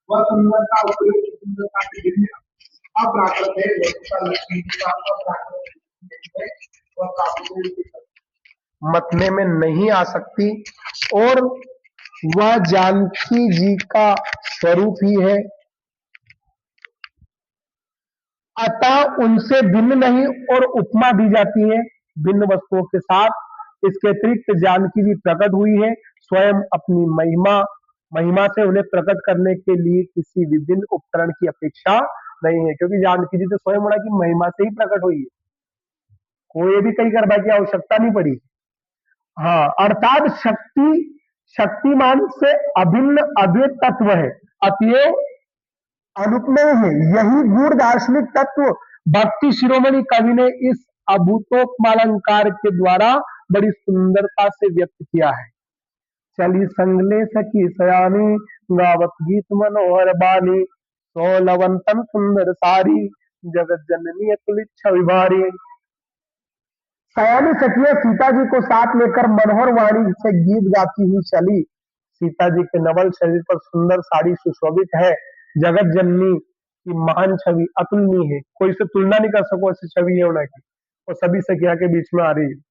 वह सुंदरता उपयुक्त सुंदरता से भिन्न अप्राकृत है। वस्तुतः लक्ष्मी जी का अप्राकृत है, वह काफी मतने में नहीं आ सकती और वह जानकी जी का स्वरूप ही है, अतः उनसे भिन्न नहीं। और उपमा दी जाती है भिन्न वस्तुओं के साथ। इसके अतिरिक्त जानकी जी प्रकट हुई है स्वयं अपनी महिमा महिमा से उन्हें प्रकट करने के लिए किसी विभिन्न उपकरण की अपेक्षा नहीं है, क्योंकि जानकी जी तो स्वयं उनकी महिमा से ही प्रकट हुई है, कोई भी कहीं करने की आवश्यकता नहीं पड़ी। हाँ, अर्थात शक्ति शक्तिमान से अभिन्न अद्वैत तत्व है, अतएव अनुपमेय है। यही गूढ़ दार्शनिक तत्व भक्ति शिरोमणि कवि ने इस अभूतोपमालंकार के द्वारा बड़ी सुंदरता से व्यक्त किया है। चली संगले सखी सयानी, गावत गीत मनोहर बानी, सोलवंतन सुंदर सारी, जगत जननी अतुलित छवि भारी। सयानी सखियां सीता जी को साथ लेकर मनोहर वाणी से गीत गाती हुई चली। सीता जी के नवल शरीर पर सुंदर साड़ी सुशोभित है। जगत जननी की महान छवि अतुलनीय है, कोई से तुलना नहीं कर सको ऐसी छवि है उनकी, और सभी सखिया के बीच में आ रही है।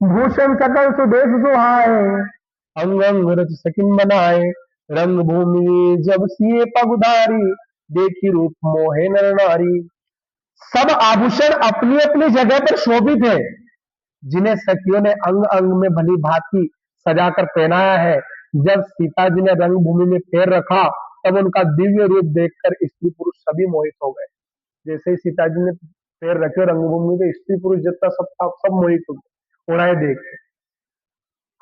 भूषण सकल सुदेश सुहाए, अंग अंग रच सकिन बनाए, रंग भूमि जब सिए पगुधारी, देखी रूप मोहे नर नारी। सब आभूषण अपनी अपनी जगह पर शोभित है, जिन्हें सखियों ने अंग अंग में भली भांति सजाकर पहनाया है। जब सीता जी ने रंगभूमि में पैर रखा, तब उनका दिव्य रूप देखकर स्त्री पुरुष सभी मोहित हो गए। जैसे ही सीता जी ने पैर रखे रंगभूमि में, स्त्री पुरुष जितना सब था सब मोहित हो गए उन्हें देख के।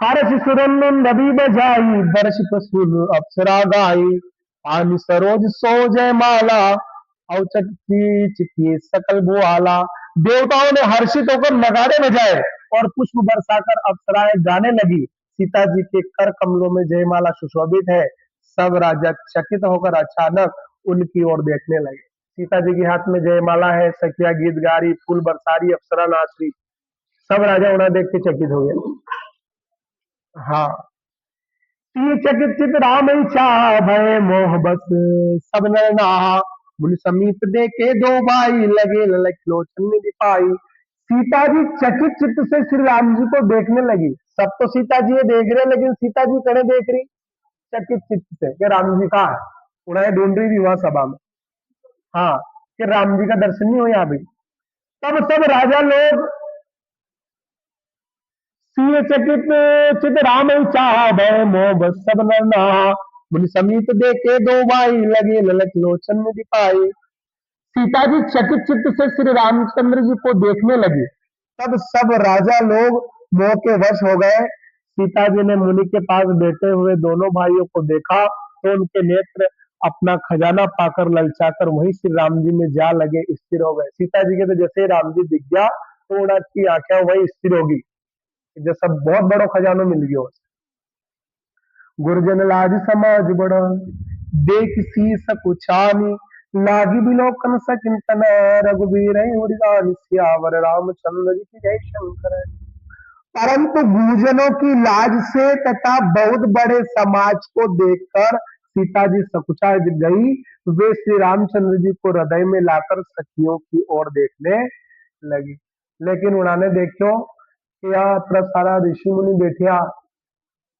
हर्ष सुरन नबी बजाई, बरस प्रसून अप्सरा गाई, पानी सरोज सो जय माला, औचकी चिकी सकल भुआला। देवताओं ने हर्षित होकर नगाड़े बजाए और पुष्प बरसाकर अप्सराएं गाने लगी। सीता जी के कर कमलों में जयमाला सुशोभित है। सब राजा चकित होकर अचानक उनकी ओर देखने लगे। सीता जी के हाथ में जयमाला है, सखिया गीत गा रही, फूल बरसा रही, अप्सरा नाच रही। सब राजा उन्हें देख के चकित हो गए। हाँ, ती चकित चित राम चाह भय मोह बस सब नर नाहा, मुनि समीप देखे दो भाई, लगे ललक लोचन में दिखाई। सीता जी चकित चित्त से श्री राम जी को देखने लगी। सब तो सीता जी ये देख रहे, लेकिन सीता जी कड़े देख रही चकित चित्त से कि राम जी कहाँ है। उन्हें ढूंढ रही थी वहां सभा में, हाँ, कि राम जी का दर्शन नहीं हो यहाँ भी। तब सब राजा लोग सिय चकित चित राम चाह भय मोह बस सब नर नाहा, मुनि समीप देखे दो भाई, लगे ललक लोचन में दिखाई। सीता जी चकित चित्त से श्री रामचंद्र जी को देखने लगी। तब सब राजा लोग मोह के वश हो गए। सीता जी ने मुनि के पास बैठे हुए दोनों भाइयों को देखा तो उनके नेत्र अपना खजाना पाकर ललचाकर वहीं श्री राम जी में जा लगे, स्थिर हो गए। सीता जी के तो जैसे ही राम जी दिख गया तो उनकी आंखें वही स्थिर होगी, जैसा बहुत बड़ा खजाना मिल गया उसे। गुरजन लाज समाज बड़ा, देख सी सकुचानी, लागी बिलोकन सकिन तना, रघुबीर उड़ान सियावर रामचंद्र जी की जय शंकर। परंतु गुरुजनों की लाज से तथा बहुत बड़े समाज को देखकर सीता जी सकुचा गई। वे श्री रामचंद्र जी को हृदय में लाकर सखियों की ओर देखने लगी। लेकिन उन्होंने देखो कि यहाँ अपना सारा ऋषि मुनि बैठिया,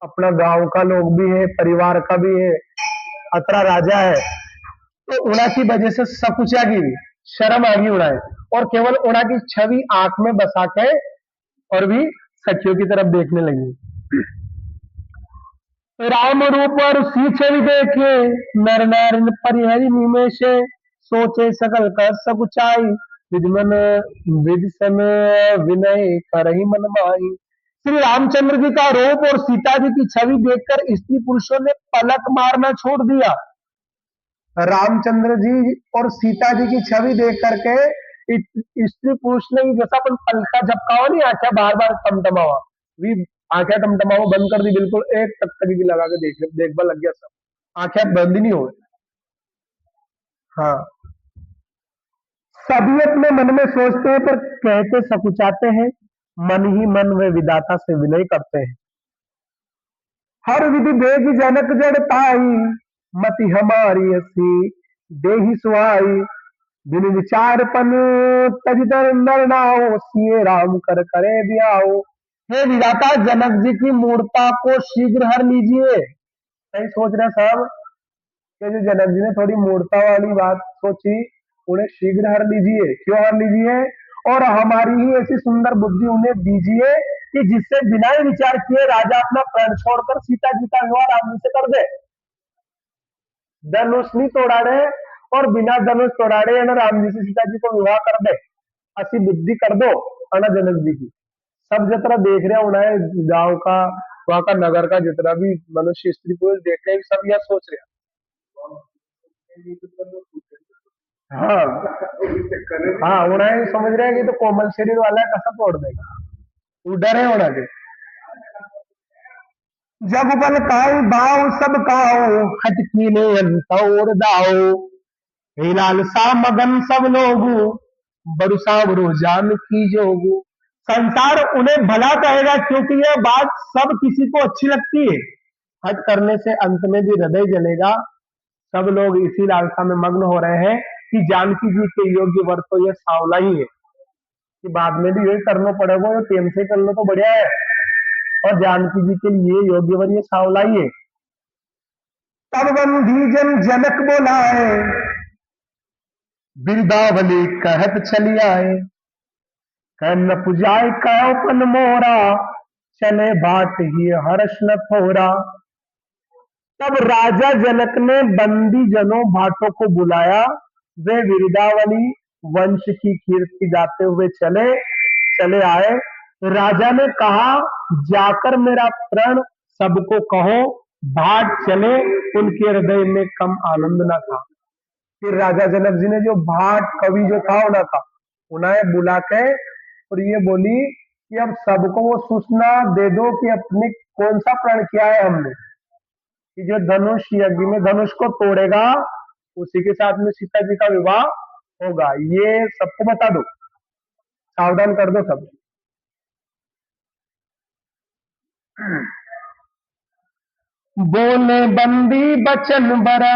अपना गांव का लोग भी है, परिवार का भी है, अतरा राजा है, तो उड़ा की वजह से सकुचा की भी शर्म आ गई उड़ाए, और केवल उड़ा की छवि आंख में बसा के और भी सखियों की तरफ देखने लगी। राम रूप और सी छवि देखे, नर नारिन परिहरि निमेश, सोचे सकल कर सकुचाई, विधमन विधि समय विनय करहि मन माही। श्री रामचंद्र जी का रूप और सीता जी की छवि देखकर स्त्री पुरुषों ने पलक मारना छोड़ दिया। रामचंद्र जी और सीता जी की छवि देख करके स्त्री पुरुष ने जैसा अपन पलका झपकावा नहीं, आंखें बार बार टमटमावा, भी आंखें टमटमावा बंद कर दी, बिल्कुल एक टकटकी की लगा के देखने लग गया सब, आंखें बंद ही नहीं हो। हाँ, सभी अपने मन में सोचते हैं पर कहते सकुचाते हैं, मन ही मन वे विधाता से विनय करते हैं। हर विधि भेद जनक जड़ पाई, मति हमारी असी देहि सुहाई। बिन विचार पन तज दर नर नाओ, सिए राम कर करे बियाओ। हे विधाता, जनक जी की मूर्ता को शीघ्र हर लीजिए। कहीं सोच रहे साहब कि जो जनक जी ने थोड़ी मूर्ता वाली बात सोची, उन्हें शीघ्र हर लीजिए। क्यों हर लीजिए? और हमारी ही ऐसी सुंदर बुद्धि उन्हें दीजिए कि जिससे बिना ही विचार किए राजा अपना प्राण छोड़कर सीता जी का विवाह राम जी से कर दे। धनुष नहीं तोड़ाड़े और बिना धनुष तोड़ाड़े है ना राम जी से सीता जी को विवाह कर दे, ऐसी बुद्धि कर दो है ना जनक जी की। सब जितना देख रहे होना है, गांव का, वहां का, नगर का जितना भी मनुष्य स्त्री पुरुष देख रहे हैं, सब यह सोच रहे हैं। हाँ हाँ, उन्हें समझ रहे हैं कि तो कोमल शरीर वाला है, कैसा तोड़ देगा, वो डरे होना के। जब बल काऊ बाऊ सब काऊ, हटकी ने अंत और दाओ। हे लालसा मगन सब लोगू, बरु सांवरो जान की जोगू। संसार उन्हें भला कहेगा क्योंकि यह बात सब किसी को अच्छी लगती है। हट करने से अंत में भी हृदय जलेगा। सब लोग इसी लालसा में मग्न हो रहे हैं कि जानकी जी के योग्य वर तो यह सांवला ही है, कि बाद में भी यही करना पड़ेगा, ये प्रेम से कर लो तो बढ़िया है। और जानकी जी के लिए योग्य वर ये सांवला ही है। तब बंधी जन जनक बोलाए, बिरदावली कहत चली आए। कन्न पुजाय कौपन मोरा, चले बाट ही हर्ष न थोरा। तब राजा जनक ने बंदी जनों भाटों को बुलाया। वे विरदावली वंश की कीर्ति गाते हुए चले चले आए। राजा ने कहा, जाकर मेरा प्रण सबको कहो, भाट चले। उनके हृदय में कम आनंद न था। फिर राजा जनक जी ने जो भाट कवि जो था उन्हें था, उन्हें बुला के और ये बोली कि अब सबको वो सूचना दे दो कि अपने कौन सा प्रण किया है हमने, कि जो धनुष यज्ञ में धनुष को तोड़ेगा उसी के साथ में सीता जी का विवाह होगा। ये सबको बता दो, सावधान कर दो सब। बोले बंदी बचन बरा,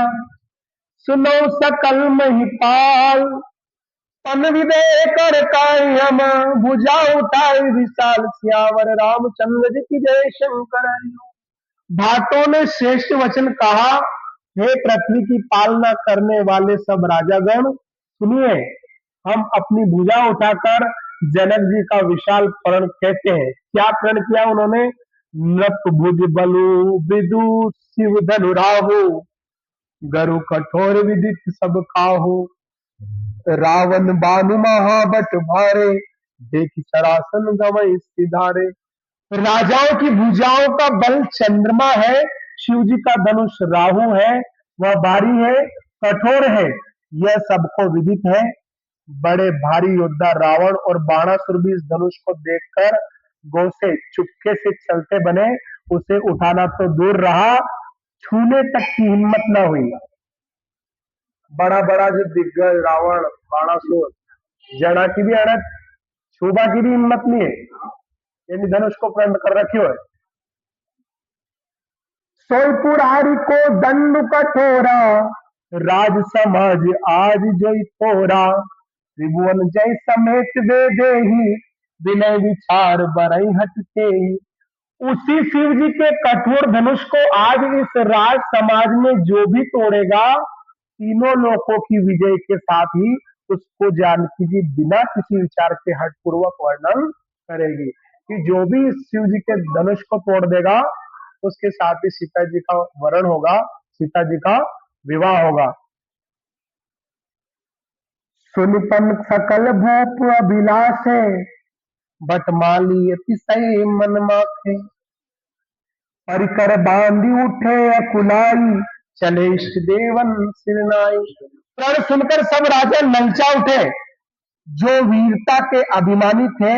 सुनो सकल महिपाल। तन विदे कर काई हम, भुजा उठाई विशाल। सियावर रामचंद्र जी की जय। शंकर भाटों ने श्रेष्ठ वचन कहा, हे पृथ्वी की पालना करने वाले सब राजागण, सुनिए। हम अपनी भुजा उठाकर जनक जी का विशाल प्रण कहते हैं। क्या प्रण किया उन्होंने? नृप भुज बलु विदु शिव धनु राहु, गरु कठोर विदित सब काहू। रावण बानु महाबट भारे, देखी सरासन गवई सिधारे। राजाओं की भुजाओं का बल चंद्रमा है, शिव जी का धनुष राहु है, वह भारी है, कठोर है, यह सबको विदित है। बड़े भारी योद्धा रावण और बाणासुर भी इस धनुष को देखकर गौ से चुपके से चलते बने। उसे उठाना तो दूर रहा, छूने तक की हिम्मत न हुई। बड़ा बड़ा जो दिग्गज रावण, बाणासुर, जना की भी अड़त, छूबा की भी हिम्मत नहीं है, यानी धनुष को प्रण कर रखी है। सोयपुरारी को दंड कठोरा, राज समाज आज जोई थोरा। त्रिभुवन जय समेत दे देही, विनय विचार बरई हटते। उसी शिव जी के कठोर धनुष को आज इस राज समाज में जो भी तोड़ेगा, तीनों लोकों की विजय के साथ ही उसको जानकी जी बिना किसी विचार के हठपूर्वक वर्णन करेगी, कि जो भी शिव जी के धनुष को तोड़ देगा उसके साथ ही सीता जी का वरण होगा, सीता जी का विवाह होगा। सुनिपन सकल भूप अभिलाष है, बट माली अतिशय मन माखे। परिकर बांधी उठे अकुलाई, चले इष्ट देवन सिरनाई। प्रण सुनकर सब राजा ललचा उठे। जो वीरता के अभिमानी थे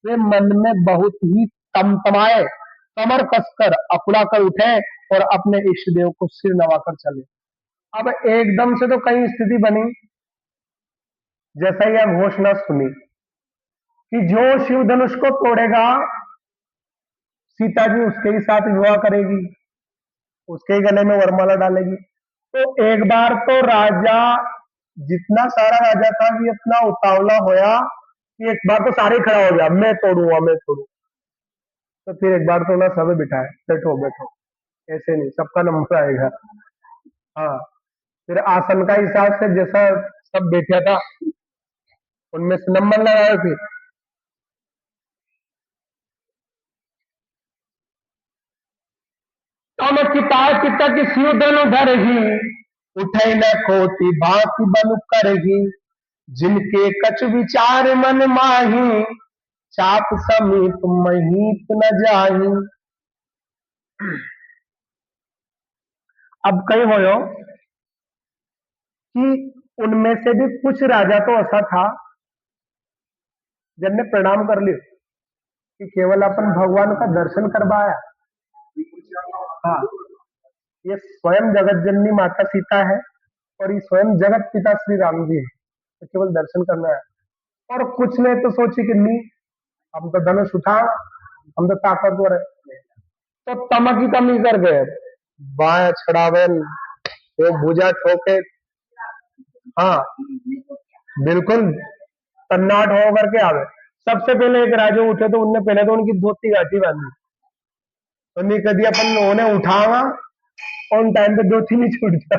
वे मन में बहुत ही तमतमाए, कमर कसकर अकुलाकर उठे और अपने इष्ट देव को सिर नवाकर चले। अब एकदम से तो कई स्थिति बनी, जैसा यह घोषणा सुनी कि जो शिव धनुष को तोड़ेगा सीता जी उसके ही साथ विवाह करेगी। उसके ही गले में वरमाला डालेगी। तो एक बार तो राजा, जितना सारा राजा था, कि इतना उतावला होया कि एक बार तो सारे ही खड़ा हो गया, मैं तोड़ूंगा मैं तोड़ू। तो फिर एक बार तो ना सब बिठाए, बैठो बैठो, ऐसे नहीं, सबका नंबर आएगा। हाँ, फिर आसन का हिसाब से जैसा सब बैठा था उनमें से नंबर लगाए। फिर तम किताब कितक सियुदन धरही, उठै न कोटि भांति बनु करही, जिनके कछु विचार मन माही, चाप समीप महीप न जाही। अब कई हो कि उनमें से भी कुछ राजा तो ऐसा था जिनने प्रणाम कर लियो कि केवल अपन भगवान का दर्शन करवाया। हाँ, ये स्वयं जगत जननी माता सीता है और ये स्वयं जगत पिता श्री राम जी है, तो केवल दर्शन करना है। और कुछ ने तो सोची कि नहीं, हम तो धनुष उठा, हम तो ताकतवर है, तो तमक ही कमी कर गए, बाया छड़ावेल, वो भुजा ठोके। हाँ, बिल्कुल तन्नाट हो करके आवे। सबसे पहले एक राजा उठे तो उनने पहले तो उनकी धोती गाठी बांधी, तो नहीं कभी अपन उन्हें उठावा ऑन टाइम पे धोती नहीं छूट जा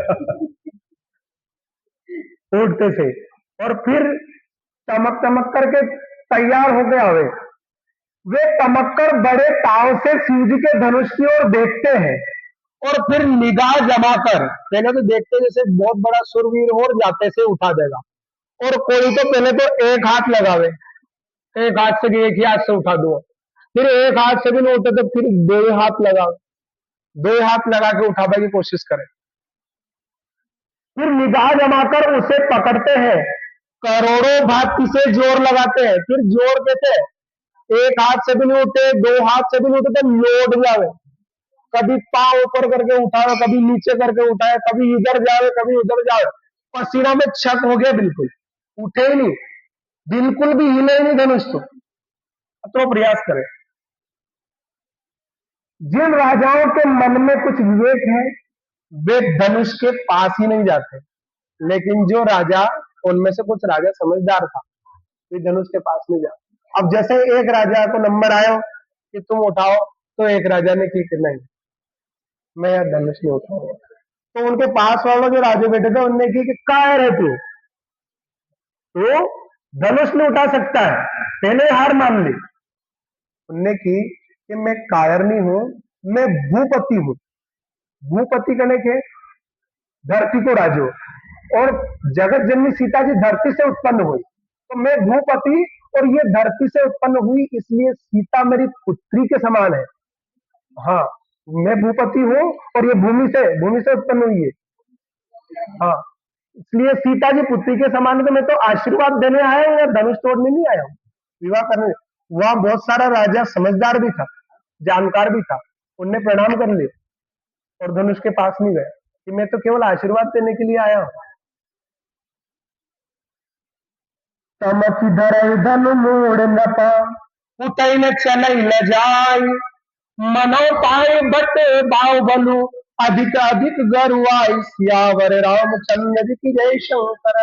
उठते से। और फिर चमक चमक करके तैयार होके आवे। वे चमक कर बड़े ताव से शिव जी के धनुष की ओर देखते हैं, और फिर निगाह जमा कर, पहले तो देखते जैसे बहुत बड़ा सुरवीर हो और जाते से उठा देगा। और कोई तो पहले तो एक हाथ लगावे, एक हाथ से कि एक ही हाथ से उठा दो, फिर एक हाथ से भी नहीं उठे तो फिर दो ही हाथ लगाओ, दो ही हाथ लगा के उठाने की कोशिश करें। फिर निगाह जमाकर उसे पकड़ते हैं, करोड़ों भांति से जोर लगाते हैं। फिर जोर कैसे, एक हाथ से भी नहीं उठे, दो हाथ से भी नहीं उठे तो लौट जावे, कभी पांव ऊपर करके उठाए, कभी नीचे करके उठाए, कभी इधर जावे कभी उधर जावे, पसीना में छक हो गया, बिल्कुल उठे ही नहीं, बिल्कुल भी हिले ही नहीं धनुष। तो प्रयास करें। जिन राजाओं के मन में कुछ विवेक है वे धनुष के पास ही नहीं जाते, लेकिन जो राजा, उनमें से कुछ राजा समझदार था, वे धनुष के पास नहीं जाते। अब जैसे एक राजा को नंबर आयो कि तुम उठाओ, तो एक राजा ने की कि नहीं, मैं यार धनुष नहीं उठाऊंगा। तो उनके पास वालों जो राजे बैठे थे उनने की कि काय है तू, तो धनुष नहीं उठा सकता है, पहले हार मान ली। उनने की कि मैं कायर नहीं हूं, मैं भूपति हूं। भूपति कहने के धरती को राजो, और जगत जननी सीता जी धरती से उत्पन्न हुई, तो मैं भूपति और ये धरती से उत्पन्न हुई, इसलिए सीता मेरी पुत्री के समान है। हाँ, मैं भूपति हूँ और ये भूमि से उत्पन्न हुई है। हाँ, इसलिए सीता जी पुत्री के समान है, तो मैं तो आशीर्वाद देने आया हूँ या धनुष तोड़ने नहीं आया हूँ, विवाह करने। वहां बहुत सारा राजा समझदार भी था, जानकार भी था, उनने प्रणाम कर लिया और धनुष के पास नहीं गया कि मैं तो केवल आशीर्वाद देने के लिए आया हूँ। तमक धर धनु मोड़ न पा, उतई न चलई न जाय, मनो पाए बट बाव बलु, अधिक अधिक गरुआई, सियावर रामचंद्र जी की जय शंकर।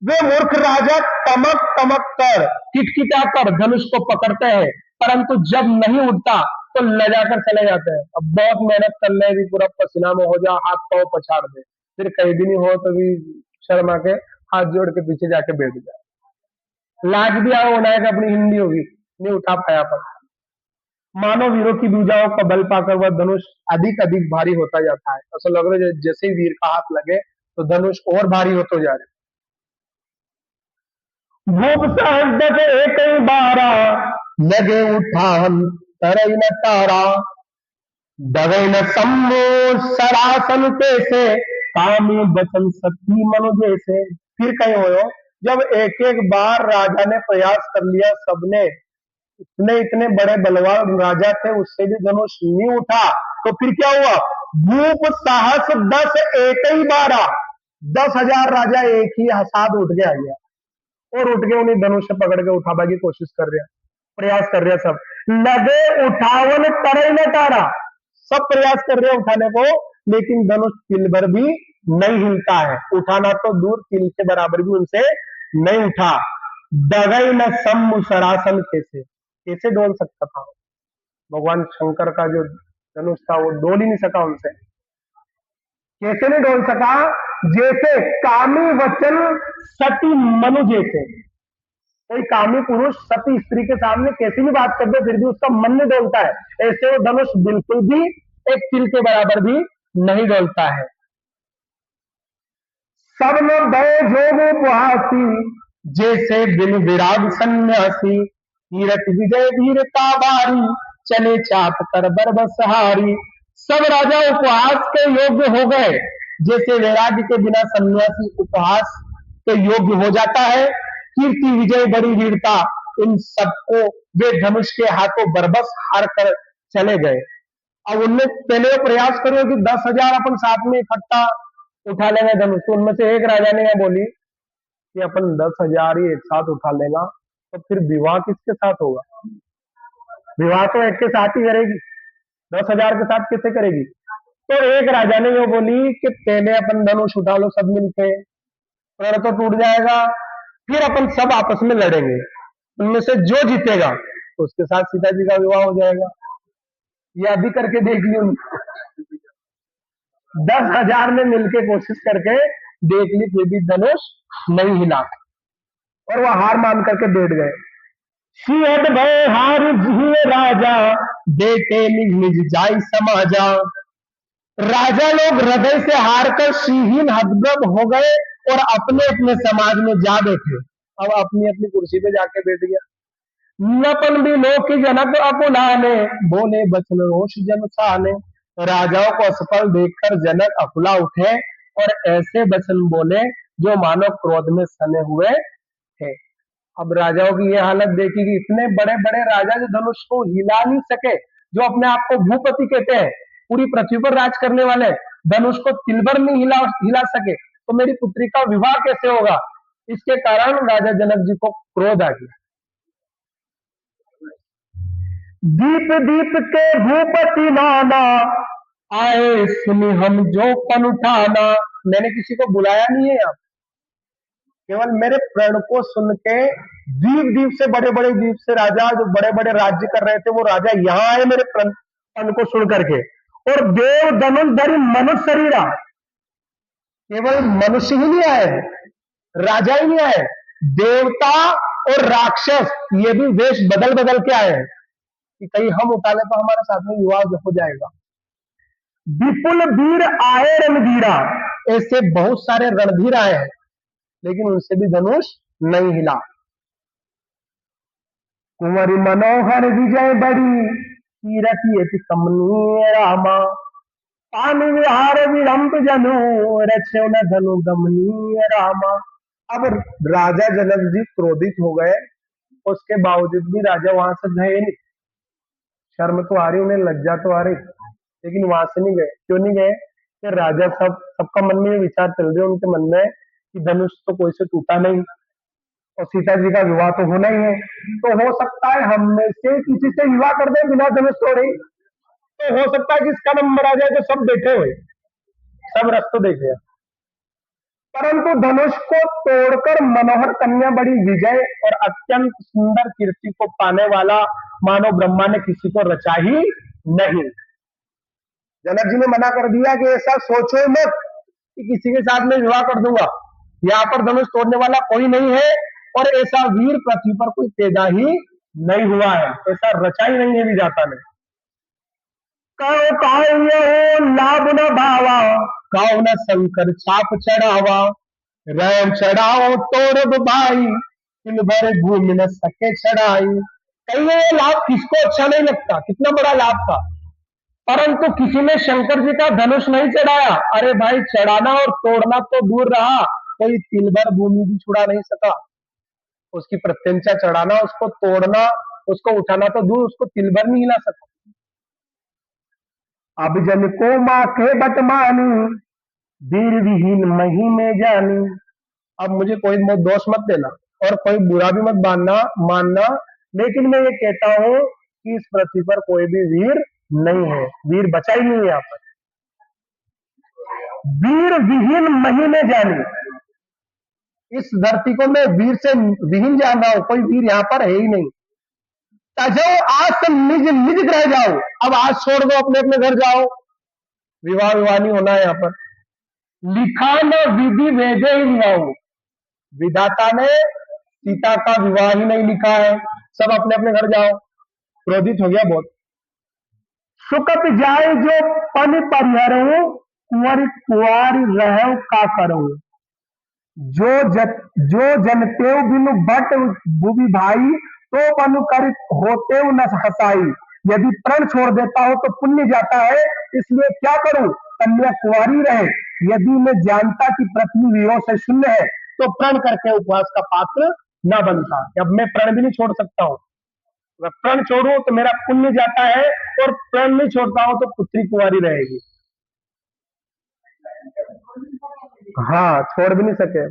वे मूर्ख राजा तमक तमक कर, किटकिटा कर धनुष को पकड़ते हैं, परंतु जब नहीं उठता तो लजा कर चले जाते हैं। अब बहुत मेहनत कर ले भी, पूरा पसीना में हो जा, हाथ पांव पछाड़ दे, फिर कहीं भी नहीं हो तो भी शर्मा के हाथ जोड़ के पीछे जाके बैठ जाए। लाज भी आओ होना है कि अपनी हिंदी होगी, नहीं उठा पाया। पर मानव वीरों की भुजाओं का बल पाकर वह धनुष अधिक अधिक भारी होता जाता है। ऐसा लग रहा है जैसे ही वीर का हाथ लगे तो धनुष और भारी होता जा रहा है। भूप सहस्र एक ही बारा, लगे उठान तरई न तारा, दगई न सम्मो सरासन पे से, कामी बचन सती मनु जैसे। फिर कहीं हो, जब एक एक बार राजा ने प्रयास कर लिया, सबने, इतने इतने बड़े बलवान राजा थे, उससे भी धनुष नहीं उठा, तो फिर क्या हुआ, भूप साहस 10 एक ही बारा, 10,000 राजा एक ही साथ उठ के आ गया, और उठ के उन्हें धनुष से पकड़ के उठाने की कोशिश कर रहे, प्रयास कर रहे सब। लगे उठावन करे न तारा, सब प्रयास कर रहे हैं उठाने को, लेकिन धनुष तिल भर भी नहीं हिलता है। उठाना तो दूर, तिल के बराबर भी उनसे नहीं उठा। दगई न सम्मु सरासन, कैसे कैसे डोल सकता था भगवान शंकर का जो धनुष था, वो डोल ही नहीं सका उनसे। कैसे नहीं डोल सका? जैसे कामी वचन सती मनु जैसे, कोई कामी पुरुष सती स्त्री के सामने कैसी भी बात कर दे फिर भी उसका मन नहीं डोलता है, ऐसे वो धनुष बिल्कुल भी एक तिल के बराबर भी नहीं डोलता है। सब में भय जोग उपहासी, जैसे बिन विराग सन्यासी, तीरथ विजय वीरता बारी, चले चाप कर बरबसहारी। सब राजा उपहास के योग्य हो गए, जैसे वैराग्य के बिना सन्यासी उपहास के योग्य हो जाता है। कीर्ति विजय बड़ी वीरता, इन सबको वे धनुष के हाथों बरबस हार कर चले गए। अब उनने पहले प्रयास करो कि 10,000 अपन साथ में इकट्ठा उठा लेंगे धनुष, तो उनमें से एक राजा ने यह बोली कि अपन 10,000 ही एक साथ उठा लेगा, तो फिर विवाह किसके साथ होगा? विवाह तो एक के साथ ही करेगी, 10,000 के साथ कैसे करेगी? तो एक राजा ने ये बोली कि पहले अपन धनुष उठा लो सब मिलके, प्रण तो टूट जाएगा, फिर अपन सब आपस में लड़ेंगे, उनमें से जो जीतेगा तो उसके साथ सीता जी का विवाह हो जाएगा। ये अभी करके देख ली उनको, 10,000 ने मिलके कोशिश करके देख ली, फिर भी धनुष नहीं हिला और वह हार मान करके बैठ गए। सियत भय हार जिये राजा, बेटे निज निज जाई समाजा। राजा लोग हृदय से हार कर श्रीहीन हतप्रभ हो गए और अपने अपने समाज में जा बैठे। अब अपनी अपनी कुर्सी पे जाके बैठ गया। नपन भी लोक जनक अकुलाने, बोले बचन रोष जन साने। राजाओं को असफल देखकर जनक अकुला उठे और ऐसे वचन बोले जो मानो क्रोध में सने हुए थे। अब राजाओं की यह हालत देखी कि इतने बड़े बड़े राजा जो धनुष को हिला नहीं सके, जो अपने आप को भूपति कहते हैं, पूरी पृथ्वी पर राज करने वाले, धनुष को तिलभर नहीं हिला सके, तो मेरी पुत्री का विवाह कैसे होगा? इसके कारण राजा जनक जी को क्रोध आ गया। दीप दीप के भूपति नाना, आए सुनी हम जो पन उठाना। मैंने किसी को बुलाया नहीं है यहाँ, केवल मेरे प्रण को सुन के द्वीप द्वीप से, बड़े बड़े द्वीप से राजा जो बड़े बड़े राज्य कर रहे थे, वो राजा यहाँ आए मेरे प्रण को सुन करके। और देव धनुष मनुष्य शरीरा, केवल मनुष्य ही नहीं आए, राजा ही नहीं आए, देवता और राक्षस ये भी वेश बदल बदल के आए कि कहीं हम उठा ले तो हमारे साथ में विवाह हो जाएगा। विपुल वीर आए रणधीरा, ऐसे बहुत सारे रणधीर आए हैं, लेकिन उनसे भी धनुष नहीं हिला। कुंवरी मनोहर विजय बड़ी, कीरति कमनीय रामा। पान विहार विलंब जनु, रचे न धनु गमनीय रामा। अब राजा जनक जी क्रोधित हो गए, उसके बावजूद भी राजा वहां से गए नहीं। शर्म तो आ रही, उन्हें लज्जा तो आ रही, लेकिन वहां से नहीं गए। क्यों नहीं गए? कि राजा सबका मन में ये विचार चल रहे उनके मन में कि धनुष तो कोई से टूटा नहीं और सीता जी का विवाह तो होना ही है, तो हो सकता है हम में से किसी से विवाह कर दे बिना धनुष तोड़े, तो हो सकता है कि इसका नंबर आ जाए। तो सब बैठे हुए, सब रस तो देखे, परंतु धनुष को तोड़कर मनोहर कन्या बड़ी विजय और अत्यंत सुंदर कीर्ति को पाने वाला मानो ब्रह्मा ने किसी को रचा ही नहीं। जनक जी ने मना कर दिया कि ऐसा सोचो मत कि किसी के साथ में विवाह कर दूंगा, यहाँ पर धनुष तोड़ने वाला कोई नहीं है और ऐसा वीर पृथ्वी पर कोई पैदा ही नहीं हुआ है, ऐसा रचा ही नहीं है विधाता ने। लाभ न भावा, काव न शंकर छाप चढ़ावा। रैम चढ़ाओ तोड़ भाई, तिल भर भूमि न सके चढ़ाई। कहीं ये लाभ किसको अच्छा नहीं लगता, कितना बड़ा लाभ था, परंतु किसी ने शंकर जी का धनुष नहीं चढ़ाया। अरे भाई, चढ़ाना और तोड़ना तो दूर रहा, कोई तिल भर भूमि भी छुड़ा नहीं सका। उसकी प्रत्यंचा चढ़ाना, उसको तोड़ना, उसको उठाना तो दूर, उसको तिल भर नहीं हिला सका। अब जन को माँ के बटमानी, वीर विहीन मही में जानी। अब मुझे कोई दोष मत देना और कोई बुरा भी मत मानना, लेकिन मैं ये कहता हूं कि इस पृथ्वी पर कोई भी वीर नहीं है, वीर बचा ही नहीं है यहाँ पर। वीर विहीन महीने जानी, इस धरती को मैं वीर से विहीन जान रहा हूं, कोई वीर यहाँ पर है ही नहीं। तजो आज से निज निज ग्रह जाओ, अब आज छोड़ दो, अपने अपने घर जाओ, विवाह विवाह नहीं होना है यहाँ पर। लिखा न विधि वेदे ही लियाओ, विधाता ने सीता का विवाह ही नहीं लिखा है, सब अपने अपने घर जाओ। क्रोधित हो गया बहुत। सुकत जाए जो पन परिहरो, कुंवर कुआरी रहो का करो। जो जनतेव बिनु बट भूवि भाई, तो पनु कर होते न हसाई। यदि प्रण छोड़ देता हो तो पुण्य जाता है, इसलिए क्या करूं, कन्या कुंवारी रहे। यदि मैं जानता कि पृथ्वी वीरों से शून्य है, तो प्रण करके उपवास का पात्र न बनता। अब मैं प्रण भी नहीं छोड़ सकता हूँ, अगर प्रण छोड़ू तो मेरा पुण्य जाता है, और प्रण नहीं छोड़ता हूं तो पुत्री कुंवारी रहेगी। हाँ, छोड़ भी नहीं सके।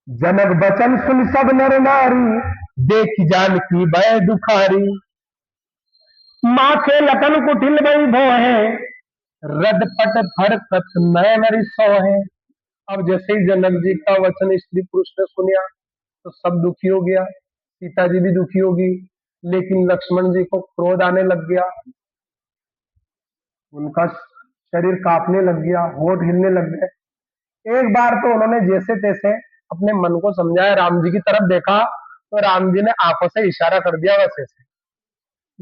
जनक बचन सुन सब नर नारी, देख जानकी भय दुखारी। माथे लखन कुटिल बई भोहे, रदपट फरकत नयन रिसोहे। अब जैसे ही जनक जी का वचन स्त्री पुरुष ने सुनिया तो सब दुखी हो गया, सीता जी भी दुखी होगी, लेकिन लक्ष्मण जी को क्रोध आने लग गया, उनका शरीर कांपने लग गया, होठ हिलने लग गए। एक बार तो उन्होंने जैसे तैसे अपने मन को समझाया, राम जी की तरफ देखा तो राम जी ने आंखों से इशारा कर दिया वैसे से,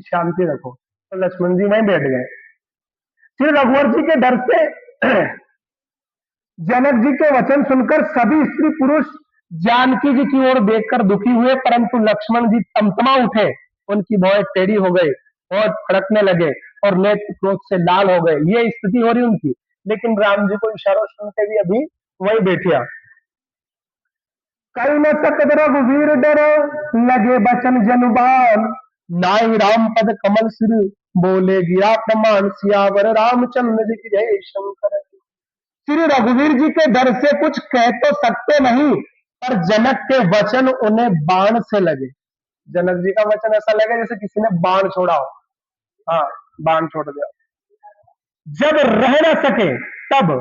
शांति रखो, तो लक्ष्मण जी वहीं बैठ गए। फिर रघुवर जी के डर से जनक जी के वचन सुनकर सभी स्त्री पुरुष जानकी जी की ओर देखकर दुखी हुए, परंतु लक्ष्मण जी तमतमा उठे, उनकी भौहें टेढ़ी हो गई और फड़कने लगे और नेत्र क्रोध से लाल हो गए। ये स्थिति हो रही उनकी, लेकिन राम जी को इशारा सुनते भी अभी वही बैठिया। कई न सकत रघुवीर डर, लगे बचन जनुबान। नाई राम पद कमल सिर, बोले गिरा प्रमाण। सियावर रामचंद्र जी की जय। शंकर श्री रघुवीर जी के डर से कुछ कह तो सकते नहीं, पर जनक के वचन उन्हें बाण से लगे। जनक जी का वचन ऐसा लगे जैसे किसी ने बाण छोड़ा हो। हाँ, बाण छोड़ दिया। जब रह न सके तब,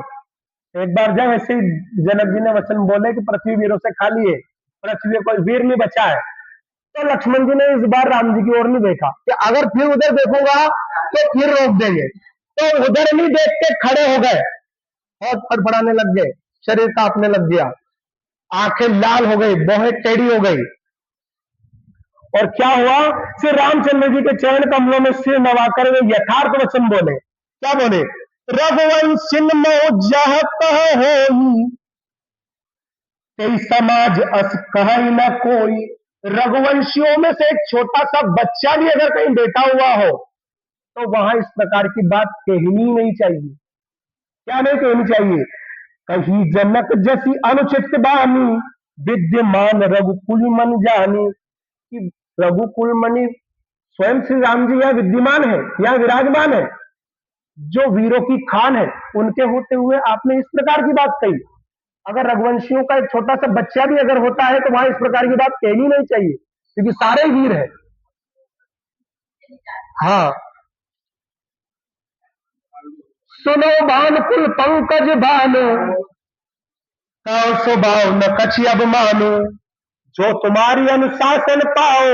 एक बार जब ऐसे ही जनक जी ने वचन बोले कि पृथ्वी वीरों से खाली है, पृथ्वी कोई वीर नहीं बचा है, तो लक्ष्मण जी ने इस बार राम जी की ओर नहीं देखा कि अगर फिर उधर देखूंगा तो फिर रोक देंगे, तो उधर नहीं देख के खड़े हो गए और फड़फड़ाने लग गए, शरीर कांपने लग गया, आंखें लाल हो गई, भौहें टेढ़ी हो गई। और क्या हुआ, श्री रामचंद्र जी के चरण कमलों में सिर नवाकर वे यथार्थ वचन बोले। क्या बोले, रघुवंशिन मोह जह कह होई, तेई समाज अस कह न कोई। रघुवंशियों में से एक छोटा सा बच्चा भी अगर कहीं बैठा हुआ हो तो वहां इस प्रकार की बात कहनी नहीं चाहिए। क्या नहीं कहनी चाहिए, कहीं जनक जैसी अनुचित बानी, विद्यमान रघुकुल मन जानी। कि रघुकुल मणि स्वयं श्री राम जी यहाँ विद्यमान है, यहाँ विराजमान है, जो वीरों की खान है, उनके होते हुए आपने इस प्रकार की बात कही। अगर रघुवंशियों का एक छोटा सा बच्चा भी अगर होता है तो वहां इस प्रकार की बात कहनी नहीं चाहिए, क्योंकि सारे वीर है। हाँ, सुनो भानुकुल पंकज भानु, कहो स्वभाव न कछि अब मानो। जो तुम्हारी अनुशासन पाओ,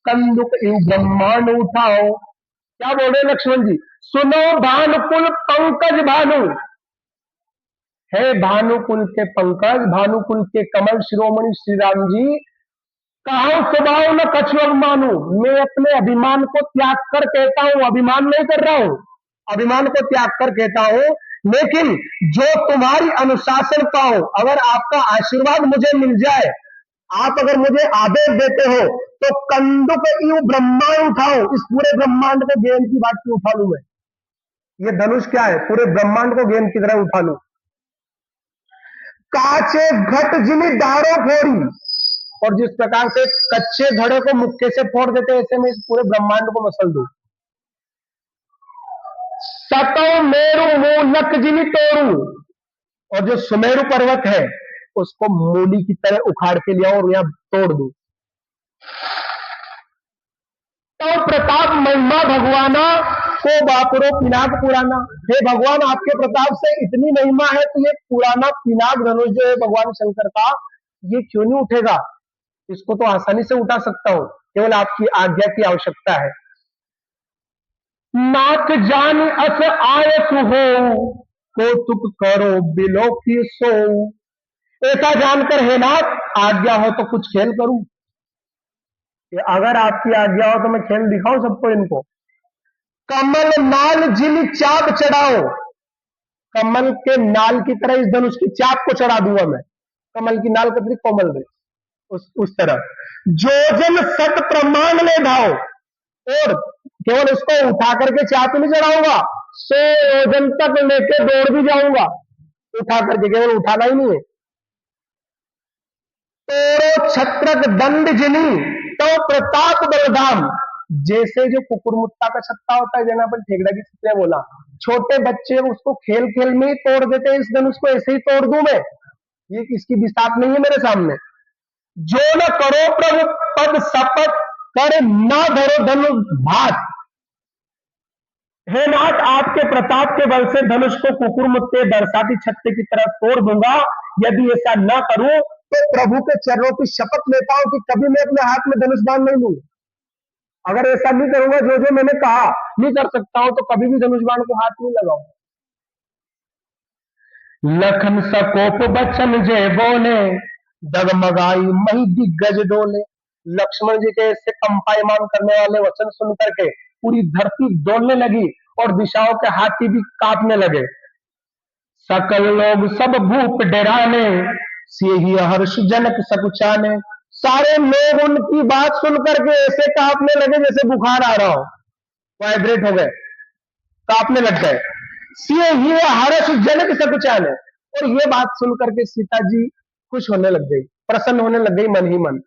कंदुक यू ब्रह्मांड उठाओ। क्या बोल रहे लक्ष्मण जी, सुनो भानुकुल पंकज भानु, है भानुकुल के पंकज, भानुकुल के कमल शिरोमणि श्री राम जी, कहा स्वभाव न कछु अब मानू। मैं अपने अभिमान को त्याग कर कहता हूं, अभिमान नहीं कर रहा हूं, अभिमान को त्याग कर कहता हूं, लेकिन जो तुम्हारी अनुशासन पाओ, अगर आपका आशीर्वाद मुझे मिल जाए, आप अगर मुझे आदेश देते हो, तो कंदुक यू ब्रह्मांड उठाओ। इस पूरे ब्रह्मांड को गेंद की बात की उठा लू मैं, ये धनुष क्या है, पूरे ब्रह्मांड को गेंद की तरह उठा लू। काचे घट जिनी डारो फोड़ी, और जिस प्रकार से कच्चे घड़े को मुक्के से फोड़ देते, ऐसे में इस पूरे ब्रह्मांड को मसल दूं। सतो मेरु मूलक जिनी तोड़ू, और जो सुमेरु पर्वत है उसको मूली की तरह उखाड़ के लिया और यहां तोड़ दूं। तो प्रताप महिमा भगवाना को बापुरो पिनाक पुराना। हे भगवान, आपके प्रताप से इतनी महिमा है तो ये पुराना पिनाक धनुष जो है भगवान शंकर का, ये क्यों नहीं उठेगा? इसको तो आसानी से उठा सकता हूं, केवल आपकी आज्ञा की आवश्यकता है। नाथ जान अस आयत हो, कौतुक करो बिलो की सो। ऐसा जानकर हे नाथ, आज्ञा हो तो कुछ खेल करूं। कि अगर आपकी आज्ञा हो तो मैं खेल दिखाऊं सबको इनको। कमल नाल जिन चाप चढ़ाओ, कमल के नाल की तरह इस धनुष की चाप को चढ़ा दूंगा मैं। कमल की नाल कतरी कोमल रहे, उस तरह। जो जन सत प्रमाण ले धाओ, और केवल उसको उठा करके चाप नहीं चढ़ाऊंगा, 100 योजन तक लेके दौड़ भी जाऊंगा उठा करके, केवल उठाना ही नहीं है। तोरो छत्रक दंड जिनी, तो प्रताप बलधाम। जैसे जो कुकुरमुत्ता का छत्ता होता है, जैसे अपन ठेकड़ा की छत्तियां बोला, छोटे बच्चे उसको खेल खेल में ही तोड़ देते हैं, इस धनुष को ऐसे ही तोड़ दूं मैं, ये इसकी बिसात नहीं है मेरे सामने। जो न करो प्रभु पद शपथ, कर ना धरो धनुष भात। हे नाथ, आपके प्रताप के बल से धनुष को कुकुरमुत्ते बरसाती छत्ते की तरह तोड़ दूंगा। यदि ऐसा न करूं तो प्रभु के चरणों की शपथ लेता हूं कि कभी मैं अपने हाथ में धनुष बाण नहीं लूंगा। अगर ऐसा नहीं करूंगा, जो जो मैंने कहा नहीं कर सकता हूं, तो कभी भी धनुष बाण को हाथ नहीं लगाऊंगा। लखन सकोप बचन जय बोले, डगमगाई मही दिग्गज डोले। लक्ष्मण जी के ऐसे कंपायमान करने वाले वचन सुन करके पूरी धरती डोलने लगी और दिशाओं के हाथी भी कांपने लगे। सकल लोग सब भूप डराने, से ही हर्ष जनक सकुचाने। सारे लोग उनकी बात सुन करके ऐसे कांपने लगे जैसे बुखार आ रहा हो, वाइब्रेट हो गए, कांपने लग गए। से ही हर्ष जनक सकुचाने, और ये बात सुन करके सीता जी खुश होने लग गई, प्रसन्न होने लग गई मन ही मन।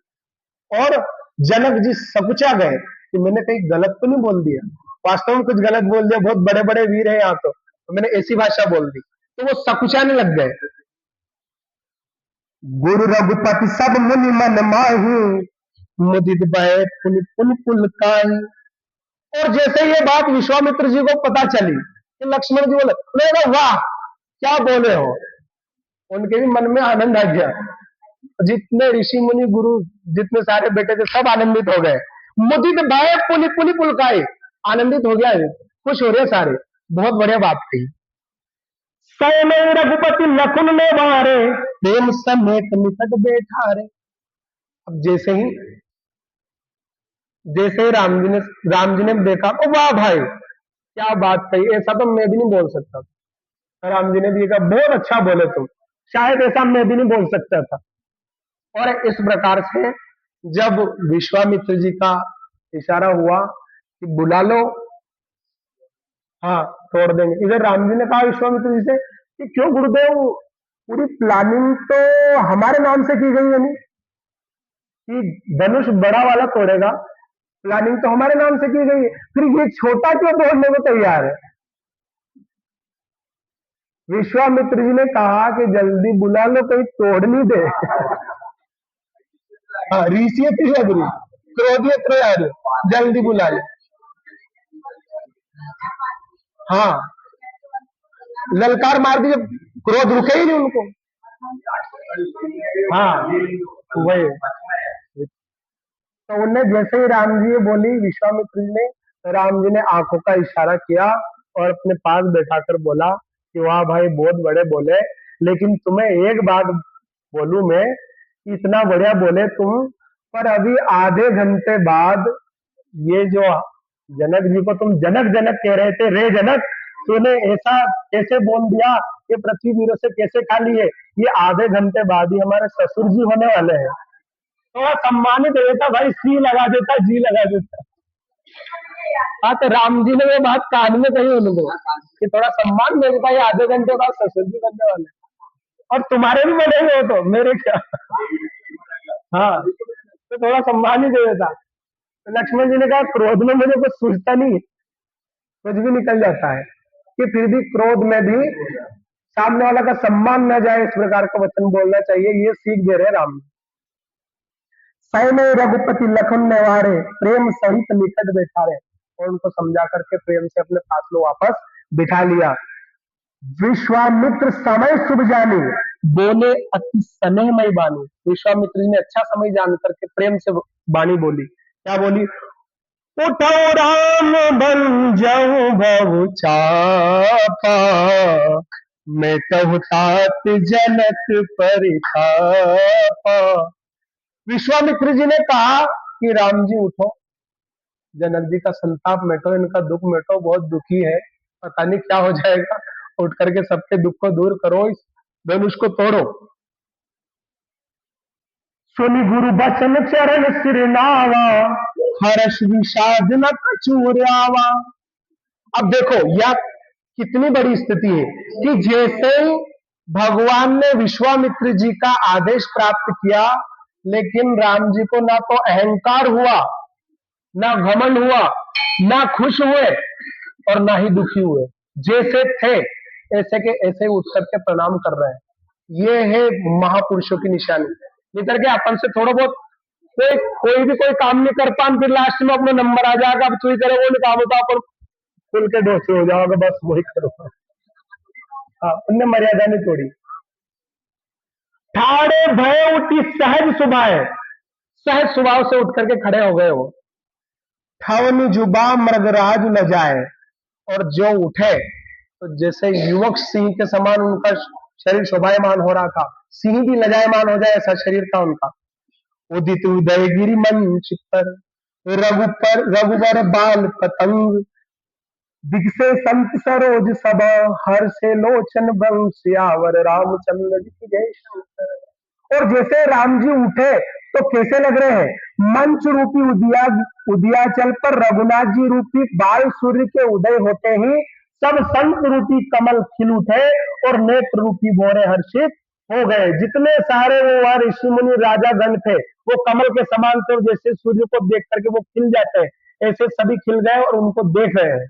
और जनक जी सकुचा गए कि मैंने कहीं गलत तो नहीं बोल दिया, वास्तव में कुछ गलत बोल दिया, बहुत बड़े बड़े वीर हैं यहाँ तो मैंने ऐसी भाषा बोल दी, तो वो सकुचाने लग गए। गुरु रघुपति सब मुनि मन माही, मुदित भय पुनि पुनि पुलकाई। और जैसे ये बात विश्वामित्र जी को पता चली कि लक्ष्मण जी बोले, वाह क्या बोले हो, उनके भी मन में आनंद आ गया। जितने ऋषि मुनि गुरु जितने सारे बेटे थे सब आनंदित हो गए। मुदित भय पुनि पुनि पुलकाई, आनंदित हो गया, खुश हो रहे सारे, बहुत बढ़िया बात कही। सैने रघुपति लखन ने मारे, प्रेम समेत निकट बैठा रे। अब जैसे ही राम जी ने देखा, ओ वाह भाई क्या बात कही, ऐसा तो मैं भी नहीं बोल सकता। राम जी ने भी कहा, बहुत अच्छा बोले तुम, शायद ऐसा मैं भी नहीं बोल सकता था। और इस प्रकार से जब विश्वामित्र जी का इशारा हुआ कि बुला लो, हाँ तोड़ देंगे, इधर राम जी ने कहा विश्वामित्र जी से कि क्यों गुरुदेव, पूरी प्लानिंग तो हमारे नाम से की गई है, नहीं कि धनुष बड़ा वाला तोड़ेगा, प्लानिंग तो हमारे नाम से की गई है, फिर ये छोटा क्यों तोड़ने को तैयार है? विश्वामित्र जी ने कहा कि जल्दी बुला लो, कहीं तोड़ नहीं दे। हाँ, रीसियत ही अग्री, क्रोधियत रहे, जल्दी बुला ले। हाँ, ललकार मार दी, क्रोध रुके ही नहीं उनको। हाँ वही, तो उन्हें जैसे ही राम जी बोली, विश्वामित्र जी ने, राम जी ने आंखों का इशारा किया और अपने पास बैठाकर बोला कि वाह भाई बहुत बड़े बोले, लेकिन तुम्हें एक बात बोलूं मैं, इतना बढ़िया बोले तुम, पर अभी आधे घंटे बाद ये जो जनक जी को तुम जनक जनक कह रहे थे, रे जनक तूने ऐसा कैसे बोल दिया, ये पृथ्वी वीरों से कैसे खाली है, ये आधे घंटे बाद ही हमारे ससुर जी होने वाले हैं। थोड़ा सम्मानित देता भाई, सी लगा देता, जी लगा देता। हाँ, तो राम जी ने वो बात कान में कही उनको कि थोड़ा सम्मान दे देता, ये आधे घंटे बाद ससुर जी बनने वाले, और तुम्हारे भी बनेंगे हो तो मेरे क्या। हाँ, तो थोड़ा सम्मान ही दे देता। तो लक्ष्मण जी ने कहा, क्रोध में मुझे कुछ सूझता नहीं, कुछ भी निकल जाता है, कि फिर भी क्रोध में भी सामने वाला का सम्मान न जाए, इस प्रकार का वचन बोलना चाहिए, ये सीख दे रहे राम। पहले रघुपति लखन नेवारे, प्रेम सहित निकट बैठारे। और उनको समझा करके प्रेम से अपने पास में वापस बिठा लिया। विश्वामित्र समय शुभ जाने, बोले अति स्नेहमय बानी। विश्वामित्र जी ने अच्छा समय जान करके प्रेम से वाणी बोली। क्या बोली? उठो राम बन जाऊं भव चापा, मैं कहूँ तात जनक परितापा। विश्वामित्र जी ने कहा कि राम जी उठो, जनक जी का संताप मिटो, इनका दुख मिटो, बहुत दुखी है, पता नहीं क्या हो जाएगा। उठ करके सबके दुख को दूर करो, इस धनुष को तोड़ो। सुनि गुरु बचन चरण सिर नावा, हर्ष विषाद न कछुर आवा। अब देखो यह कितनी बड़ी स्थिति है कि जैसे भगवान ने विश्वामित्र जी का आदेश प्राप्त किया, लेकिन राम जी को ना तो अहंकार हुआ, ना घमंड हुआ, ना खुश हुए और ना ही दुखी हुए। जैसे थे ऐसे के ऐसे उठ करके प्रणाम कर रहे हैं। ये है महापुरुषों की निशानी। नहीं करके अपन से थोड़ा बहुत कोई भी कोई काम नहीं कर पाए, फिर लास्ट में अपना नंबर आ जाएगा, अब तू ही करे वो नहीं काम होता, अपन खुल के दोषी हो जाओगे, बस वही करो। हाँ, उनने मर्यादा नहीं तोड़ी। ठाड़े भय उठी सहज सुभाए, सहज स्वभाव से उठ करके खड़े हो गए वो। ठवनी जुबा मृगराज न जाए, और जो उठे तो जैसे युवक सिंह के समान उनका शरीर शोभायमान हो रहा था, सिंह भी लजायमान हो जाए ऐसा शरीर था उनका। उदित उदय गिरि मंच पर, रघुबर बाल पतंग, दिखसे संत सरोज सबा, हर से लोचन बंसियावर, रामचंद्र जी की जय शंकर। और जैसे राम जी उठे तो कैसे लग रहे हैं? मंच रूपी उदियाचल पर रघुनाथ जी रूपी बाल सूर्य के उदय होते ही सब संत रूपी कमल खिल उठे और नेत्र रूपी भौरे हर्षित हो गए। जितने सारे वो वहां ऋषि मुनि राजा गण थे वो कमल के समान थे, जैसे सूर्य को देख करके वो खिल जाते हैं ऐसे सभी खिल गए और उनको देख रहे हैं।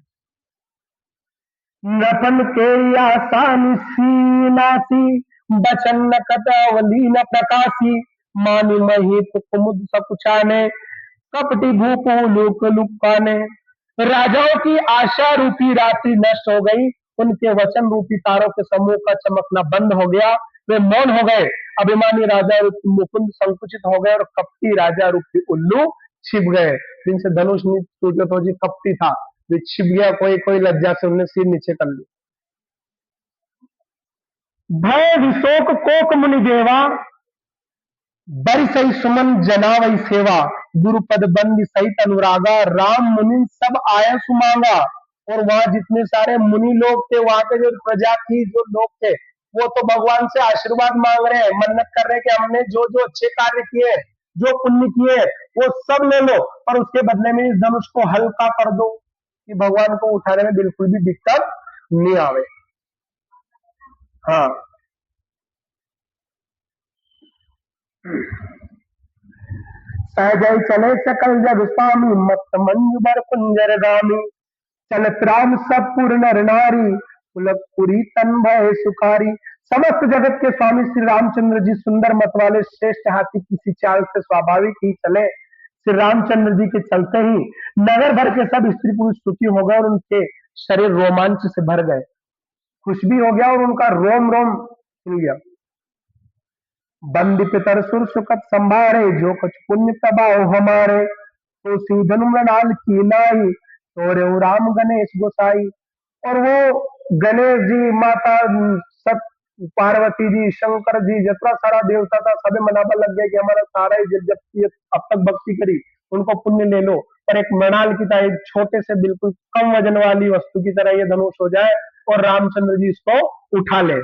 नथन के आसानी सीनासी, बचन न कटावली न प्रकाशी, मानी महित कुमुद सकुचाने, कपटी भूपो लोक लुकाने। राजाओं की आशा रूपी रात्रि नष्ट हो गई, उनके वचन रूपी तारों के समूह का चमकना बंद हो गया, वे मौन हो गए। अभिमानी राजा रूपी मुकुंद संकुचित हो गए और कपटी राजा रूपी उल्लू छिप गए। जिनसे धनुष टूटे तो जी कपटी था, जो छिप गया, कोई कोई लज्जा से उन्हें सिर नीचे कर लिया। भय विशोक कोक मुनि देवा, बरि सही सुमन जनावई सेवा, गुरुपद बंदी सहित अनुरागा, राम मुनि सब आया सुमांगा। और वहां जितने सारे मुनि लोग थे, वहां के जो प्रजा थी, जो लोग थे, वो तो भगवान से आशीर्वाद मांग रहे हैं, मन्नत कर रहे हैं कि हमने जो जो अच्छे कार्य किए, जो पुण्य किए, वो सब ले लो, पर उसके बदले में इस धनुष को हल्का कर दो कि भगवान को उठाने में बिल्कुल भी दिक्कत नहीं आवे। हाँ, सहजय चले सकल जग स्वामी, मत मंजु बर कुंजर गामी, चलत राम सब पुर नर नारी, पुलकपुरी तन भय सुखारी। समस्त जगत के स्वामी श्री रामचंद्र जी सुंदर मत वाले श्रेष्ठ हाथी किसी चाल से स्वाभाविक ही चले। श्री रामचंद्र जी के चलते ही नगर भर के सब स्त्री पुरुष सुखी हो गए और उनके शरीर रोमांच से भर गए, खुश भी हो गया और उनका रोम रोम खिल गया। बंद पितर सुर सुखत संभारे, जो कुछ पुण्य प्रभाव हमारे, तो सीधन मृणाल की नाई, तोरे राम गणेश गोसाई। और वो गणेश जी, माता सब, पार्वती जी, शंकर जी, जितना सारा देवता था, सभी मनाबा लग गया कि हमारा सारा ही जब अब तक भक्ति करी उनको पुण्य ले लो, पर एक मृणाल की तरह, एक छोटे से बिल्कुल कम वजन वाली वस्तु की तरह ये धनुष हो जाए और रामचंद्र जी इसको उठा ले।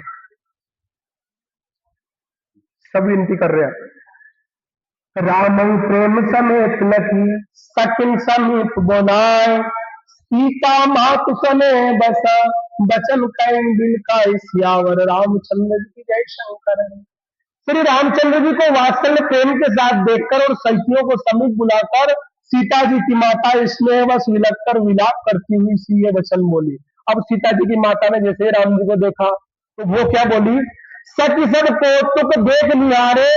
सब विनती कर रहे हैं। राम प्रेम समेत लखी, सकिन समीप बोलाए, सीता मातु सने बसा, बचन कैन बिन का सियावर, रामचंद्र जी की जय शंकर। श्री रामचंद्र जी को वात्सल्य प्रेम के साथ देखकर और सखियों को समीप बुलाकर सीता जी की माता स्नेह वश विलक कर विलाप करती हुई सी ये वचन बोली। अब सीता जी की माता ने जैसे राम जी को देखा तो वो क्या बोली? सखी सब कौतुक देख निहारे,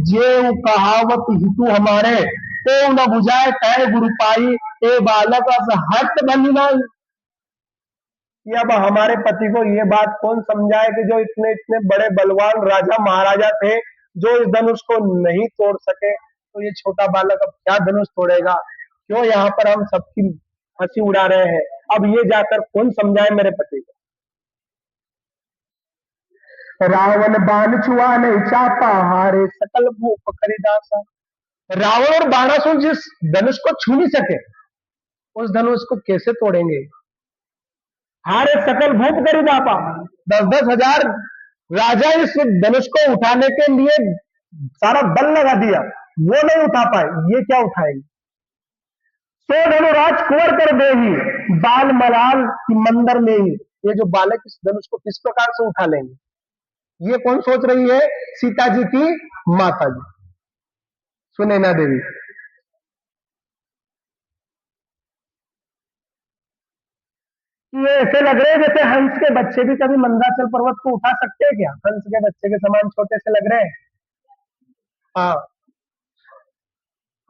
जेऊ कहावत हितु हमारे, तो न बुझाए कहे गुरु पाई, ए बालक अस हट बनी नाई। कि अब हमारे पति को ये बात कौन समझाए कि जो इतने इतने बड़े बलवान राजा महाराजा थे, जो इस धनुष को नहीं तोड़ सके, तो ये छोटा बालक अब क्या धनुष तोड़ेगा? क्यों यहाँ पर हम सबकी हंसी उड़ा रहे हैं? अब ये जाकर कौन समझाए मेरे पति को? रावण बाण छुआ नहीं चापा, हारे सकल भूप करिदासा। रावण और बाणासुर जिस धनुष को छू नहीं सके, उस धनुष को कैसे तोड़ेंगे? हारे सकल भूप करिदासा। 10,000 राजा इस धनुष को उठाने के लिए सारा बल लगा दिया, वो नहीं उठा पाए, ये क्या उठाएंगे? सो धनुराज कुंवर कर दे ही, बाल मलाल की मंदर में ही। ये जो बालक इस धनुष को किस प्रकार से उठा लेंगे? ये कौन सोच रही है? सीता जी की माता जी सुनैना देवी। ये ऐसे लग रहे हैं जैसे हंस के बच्चे भी कभी मंदराचल पर्वत को उठा सकते हैं क्या? हंस के बच्चे के समान छोटे से लग रहे हैं। हाँ।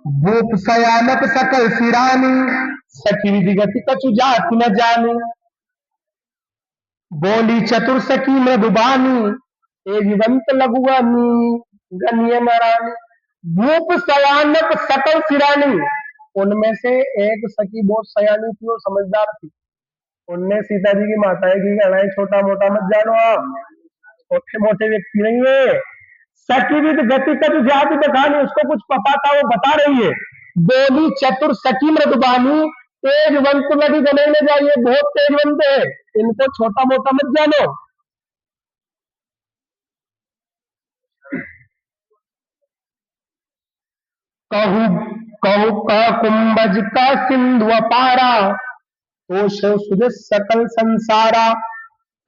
भूप सयानक सकल सिरानी, सखी विधि गति कछु जाति न जानी। बोली चतुर सखी मृदुबानी, एवंत लघुआनी गण्य नारानी। भूप सयानक सकल सिरानी, उनमें से एक सखी बहुत सयानी थी और समझदार थी। उनने सीता जी की माता की कहना छोटा मोटा मत जानो, आप छोटे मोटे व्यक्ति नहीं है। सखी विद गति कछु जाति बखानी, उसको कुछ पता था वो बता रही है। बोली चतुर सखी मृदुबानी, तेजवंत लगी गने में जाइए, बहुत तेजवंत है, इनको छोटा मोटा मत जानो। कहू कहू का कुंभज का सिंधु अपारा, तो सुध सकल संसारा।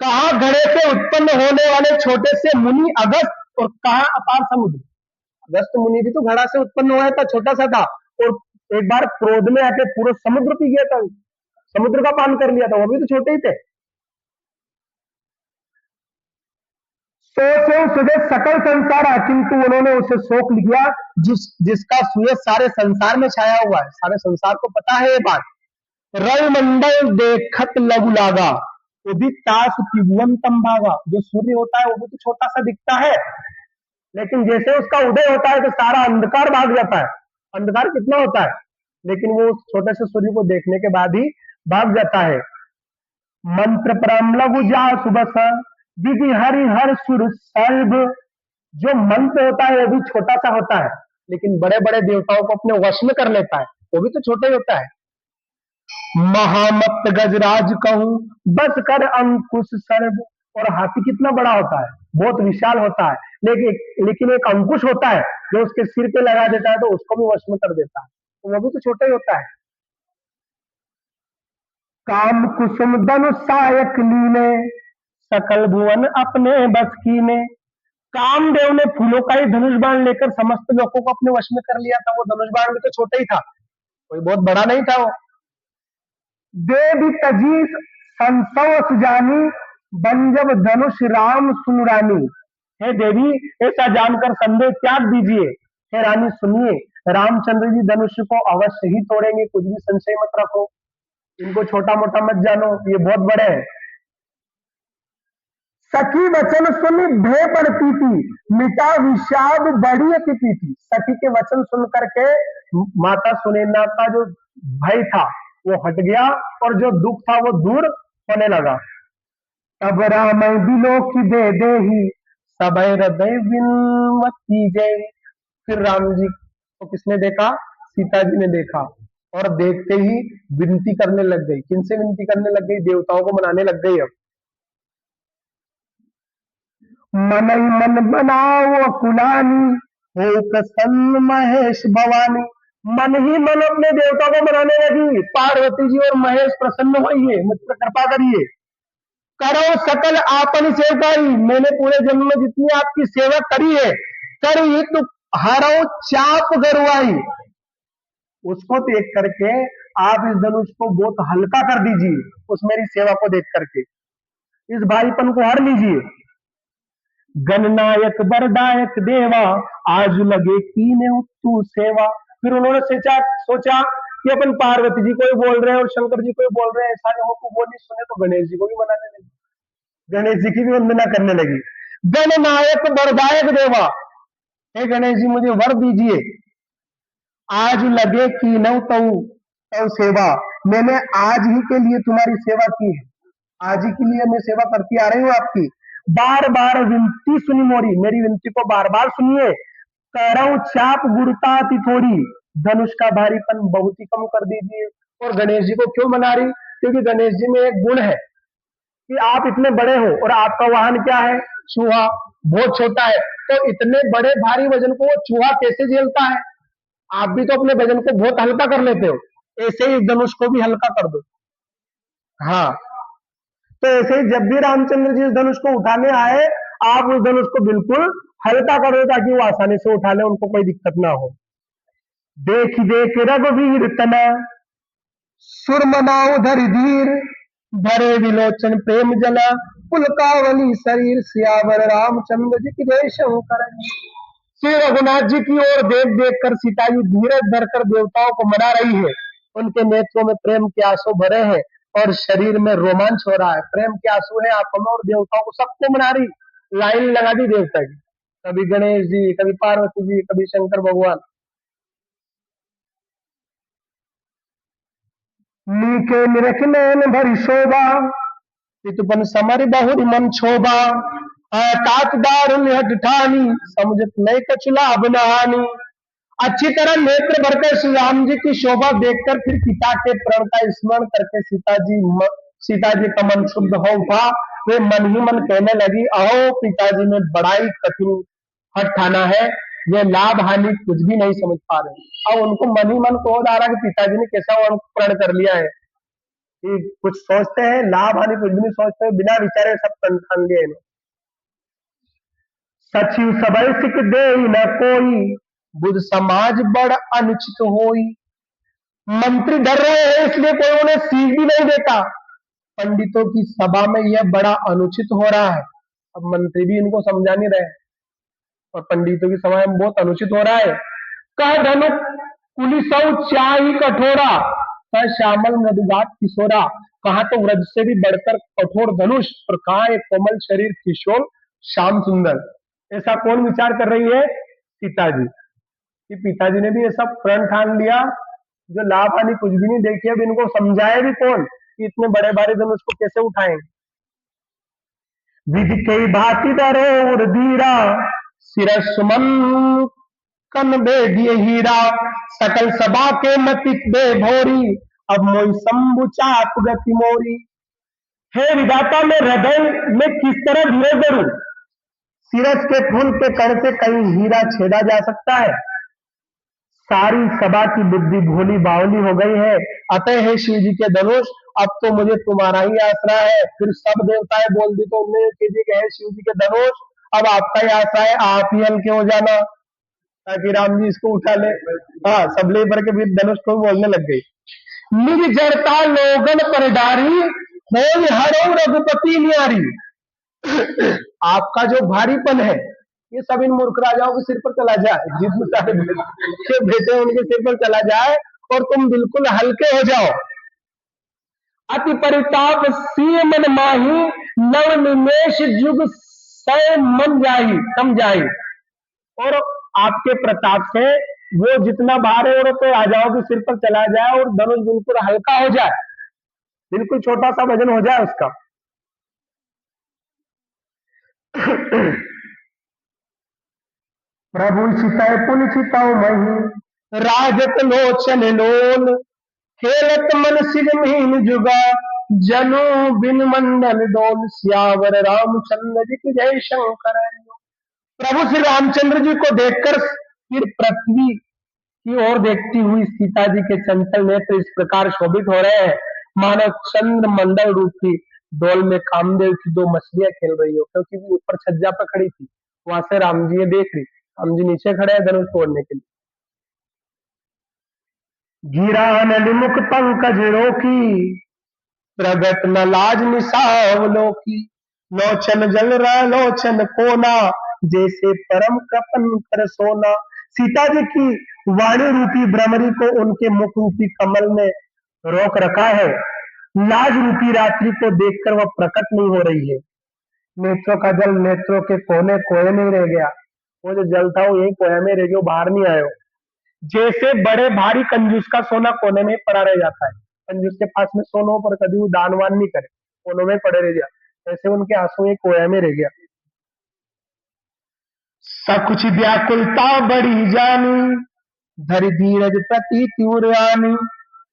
कहा घड़े से उत्पन्न होने वाले छोटे से मुनि अगस्त, और कहा अपार समुद्र। अगस्त मुनि भी तो घड़ा से उत्पन्न हुआ था, छोटा सा था, और एक बार क्रोध में आके पूरा समुद्र पी गया था, समुद्र का पान कर लिया था, वो भी तो छोटे ही थे। सोचे सुबह सकल संसार, किंतु उन्होंने उसे सोख लिया जिसका सूर्य सारे संसार में छाया हुआ है, सारे संसार को पता है ये बात। रविमंडल देखत लघु लागा, उदितास त्रिभुवन तंभागा। जो सूर्य होता है वो भी तो छोटा सा दिखता है, लेकिन जैसे उसका उदय होता है तो सारा अंधकार भाग जाता है। अंधकार कितना होता है, लेकिन वो उस छोटे से सूर्य को देखने के बाद ही भाग जाता है। मंत्र परम लघु जा सुबह, विधि हरि हर सुर सर्व। जो मंत्र होता है वो भी छोटा सा होता है, लेकिन बड़े बड़े देवताओं को अपने वश में कर लेता है, वो भी तो छोटा ही होता है। महामत गजराज कहूं, बस कर अंकुश सर्व। और हाथी कितना बड़ा होता है, बहुत विशाल होता है, लेकिन एक अंकुश होता है जो उसके सिर पे लगा देता है तो उसको भी वश में कर देता है, तो वो भी तो छोटा ही होता है। काम कुसुम धनुष सायक लीने, सकल भुवन अपने बस कीने। कामदेव ने फूलों का ही धनुष बाण लेकर समस्त लोगों को अपने वश में कर लिया था। वो धनुष बाण भी तो छोटा ही था, कोई बहुत बड़ा नहीं था वो। देवी तजी संसव सुजानी, बंजब धनुष राम सुनुरानी। हे देवी, ऐसा जानकर संदेह त्याग दीजिए। हे रानी सुनिए, रामचंद्र जी धनुष को अवश्य ही तोड़ेंगे, कुछ भी संशय मत रखो, इनको छोटा मोटा मत जानो, ये बहुत बड़े हैं। सखी वचन सुन भय पड़ती थी, मिटा विषाद बड़ी अतिथि थी। सखी के वचन सुन करके माता सुनैना का जो भय था वो हट गया, और जो दुख था वो दूर होने लगा। तब राम बिलो की दे ही, सब हृदय विनवती जय। फिर राम जी को किसने देखा? सीता जी ने देखा, और देखते ही विनती करने लग गई। किनसे विनती करने लग गई? देवताओं को मनाने लग गई। अब मन ही मन बनाओ कुलानी, हो प्रसन्न महेश भवानी। मन ही मन अपने देवता को मनाने लगी, पार्वती जी और महेश प्रसन्न होइए, मुझ पर कृपा करिए। करो सकल आपन सेवकाई, मैंने पूरे जन्म में जितनी आपकी सेवा करी है, करी तो हरो चाप गरुआई। उसको देख करके आप इस धनुष को बहुत हल्का कर दीजिए, उस मेरी सेवा को देख करके इस भारीपन को हर लीजिए। गणनायक बरदायक देवा, आज लगे कीने तू सेवा। फिर उन्होंने सोचा सोचा कि अपन पार्वती जी को ही बोल रहे हैं और शंकर जी को ही बोल रहे हैं, ऐसा नहीं हो को वो नहीं सुने तो गणेश जी को भी मनाने लगी, गणेश जी की भी वंदना करने लगी। गणनायक बरदायक देवा, हे गणेश जी मुझे वर दीजिए, आज लगे कीनव तऊ तऊ सेवा, मैंने आज ही के लिए तुम्हारी सेवा की है, आज ही के लिए मैं सेवा करती आ रही हूँ आपकी। बार बार विनती सुनी मोरी, मेरी विनती को बार बार सुनिए। करऊं चाप गुरुता अति थोड़ी, धनुष का भारीपन बहुत ही कम कर दीजिए। और गणेश जी को क्यों मना रही? क्योंकि गणेश जी में एक गुण है कि आप इतने बड़े हो और आपका वाहन क्या है? चूहा, बहुत छोटा है, तो इतने बड़े भारी वजन को वो चूहा कैसे झेलता है? आप भी तो अपने वजन को बहुत हल्का कर लेते हो, ऐसे ही धनुष को भी हल्का कर दो। हाँ, तो ऐसे ही जब भी रामचंद्र जी इस धनुष को उठाने आए, आप उस धनुष को बिल्कुल हल्का कर दो ताकि वो आसानी से उठा ले, उनको कोई दिक्कत ना हो। देख देख रघुवीर तना, सुरमनाओ धरि धीर, भरे विलोचन प्रेम जना, पुलकावली शरीर, सियावर रामचंद्र जी की जय शंकर। श्री रघुनाथ जी की ओर देख देख कर सीता जी धीरज धरकर देवताओं को मना रही है। उनके नेत्रों में प्रेम के आंसू भरे हैं और शरीर में रोमांच हो रहा है, प्रेम के आंसू है आंखों में और देवताओं को सबको मना रही, लाइन लगा दी देवता की, कभी गणेश जी, कभी पार्वती जी, कभी शंकर भगवान। नीके निरख नयन भरी शोभा, चितपन समर बहुरी मन क्षोभा, तात दारुण्य हठ ठानी, समुझत नय कछुला बनहानी। अच्छी तरह नेत्र भरकर श्री राम जी की शोभा देखकर फिर पिता के प्रण का स्मरण करके सीता जी का मन शुद्ध हो उठा। वे मन ही मन कहने लगी, अहो पिताजी ने बड़ा ही कठिन हठ ठाना है, ये लाभ हानि कुछ भी नहीं समझ पा रहे। अब उनको मन ही मन क्रोध आ रहा कि पिताजी ने कैसा प्रण कर लिया है कि कुछ सोचते हैं, लाभ हानि कुछ भी नहीं सोचते, बिना विचारे सब प्रण ठान लिया इन्होंने। सचिव सबल सिख दे न कोई, बुध समाज बड़ अनुचित होई। मंत्री डर रहे हैं इसलिए कोई उन्हें सीख भी नहीं देता, पंडितों की सभा में यह बड़ा अनुचित हो रहा है। अब मंत्री भी इनको समझा नहीं रहे और पंडितों की सभा में बहुत अनुचित हो रहा है। कह धनु कुलिसौ चाही कठोरा, कह श्यामल मृदुगात किशोरा। कहा तो व्रज से भी बढ़कर कठोर धनुष और कहा एक कोमल शरीर किशोर श्याम सुंदर। ऐसा कौन विचार कर रही है? सीता जी कि पिताजी ने भी ऐसा प्रण ठान लिया जो लाभ हानि कुछ भी नहीं देखी, अब इनको समझाए भी कौन कि इतने बड़े भारी धनुष को कैसे उठाएंगे। विधि कई भांति धरो और धीरा, सिरस सुमन कन बेदिए हीरा, सकल सभा के मति बे भोरी, अब मोई शंभु चाप गति मोरी। हे विधाता, मैं हृदय में किस तरह धीरे धरूं? सिरस के फूल के कण से कहीं हीरा छेदा जा सकता है? सारी सभा की बुद्धि भोली बावली हो गई है। अतः है शिव जी के धनुष, अब तो मुझे तुम्हारा ही आसरा है। फिर सब देवताएं बोल दी तो उन्होंने कह दिया कि है शिव जी के धनुष, अब आपका ही आसरा है, आप ही हल्के हो जाना ताकि राम जी इसको उठा ले। हाँ, सब ले भर के फिर धनुष को बोलने लग गई। निज जड़ता लोगन पर डारी, हो हरो रघुपति न्यारी। आपका जो भारीपन है ये सब इन मूर्ख राजाओं के सिर पर चला जाए, जितने सारे बेटे उनके सिर पर चला जाए और तुम बिल्कुल हल्के हो जाओ। अति परिताप सिय मन माही, नव निमेश जुग सै मन जाही समझाई। और आपके प्रताप से वो जितना भार है और तो राजाओं के सिर पर चला जाए और धनुष बिल्कुल हल्का हो जाए, बिल्कुल छोटा सा वजन हो जाए उसका। प्रभु चितय पुन चितौ मही, राजत लोचन लोल, खेलत मन सिर मीन जुगा, जनो बिन मंडल डोल। सियावर रामचंद्र जी की जय शंकर। प्रभु श्री रामचंद्र जी को देखकर फिर पृथ्वी की ओर देखती हुई सीता जी के चंचल नेत्र इस प्रकार शोभित हो रहे हैं मानो चंद्र मंडल रूपी डोल में कामदेव की दो मछलियां खेल रही हो, क्योंकि वो ऊपर छज्जा पर खड़ी थी, वहां से राम जी ये देख रही, राम जी नीचे खड़े हैं धनुष तोड़ने के लिए। गिरा नलिमुख पंकज रोकी, प्रगट न लाज निसावलों की, लोचन जल रहा लोचन कोना, जैसे परम कृपन कर सोना। सीता जी की वाणी रूपी भ्रमरी को उनके मुख रूपी कमल ने रोक रखा है। लाज रूपी रात्रि को देखकर वह प्रकट नहीं हो रही है। नेत्रों का जल नेत्रों के कोने कोए में रह गया। वो जो जल था वो यही कोया में रह गया, बाहर नहीं आयो। जैसे बड़े भारी कंजूस का सोना कोने में पड़ा रह जाता है। कंजूस के पास में सोना हो पर कभी वो दान वान नहीं करे, कोनों में पड़े रह गया, ऐसे उनके आंसू एक कोया में रह गया। सकुच व्याकुलता बड़ी जानी, धरि धीरज प्रति त्युरानी।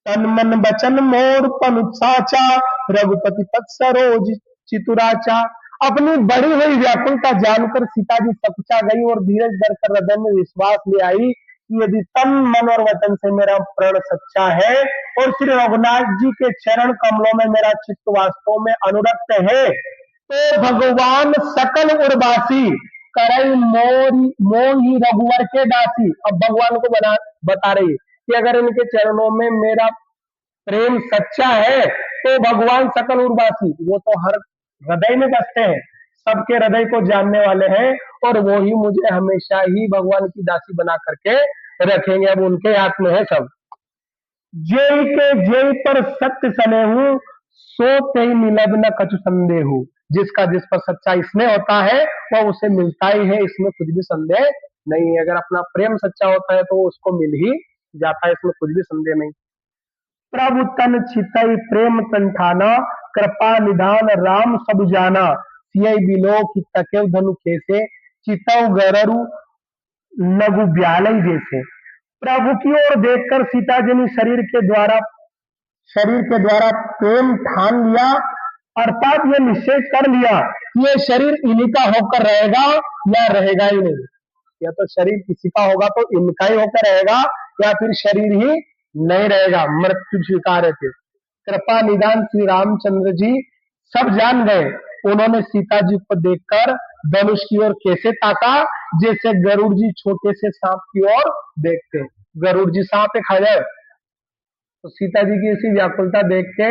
तन मन बचन मोर पन साचा, रघुपति पथ सरोज चितुराचा। अपनी बड़ी हुई व्याकुलता जानकर सीता जी सकुचा गई और धीरज धरकर हृदय में विश्वास ले आई कि यदि तन मन और वचन से मेरा प्रण सच्चा है और श्री रघुनाथ जी के चरण कमलों में मेरा चित्त वास्तव में अनुरक्त है, तो भगवान सकल उर्वासी करई मोरी मोही रघुवर के दासी। अब भगवान को बता रही है कि अगर इनके चरणों में मेरा प्रेम सच्चा है तो भगवान सकल उर्वासी, वो तो हर हृदय में बसते हैं, सबके हृदय को जानने वाले हैं और वो ही मुझे हमेशा ही भगवान की दासी बना करके रखेंगे। अब उनके हाथ में है सब। जेई के जेई पर सत्य सने हूँ, सो तेई मिलब न कछु संदेह हूँ। जिसका जिस पर सच्चा स्नेह होता है वह उसे मिलता ही है, इसमें कुछ भी संदेह नहीं है। अगर अपना प्रेम सच्चा होता है तो वो उसको मिल ही जाता है, इसमें कुछ भी संदेह नहीं। प्रभु तन चितई प्रेम तन ठाना, कृपा निधान राम सब जाना। सियई बिलो की तकेव धनु खेसे, चितौ गररु लघु ब्यालई जैसे। प्रभु की ओर देखकर सीता जी ने शरीर के द्वारा प्रेम ठान लिया, अर्थात ये निश्चय कर लिया कि ये शरीर इन्हीं का होकर रहेगा या रहेगा ही नहीं। या तो शरीर किसी का होगा तो इनका ही होकर रहेगा या फिर शरीर ही नहीं रहेगा, मृत्यु स्वीकार थे। कृपा निदान श्री रामचंद्र जी सब जान गए। उन्होंने सीता जी को देखकर धनुष की ओर कैसे ताका, जैसे गरुड़ जी छोटे से सांप की ओर देखते हैं। गरुड़ जी सांप खा जाए तो सीता जी की ऐसी व्याकुलता देख के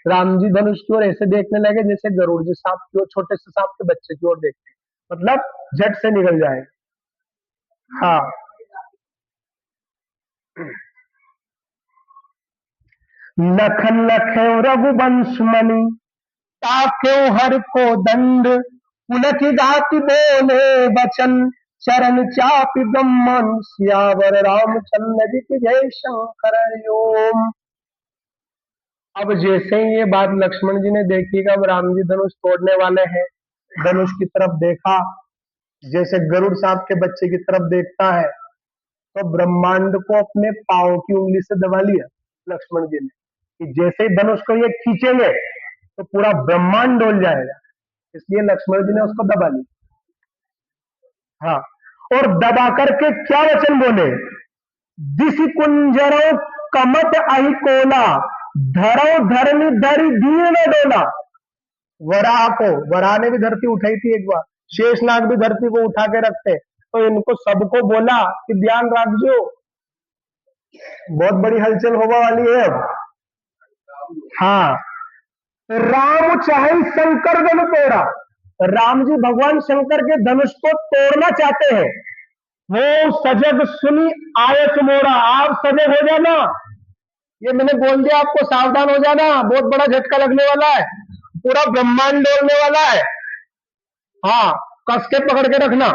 राम जी धनुष की ओर ऐसे देखने लगे जैसे गरुड़ जी सांप की ओर, छोटे से सांप के बच्चे की ओर देखते हैं, मतलब झट से निकल जाए। हाँ, लखन लखे रघुवंश मणि, ताक्यों हर को दंड। पुलक गाति बोले बचन, चरण चापि ब्रह्मन। सियावर रामचंद्र जी की जय शंकर हरि ओम। अब जैसे ही ये बात लक्ष्मण जी ने देखी कि अब राम जी धनुष तोड़ने वाले हैं, धनुष की तरफ देखा जैसे गरुड़ सांप के बच्चे की तरफ देखता है, तो ब्रह्मांड को अपने पांव की उंगली से दबा लिया लक्ष्मण जी ने कि जैसे ही धनुष को ये खींचेंगे तो पूरा ब्रह्मांड डोल जाएगा, इसलिए लक्ष्मण जी ने उसको दबा लिया। हाँ, और दबा करके क्या वचन बोले, दिस कुंजरो कमत अहि कोला, धरो धरनी धरी धीर न डोला। वराह को, वराह ने भी धरती उठाई थी एक बार, शेषनाग भी धरती को उठा के रखते, तो इनको सबको बोला कि ध्यान रखो, बहुत बड़ी हलचल होने वाली है अब। हाँ, राम चाहे शंकर धनु तोड़ा, राम जी भगवान शंकर के धनुष को तोड़ना चाहते हैं। वो सजग सुनी आयत मोड़ा, आप सजग हो जाना, ये मैंने बोल दिया आपको, सावधान हो जाना, बहुत बड़ा झटका लगने वाला है, पूरा ब्रह्मांड डोलने वाला है। हाँ, कस के पकड़ के रखना।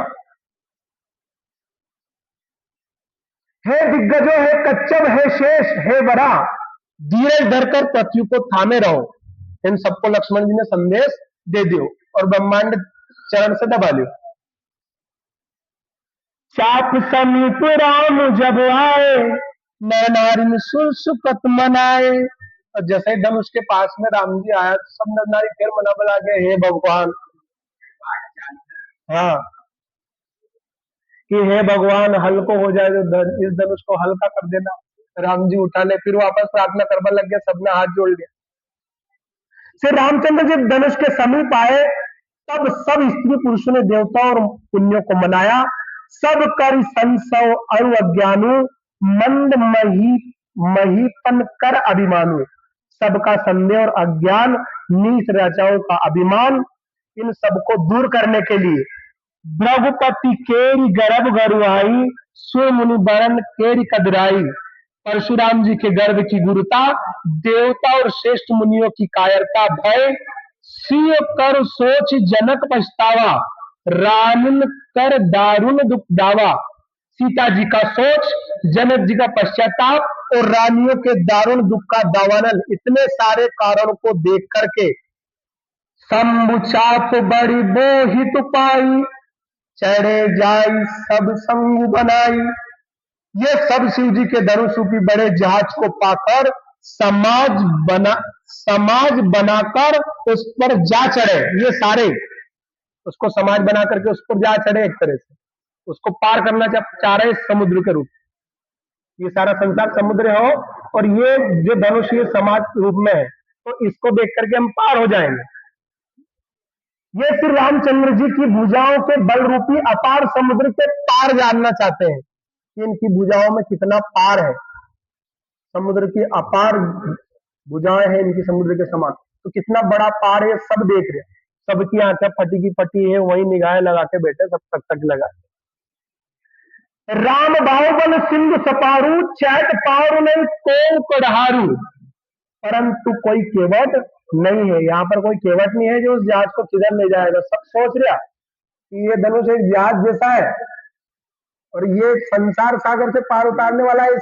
हे दिग्गजो, हे कच्चब, हे शेष, हे वरा, धीरज धरकर पृथ्वी को थामे रहो। इन सबको लक्ष्मण जी ने संदेश दे दियो और ब्रह्मांड चरण से दबा लियो। चाप समीप राम जब आए, नर सुर सुकत मनाए। और जैसे ही धनुष के पास में राम जी आया तो सब नर नारी फिर मना बना गए, हे भगवान। हाँ, कि हे भगवान हल्को हो जाए तो इस धनुष को हल्का कर देना। राम जी उठा ले, फिर वापस प्रार्थना करने लग गया, सबने हाथ जोड़ लिया। फिर रामचंद्र जब धनुष के समीप आए तब सब स्त्री पुरुषों ने देवताओं और पुण्यों को मनाया। सब कर संसव अरु अज्ञानु, मंद महीपन कर अभिमानु। सबका संदेह और अज्ञान, नीच राजाओं का अभिमान, इन सबको दूर करने के लिए भ्रघुपति केरी गर्भ गरुआई, सुमुनि बरन केरी कदराई। परशुराम जी के गर्भ की गुरुता, देवता और श्रेष्ठ मुनियों की कायरता, भय सिय कर सोच जनक पछतावा, रानिन कर दारुण दुख दावा। सीता जी का सोच, जनक जी का पश्चाताप और रानियों के दारुण दुख का दावानल, इतने सारे कारणों को देख करके शंभु चाप बड़ी बोहित पाई, चढ़े जाई सब संग बनाई। ये सब शिव जी के धनुष रूपी बड़े जहाज को पाकर समाज बना समाज बनाकर उस पर जा चढ़े। ये सारे उसको समाज बना करके उस पर जा चढ़े, एक तरह से उसको पार करना चाह रहे समुद्र के रूप। ये सारा संसार समुद्र हो और ये जो धनुष ये समाज रूप में है, तो इसको देख करके हम पार हो जाएंगे। ये श्री रामचंद्र जी की भुजाओं के बल रूपी अपार समुद्र के पार जानना चाहते हैं कि इनकी भुजाओं में कितना पार है। समुद्र की अपार भुजाएं हैं इनकी, समुद्र के समान, तो कितना बड़ा पार है सब देख रहे हैं। सबकी आंखें फटी की फटी है, वही निगाहें लगा के बैठे, सब तक तक लगा। राम बाहुबल सिंधु सपारू, चैत पारू नहीं को कढ़ारू। परंतु कोई केवट नहीं है, यहाँ पर कोई केवट नहीं है जो उस जहाज को किधर ले जाएगा। सब सोच रहा कि ये धनुष एक जहाज जैसा है और ये संसार सागर से पार उतारने वाला है।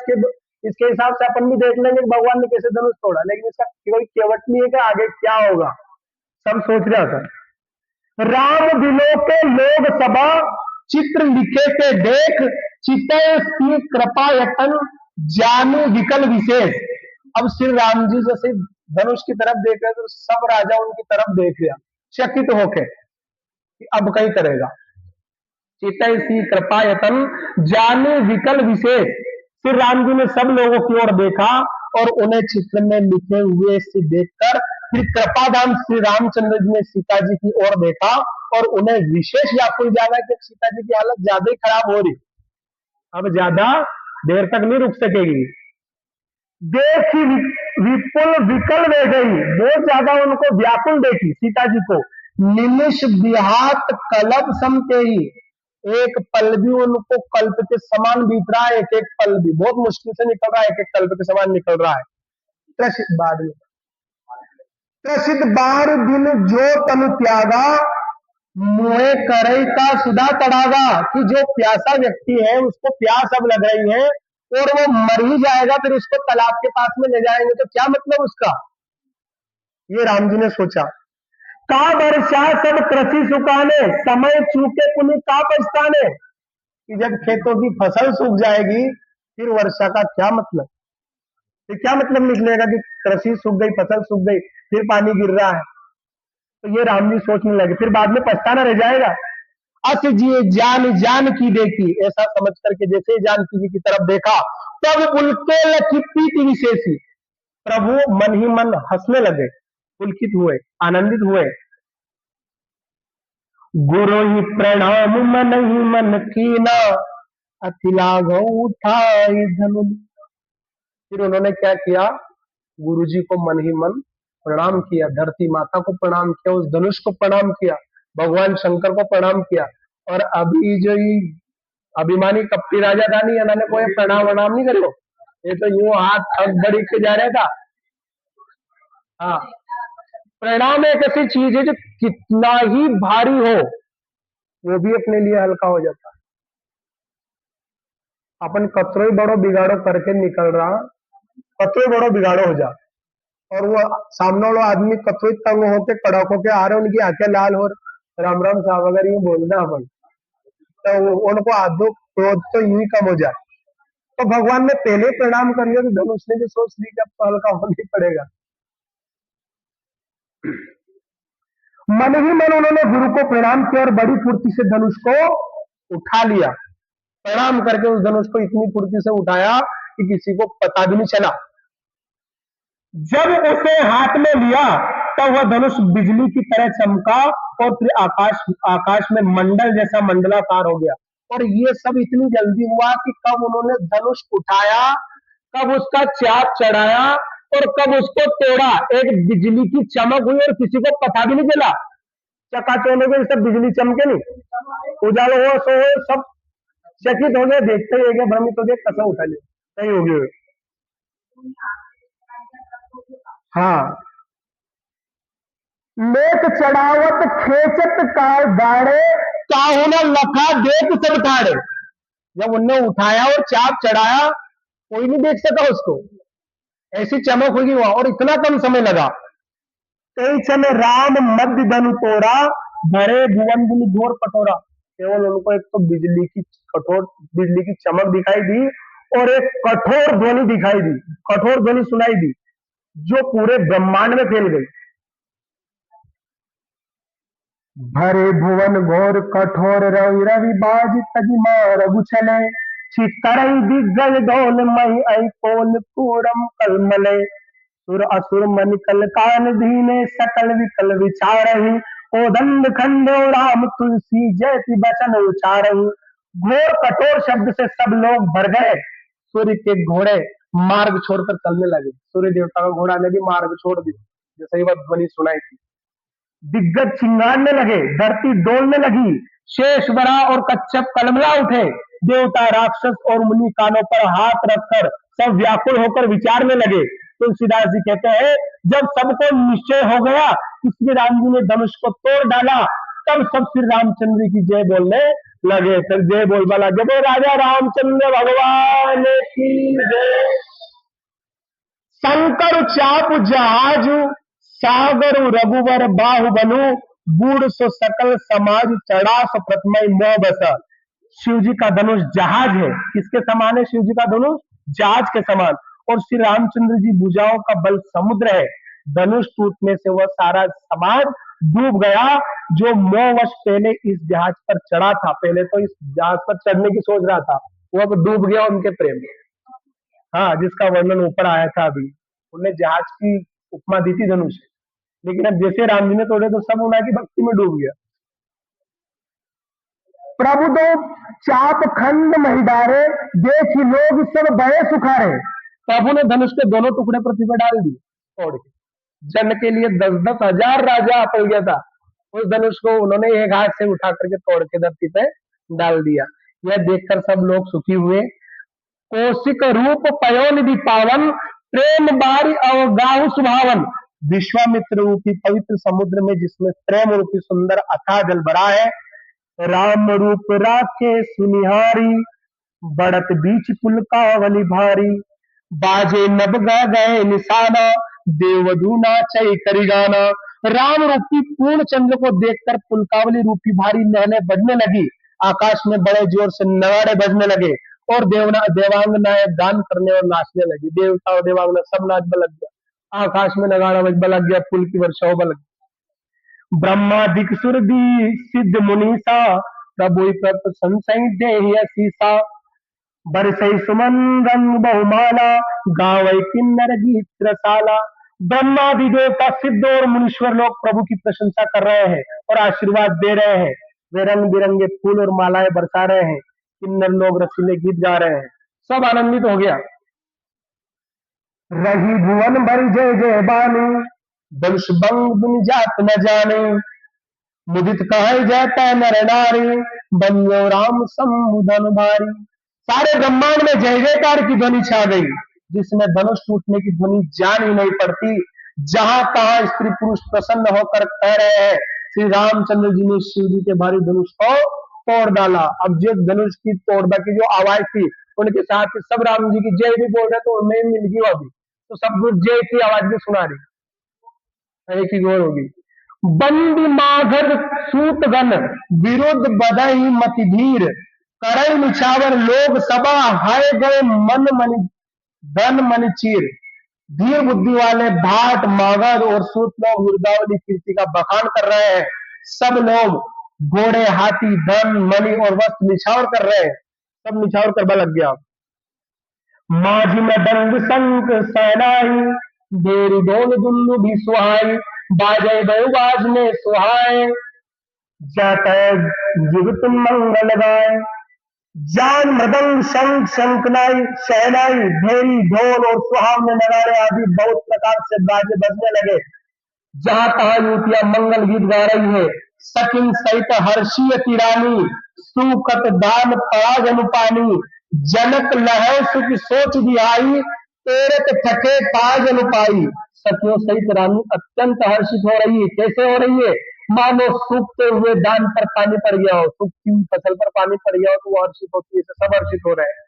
इसके हिसाब से अपन भी देख लेंगे भगवान ने कैसे धनुष तोड़ा, लेकिन इसका कोई केवट नहीं है कि आगे क्या होगा। सब सोच रहा था। राम दिलों के लोग सभा, चित्र लिखे के देख, चितय सी कृपा यतन, जानु विकल विशेष। अब श्री राम जी जैसे धनुष की तरफ देख रहे तो सब राजा उनकी तरफ देख रहा चकित होके कि अब कहीं करेगा। चितय सी कृपा यतन, जानु विकल विशेष। श्री राम जी ने सब लोगों की ओर देखा और उन्हें चित्र में लिखे हुए से देखकर फिर कृपाधाम श्री रामचंद्र जी ने सीता जी की ओर देखा और उन्हें विशेष व्याकुल जाना कि सीता जी की हालत ज्यादा ही खराब हो रही, अब ज्यादा देर तक नहीं रुक सकेगी। देखी विपुल विकल रह गई, बहुत ज्यादा उनको व्याकुल देखी सीता जी को। निमिष बिहात कल्प समते ही, एक पल भी उनको कल्प के समान बीत रहा है। एक एक पल भी बहुत मुश्किल से निकल रहा है, एक एक कल्प के समान निकल रहा है। प्रसिद्ध बार दिन जो तनु त्यागा, मुहे करई का सुधा तड़ागा। कि जो प्यासा व्यक्ति है उसको प्यास अब लग रही है और वो मर ही जाएगा, फिर उसको तालाब के पास में ले जाएंगे तो क्या मतलब उसका। ये राम जी ने सोचा। का वर्षा सब कृषि सुखाने, समय चूके पुण्य का पछताने। कि जब खेतों की फसल सूख जाएगी फिर वर्षा का क्या मतलब, फिर क्या मतलब निकलेगा कि कृषि सूख गई, फसल सूख गई, फिर पानी गिर रहा है। तो ये राम जी सोचने लगे, फिर बाद में पछताना रह जाएगा। अस जी जान जान की देखी, ऐसा समझ करके जैसे ही जानकी जी की तरफ देखा तब बुलके लखी विशेषी। प्रभु मन ही मन हंसने लगे, पुलकित हुए, आनंदित हुए। गुरु ही प्रणाम मन ही मन कीना, अति लाघव उठाई धनु। फिर उन्होंने क्या किया, गुरु जी को मन ही मन प्रणाम किया, धरती माता को प्रणाम किया, उस धनुष को प्रणाम किया, भगवान शंकर को प्रणाम किया। और अभी जो अभिमानी कपटी राजा था नहीं, इन्होंने कोई प्रणाम वनाम नहीं करो, ये तो यूं हाथ थक बड़ी के जा रहा था। हाँ, प्रणाम एक ऐसी चीज है जो कितना ही भारी हो वो भी अपने लिए हल्का हो जाता है। अपन कतरो ही बड़ो बिगाड़ो करके निकल रहा, कतरो ही बड़ो बिगाड़ो हो जा, और वो सामने वाला आदमी कतरो तंग होके कड़क होके आ रहे, उनकी आंखें लाल हो, राम राम साहब अगर ये बोलना अपन तो उनको आधो क्रोध तो यूं ही कम हो जाए। तो भगवान ने पहले प्रणाम कर लिया तो धनुष ने भी सोच ली कि अब तो हल्का होना ही पड़ेगा। मन ही मन उन्होंने गुरु को प्रणाम किया और बड़ी फुर्ती से धनुष को उठा लिया। प्रणाम करके उस धनुष को इतनी फुर्ती से उठाया कि किसी को पता भी नहीं चला। जब उसे हाथ में लिया तब वह धनुष बिजली की तरह चमका और फिर आकाश में मंडल जैसा मंडलाकार हो गया। और ये सब इतनी जल्दी हुआ कि कब उन्होंने धनुष उठाया, कब उसका चाप चढ़ाया और कब उसको तोड़ा, एक बिजली की चमक हुई और किसी को पता भी नहीं चला। चकाचौंध हो गए, सब बिजली चमके नहीं, उजाला हो सो हो, सब चकित हो गए, देखते ही गए, भ्रमित हो गए, कसम उठा लिया, सही हो गए। हाँ, लेक चढ़ावत खेचत का गाड़े, काहू न लखा देख सब ठाड़े। जब उनने उठाया और चाप चढ़ाया, कोई नहीं देख सका उसको, ऐसी चमक होगी वहां, और इतना कम समय लगा। कई क्षण राम मध्य धनु तोड़ा, भरे भुवन गुनी घोर कटोरा। केवल उनको एक तो बिजली की कठोर, बिजली की चमक दिखाई दी, और एक कठोर ध्वनि दिखाई दी, कठोर ध्वनि सुनाई दी, जो पूरे ब्रह्मांड में फैल गई। भरे भुवन घोर कठोर रवि रवि बाज तजिमा रघु चले, चितरई दिग्गज डोल मई आई कोल पूरम कलमले। सुर असुर मन कल कान धीने सकल विकल विचारहि, ओदंड खंडो राम तुलसी जयति बचन उचारहि। घोर कठोर शब्द से सब लोग भर गए। सूर्य के घोड़े मार्ग छोड़कर चलने लगे, सूर्य देवता का घोड़ा ने भी मार्ग छोड़ दिया, जैसे ही वह ध्वनि सुनाई थी। दिग्गज चिंगारने लगे, धरती डोलने लगी, शेष बरा और कच्छप कलमला उठे। देवता राक्षस और मुनि कानों पर हाथ रखकर सब व्याकुल होकर विचारने लगे। तुलसीदास जी कहते हैं, जब सबको निश्चय हो गया कि श्री राम जी ने धनुष को तोड़ डाला, तब सब श्री रामचंद्र की जय बोलने लगे। फिर जय बोलबा लगे, बोल राजा रामचंद्र भगवान की जय। शंकर चाप जहाज, सागर रघुवर बाहुबलु, बूढ़ सो सकल समाज, चढ़ा सो प्रथमय मोह बसा। शिव जी का धनुष जहाज है, किसके समान है शिव जी का धनुष? जहाज के समान। और श्री रामचंद्र जी भुजाओं का बल समुद्र है। धनुष टूटने से वह सारा समाज डूब गया, जो मोहवश पहले इस जहाज पर चढ़ा था, पहले तो इस जहाज पर चढ़ने की सोच रहा था, वह अब डूब गया उनके प्रेम में। हाँ, जिसका वर्णन ऊपर आया था अभी, उन्हें जहाज की उपमा दी थी धनुष, लेकिन अब जैसे राम जी ने तोड़े तो सब उन्हीं की भक्ति में डूब गया। प्रभु दो चाप खंड महिडारे, देखी लोग सब भय सुखारे। प्रभु ने धनुष के दोनों टुकड़े पृथ्वी पर डाल दिए तोड़ के। जन के लिए 10,000 राजा पड़ गया था, उस धनुष को उन्होंने एक हाथ से उठा करके तोड़ के धरती पे डाल दिया। यह देखकर सब लोग सुखी हुए। कौशिक रूप पयोनिधि पावन, प्रेम बारी अवगाहु सुभावन। विश्वामित्र रूपी पवित्र समुद्र में, जिसमें प्रेम रूपी सुंदर अथाह जल भरा है, राम रूप राखे सुनिहारी, बढ़त बीच पुलकावली भारी। बाजे नभ गए निशाना, देवधु नाचई करी गाना। राम रूपी पूर्ण चंद्र को देखकर पुलकावली रूपी भारी लहरें बजने लगी, आकाश में बड़े जोर से नगाड़े बजने लगे, और देवांगनाएं गान करने और नाचने लगी। देवता और देवांगना सब नाच लग गया, आकाश में नगाड़ा बजने लग गया, फूल की वर्षा होने लग गई। ब्रह्मादिक सुरदि सिद्ध मुनीसा, प्रभु प्रभ संसई देहि असीसा। बरसई सुमन रंग बहुमाला, गावई किन्नर गीत रसाला। ब्रह्मादि देवता सिद्ध और मुनीश्वर लोग प्रभु की प्रशंसा कर रहे हैं और आशीर्वाद दे रहे हैं। वे रंग बिरंगे फूल और मालाएं बरसा रहे हैं, किन्नर लोग रसीले गीत गा रहे हैं, सब आनंदित हो गया। रही भुवन भरी जय जय बानी, धनुष भंग दुनि जात न जाने। मुदित कहे जाता नर नारी, बनियो राम समुधन भारी। सारे ब्रह्मांड में जय जयकार की ध्वनि छा गई, जिसमें धनुष टूटने की ध्वनि जान ही नहीं पड़ती। जहां तहां स्त्री पुरुष प्रसन्न होकर कह रहे हैं, श्री रामचंद्र जी ने शिव जी के भारी धनुष को तोड़ डाला। अब जिस धनुष की तोड़ने की जो आवाज थी, उनके साथ सब राम जी की जय भी बोल रहे, तो उनमें मिल गई अभी, तो सब कुछ जय की आवाज भी सुना रही, एक ही गौर होगी। बंदी माघर सूतगन, विरुद्ध बदही मति धीर। करई निछावर लोग सभा, हाय गए मन मनि धन मन चीर। धीर बुद्धि वाले भाट मागर और सूत लोग विरुद्धावली कीर्ति का बखान कर रहे हैं। सब लोग घोड़े हाथी धन मणि और वस्त्र निछावर कर रहे हैं, सब निछावर करवा लग गया। माझी में दंग संक सहनाई, देरी ढोल दुल्लु भी सुहाई। बाजे बहुबाज में सुहाए, जाता जुगत मंगल गाय। जान मृदंग शंख शंखनाई शहनाई, भेरी ढोल और सुहावने नगाड़े आदि बहुत प्रकार से बाजे बजने लगे। जहां तहां युवतियां मंगल गीत गा रही है, सकिन सहित हर्षीय तिरानी, सुकत दान पड़ा जनु पानी, जनक लहै सुख सोच दिहाई, तेरत थके ताज जनु पाई। सखियों सहित रानी अत्यंत हर्षित हो रही है। कैसे हो रही है? मानो सूखते हुए धान पर पानी पड़ गया हो, सूखती हुई फसल पर पानी पड़ गया हो तो वो हर्षित होती है, सब हर्षित हो रहे हैं।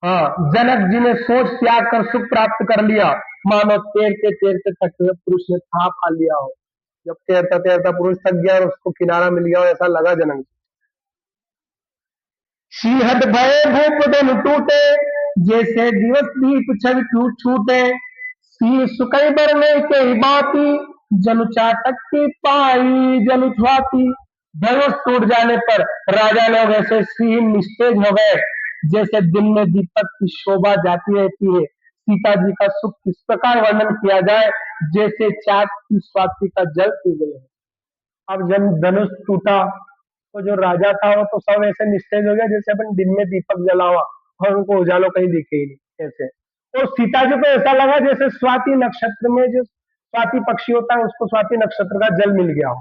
हाँ, जनक जी ने सोच त्याग कर सुख प्राप्त कर लिया, मानो तैरते तैरते थके हुए पुरुष ने था पा लिया हो। जब तैरता तैरता पुरुष थक गया और उसको किनारा मिल गया हो, ऐसा लगा जनक जी। शीहद भय भूप दिन टूटे, जैसे दिवस दीप छवि छूटे, सी सुकई बरने के बाती, जनु चाटक की पाई जनु छुआती। धनुष टूट जाने पर राजा लोग ऐसे सिंह निस्तेज हो गए, जैसे दिन में दीपक की शोभा जाती रहती है। सीता जी का सुख किस प्रकार वर्णन किया जाए, जैसे चाट की स्वाति का जल पी गए। अब जब धनुष टूटा तो जो राजा था वो तो सब ऐसे निस्तेज हो गया जैसे अपन दिन में दीपक जला हुआ और उनको उजालों कहीं दिखे ही नहीं ऐसे। और सीता जी को ऐसा लगा जैसे स्वाति नक्षत्र में जो स्वाति पक्षी होता है उसको स्वाति नक्षत्र का जल मिल गया हो।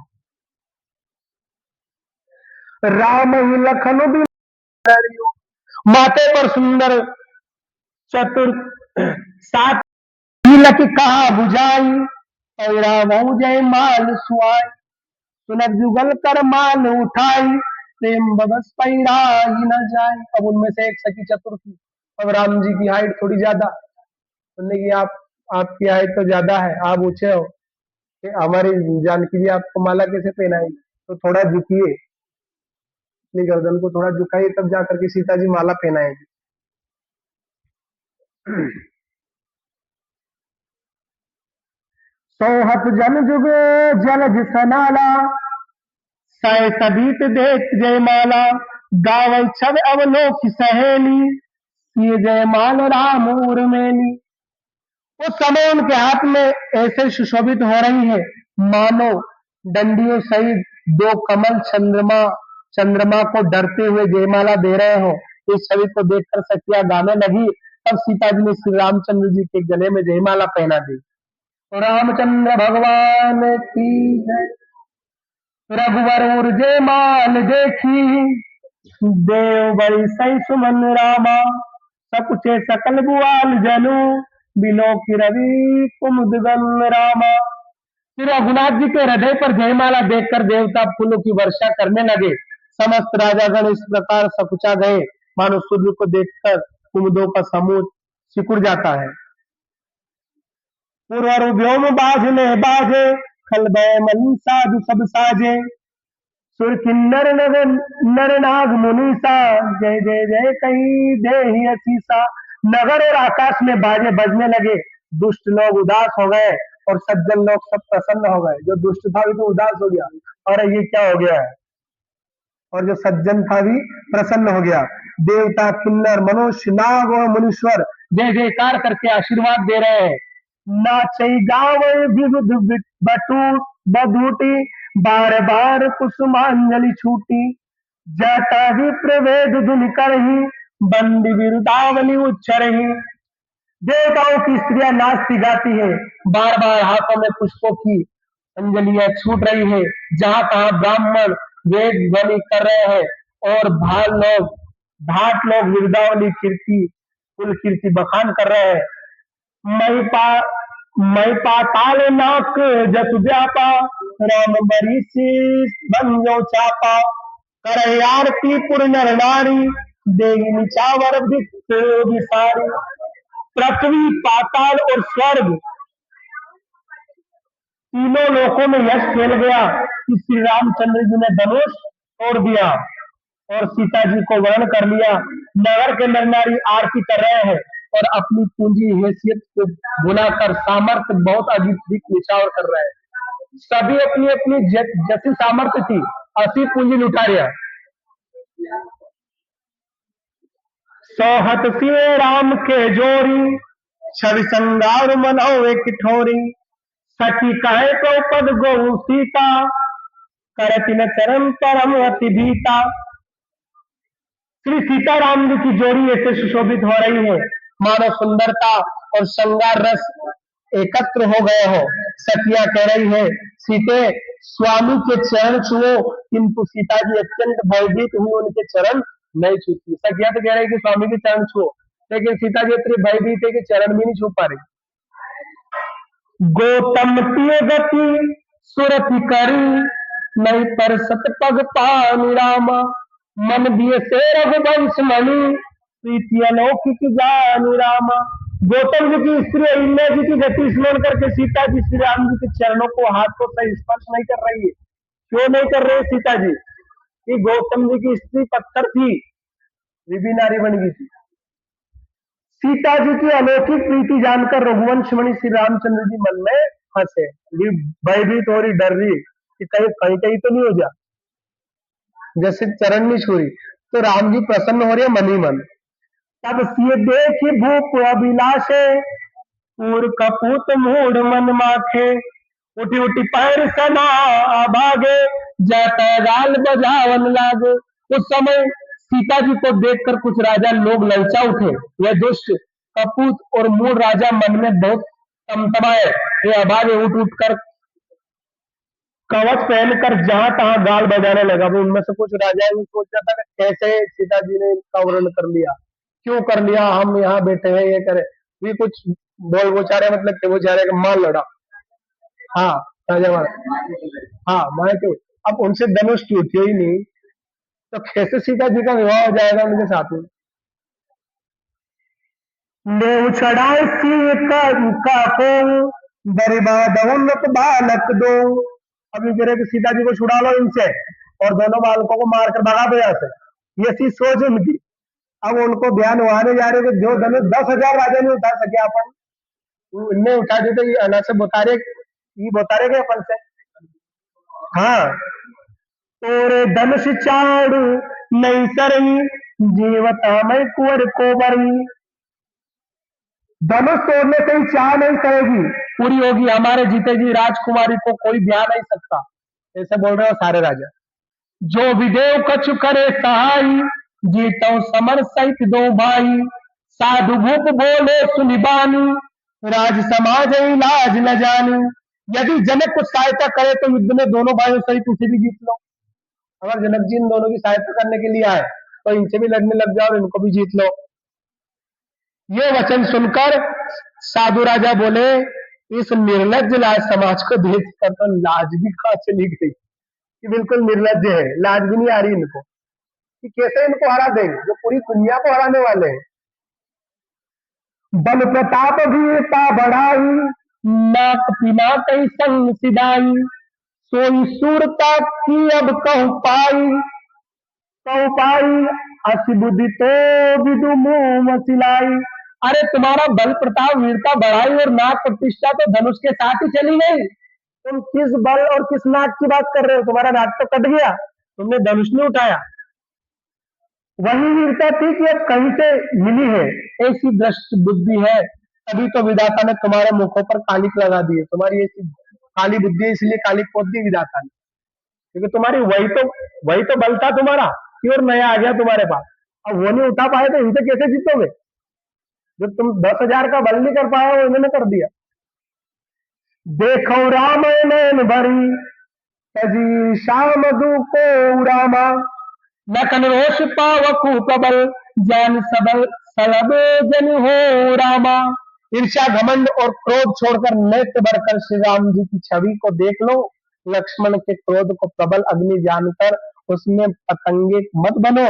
राम ही लखन भी माथे पर सुंदर चतुर सात की कहा बुझाई, और जय माल सुआई, सुनक जुगल कर मान उठाई, प्रेम बबस पैरा ही न जाए। अब उनमें से एक सखी चतुर थी। अब राम जी की हाइट थोड़ी ज्यादा, बोलने की आप आपकी हाइट तो ज्यादा है, आप ऊंचे हो, हमारी जानकी जी आपको माला कैसे पहनाएंगे, तो थोड़ा झुकिए, अपनी गर्दन को थोड़ा झुकाइए तब जाकर के सीता जी माला पहनाएंगी। सोहत जन जुग जलज सनाला, साय सबीत देख जयमाला, गावल छब अवलोक सहेली, ये जयमाल राम उर्मेली। उस समय उनके हाथ में ऐसे सुशोभित हो रही है मानो डंडियों सहित दो कमल चंद्रमा को डरते हुए जयमाला दे रहे हो। इस छवि को देखकर सखिया गाने लगी। तब सीता जी ने श्री रामचंद्र जी के गले में जयमाला पहना दी। रामचंद्र भगवान की जय। रघुवर उर्जे माल देखी, देव बड़ी सही सुमन रामा, सकुचे सकल बुआल जनु, बिलो की रवि कुमुदगन रामा। फिर रघुनाथ जी के हृदय पर जयमाला देखकर देवता फूलों की वर्षा करने लगे। समस्त राजागण इस प्रकार सकुचा गए मानो सूर्य को देखकर कुमुदों का समूह सिकुड़ जाता है। पूर्वर व्योम बाजने बाजे, खल मनी साधु सब साजे, सुर किन्नर नर नाग मुनीसा, जय जय जय कही दे असीसा। नगर और आकाश में बाजे बजने लगे, दुष्ट लोग उदास हो गए और सज्जन लोग सब प्रसन्न हो गए। जो दुष्ट था भी तो उदास हो गया, और ये क्या हो गया है, और जो सज्जन था भी प्रसन्न हो गया। देवता किन्नर मनुष्य नाग और मुनीश्वर जय जयकार करके आशीर्वाद दे रहे हैं। नाचई गाव विविध बटू बधूटी, बार बार कुसुमांजलि छूटी, जाता विप्र वेद धुन करही, बंदी विरुदावली उच्चरही। देवताओं की स्त्रियां नाचती गाती है, बार बार हाथों में पुष्पों की अंजलियां छूट रही है। जहां तहां ब्राह्मण वेद ध्वनि कर रहे हैं और भाट लोग विरुदावली कीर्ति कुल कीर्ति बखान कर रहे हैं। मई पा मई पाताल नाक जस व्यापा, राम बरिसी बंजो चापा, कर आरती पुर नर नारी, देगी निचावर भित विसारी। पृथ्वी पाताल और स्वर्ग तीनों लोकों में यश फैल गया कि श्री रामचंद्र जी ने धनुष तोड़ दिया और सीता जी को वर्ण कर लिया। नगर के नर नारी आरती कर रहे हैं और अपनी पूंजी हैसियत को भुलाकर सामर्थ्य बहुत अधिक निछावर कर रहे हैं। सभी अपनी अपनी जैसी सामर्थ्य थी असी पूंजी लुटा लिया। सोहत सिए राम के जोरी, छवि संगार मनो एक ठोरी, सखी कहे तो पद गो सीता, करति न चरण परम अति भीता। श्री सीताराम जी की जोड़ी ऐसे सुशोभित हो रही है मानो सुंदरता और श्रृंगार रस एकत्र हो गए हो। सखिया कह रही है, सीते स्वामी के चरण छुओ, किंतु सीता जी अत्यंत भयभीत हुई, उनके चरण नहीं छूती। सखिया तो कह रही कि स्वामी के चरण छुओ, लेकिन सीता जी इतनी भयभीत है कि चरण भी नहीं छू पा रही। गौतम की गति सुरति करी, नहीं पर सत पग पानी रामा, मन दिए से रघुवंश मणि, प्रीति अलौकिक जानी रामा। गौतम जी की स्त्री अहिल्या जी की गति स्मरण करके सीता जी श्री राम जी के चरणों को हाथों से स्पर्श नहीं कर रही है। क्यों नहीं कर रही सीता जी? कि गौतम जी की स्त्री पत्थर थी, वे भी नारी बन गई थी। सीता जी की अलौकिक प्रीति जानकर रघुवंश मणि श्री रामचंद्र जी मन में हंसे, भयभीत हो रही, डर रही कि कहीं कहीं कहीं तो नहीं हो जा, जैसे चरण नहीं छू रही। तो राम जी प्रसन्न हो रहे मन ही मन। तब सिय देखी भूप अभिलाषे, पूर कपूत मूड मन माखे, उठी उठी पैर सना भागे, जाता गाल बजावन लागे। उस समय सीता जी को देखकर कुछ राजा लोग ललचा उठे। यह दुष्ट कपूत और मूड राजा मन में बहुत तमतमाए, ये अभागे उठ उठ कर कवच पहनकर जहां तहां गाल बजाने लगा। वो उनमें से कुछ राजा ये सोच रहा था कि कैसे सीता जी ने इनका वर्ण कर लिया, क्यों कर लिया, हम यहाँ बैठे हैं ये करे। भी कुछ बोल बोचारे मतलब के बोचारे का माल लड़ा। हाँ राजा महाराज, हाँ मैं तो अब उनसे धनुष टूटे ही नहीं, तो कैसे सीता जी का विवाह हो जाएगा उनके साथ में। ले चढ़ाए सीता का को, बर्बाद उन्नत बालक दो। अब ये कह रहे कि सीता जी को छुड़ा लो इनसे और दोनों बालकों को मारकर भगा दो यहाँ से, ये सी सोच उनकी। अब उनको ध्यान हुआ नहीं जा रहे कि जो धनुष 10,000 राजा नहीं उठा सके अपन, इनने उठा देते, ये अना से बता रहे कि अपन से। हाँ, तोरे धनुष चाड़ नहीं सरई, जीवता मैं कुंवर को बरई। धनुष तोड़ने से ही चाह नहीं सहेगी, पूरी होगी हमारे जीते जी राजकुमारी को कोई ब्याह नहीं सकता, ऐसे बोल रहे हो सारे राजा। जो विदेव कछु करे सहाई, जीतो समर सहित दो भाई। साधु भूप बोले सुनिबानी, राज समाज लाज न जानी। यदि जनक कुछ सहायता करे तो युद्ध में दोनों भाइयों सहित उसे भी जीत लो। अगर जनक जी इन दोनों की सहायता करने के लिए आए तो इनसे भी लड़ने लग जाओ और इनको भी जीत लो। ये वचन सुनकर साधु राजा बोले, इस निर्लज लाज समाज को देख कर तो लाज भी कहां चली गई, कि बिल्कुल निर्लज है, लाज भी नहीं आ रही इनको कि कैसे इनको हरा देंगे जो पूरी दुनिया को हराने वाले हैं। बल प्रताप वीरता बढ़ाई, नाक पिना कई संग सिदाई। सोई सूरता की अब कहु पाई, अति बुद्धि तो विदु मुंह मसिलाई। अरे तुम्हारा बल प्रताप वीरता बढ़ाई और नाक प्रतिष्ठा तो धनुष के साथ ही चली गई। तुम किस बल और किस नाक की बात कर रहे हो? तुम्हारा नाक तो कट गया, तुमने धनुष नहीं उठाया। वही वीरता थी कि अब कहीं से मिली है, ऐसी भ्रष्ट बुद्धि है, तभी तो विधाता ने तुम्हारे मुखों पर कालिक लगा दी है। तुम्हारी ऐसी काली बुद्धि है, इसलिए कालिक पोत दी विधाता ने, क्योंकि तुम्हारी वही तो बल था तुम्हारा कि और नया आ गया तुम्हारे पास। अब वो नहीं उठा पाए तो इनसे कैसे जीतोगे? जो तुम 10,000 का बल नहीं कर पाए वो इन्होंने कर दिया। देखो रामायण भरी, तजी श्याम दू को रामा। लखन रोष पावकु प्रबल, जान सबल सलब जन हो रामा। ईर्ष्या घमंड और क्रोध छोड़कर नेत्र भरकर श्री राम जी की छवि को देख लो। लक्ष्मण के क्रोध को प्रबल अग्नि जानकर उसमें पतंगे मत बनो।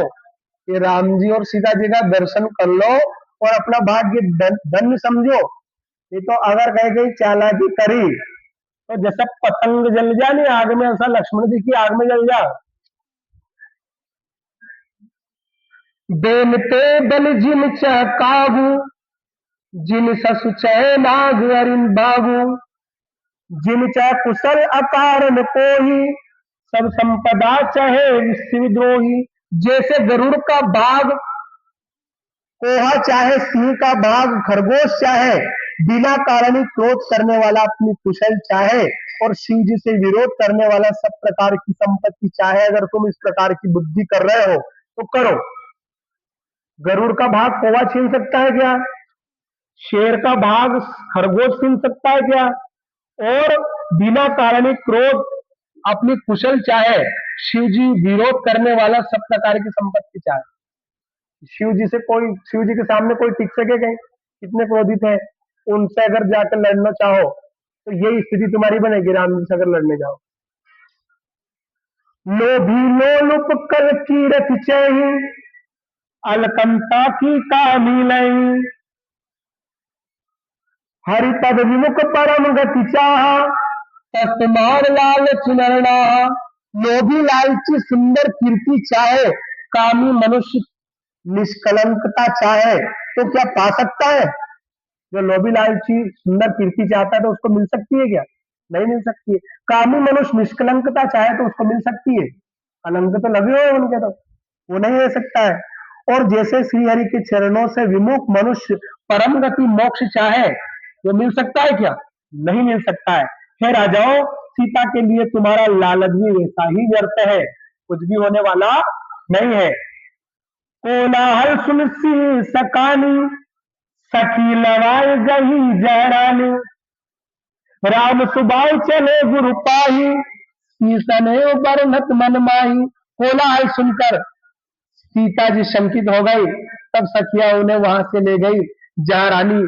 ये राम जी और सीता जी का दर्शन कर लो और अपना भाग्य धन्य समझो। ये तो अगर कहीं कहीं चालाकी करी तो जैसा पतंग जल जा नहीं आग में, ऐसा लक्ष्मण जी की आग में जल जा। बेनते बल जिन काबू, जिन ससु चय नाग अरिन बाबू। जिन चाह कुशल अकारण कोई, सब संपदा चाहे विद्रोही। जैसे गरुड़ का भाग कोहा चाहे सिंह का भाग, खरगोश चाहे बिना कारण ही क्रोध करने वाला अपनी कुशल चाहे, और शिव जी से विरोध करने वाला सब प्रकार की संपत्ति चाहे। अगर तुम इस प्रकार की बुद्धि कर रहे हो तो करो। गरुड़ का भाग कौवा छीन सकता है क्या? शेर का भाग खरगोश छीन सकता है क्या? और बिना कारण ही क्रोध अपनी कुशल चाहे, शिव जी विरोध करने वाला सब प्रकार की संपत्ति चाहे। शिव जी के सामने कोई टिक सके कहीं? कितने क्रोधित है, उनसे अगर जाकर लड़ना चाहो तो यही स्थिति तुम्हारी बनेगी राम जी से अगर लड़ने जाओ। लोभी लोलुप कल कीरत चही, अलकंता की कामी लई, हरि पद विमुख परम गति चाहा, तस्मार लालच नरना। लोभी लालची सुंदर कीर्ति चाहे, कामी मनुष्य निष्कलंकता चाहे, तो क्या पा सकता है? जो लोभी लालची सुंदर कीर्ति चाहता है तो उसको मिल सकती है क्या? नहीं मिल सकती है। कामी मनुष्य निष्कलंकता चाहे तो उसको मिल सकती है? कलंक तो लगे हुए उनके, तो वो नहीं ले सकता है। और जैसे श्री हरि के चरणों से विमुख मनुष्य परम गति मोक्ष चाहे, वो मिल सकता है क्या? नहीं मिल सकता है। हे राजाओं, सीता के लिए तुम्हारा लालच भी वैसा ही व्यर्थ है, कुछ भी होने वाला नहीं है। कोलाहल सुन सी सकानी, सखी लवाए गही जहरानी, राम सुबाई चले गुरु पाही, सीसने बरनत मन माही। कोलाहल सुनकर सीता जी शंकित हो गई, तब सखिया उन्हें वहां से ले गई जहाँ रानी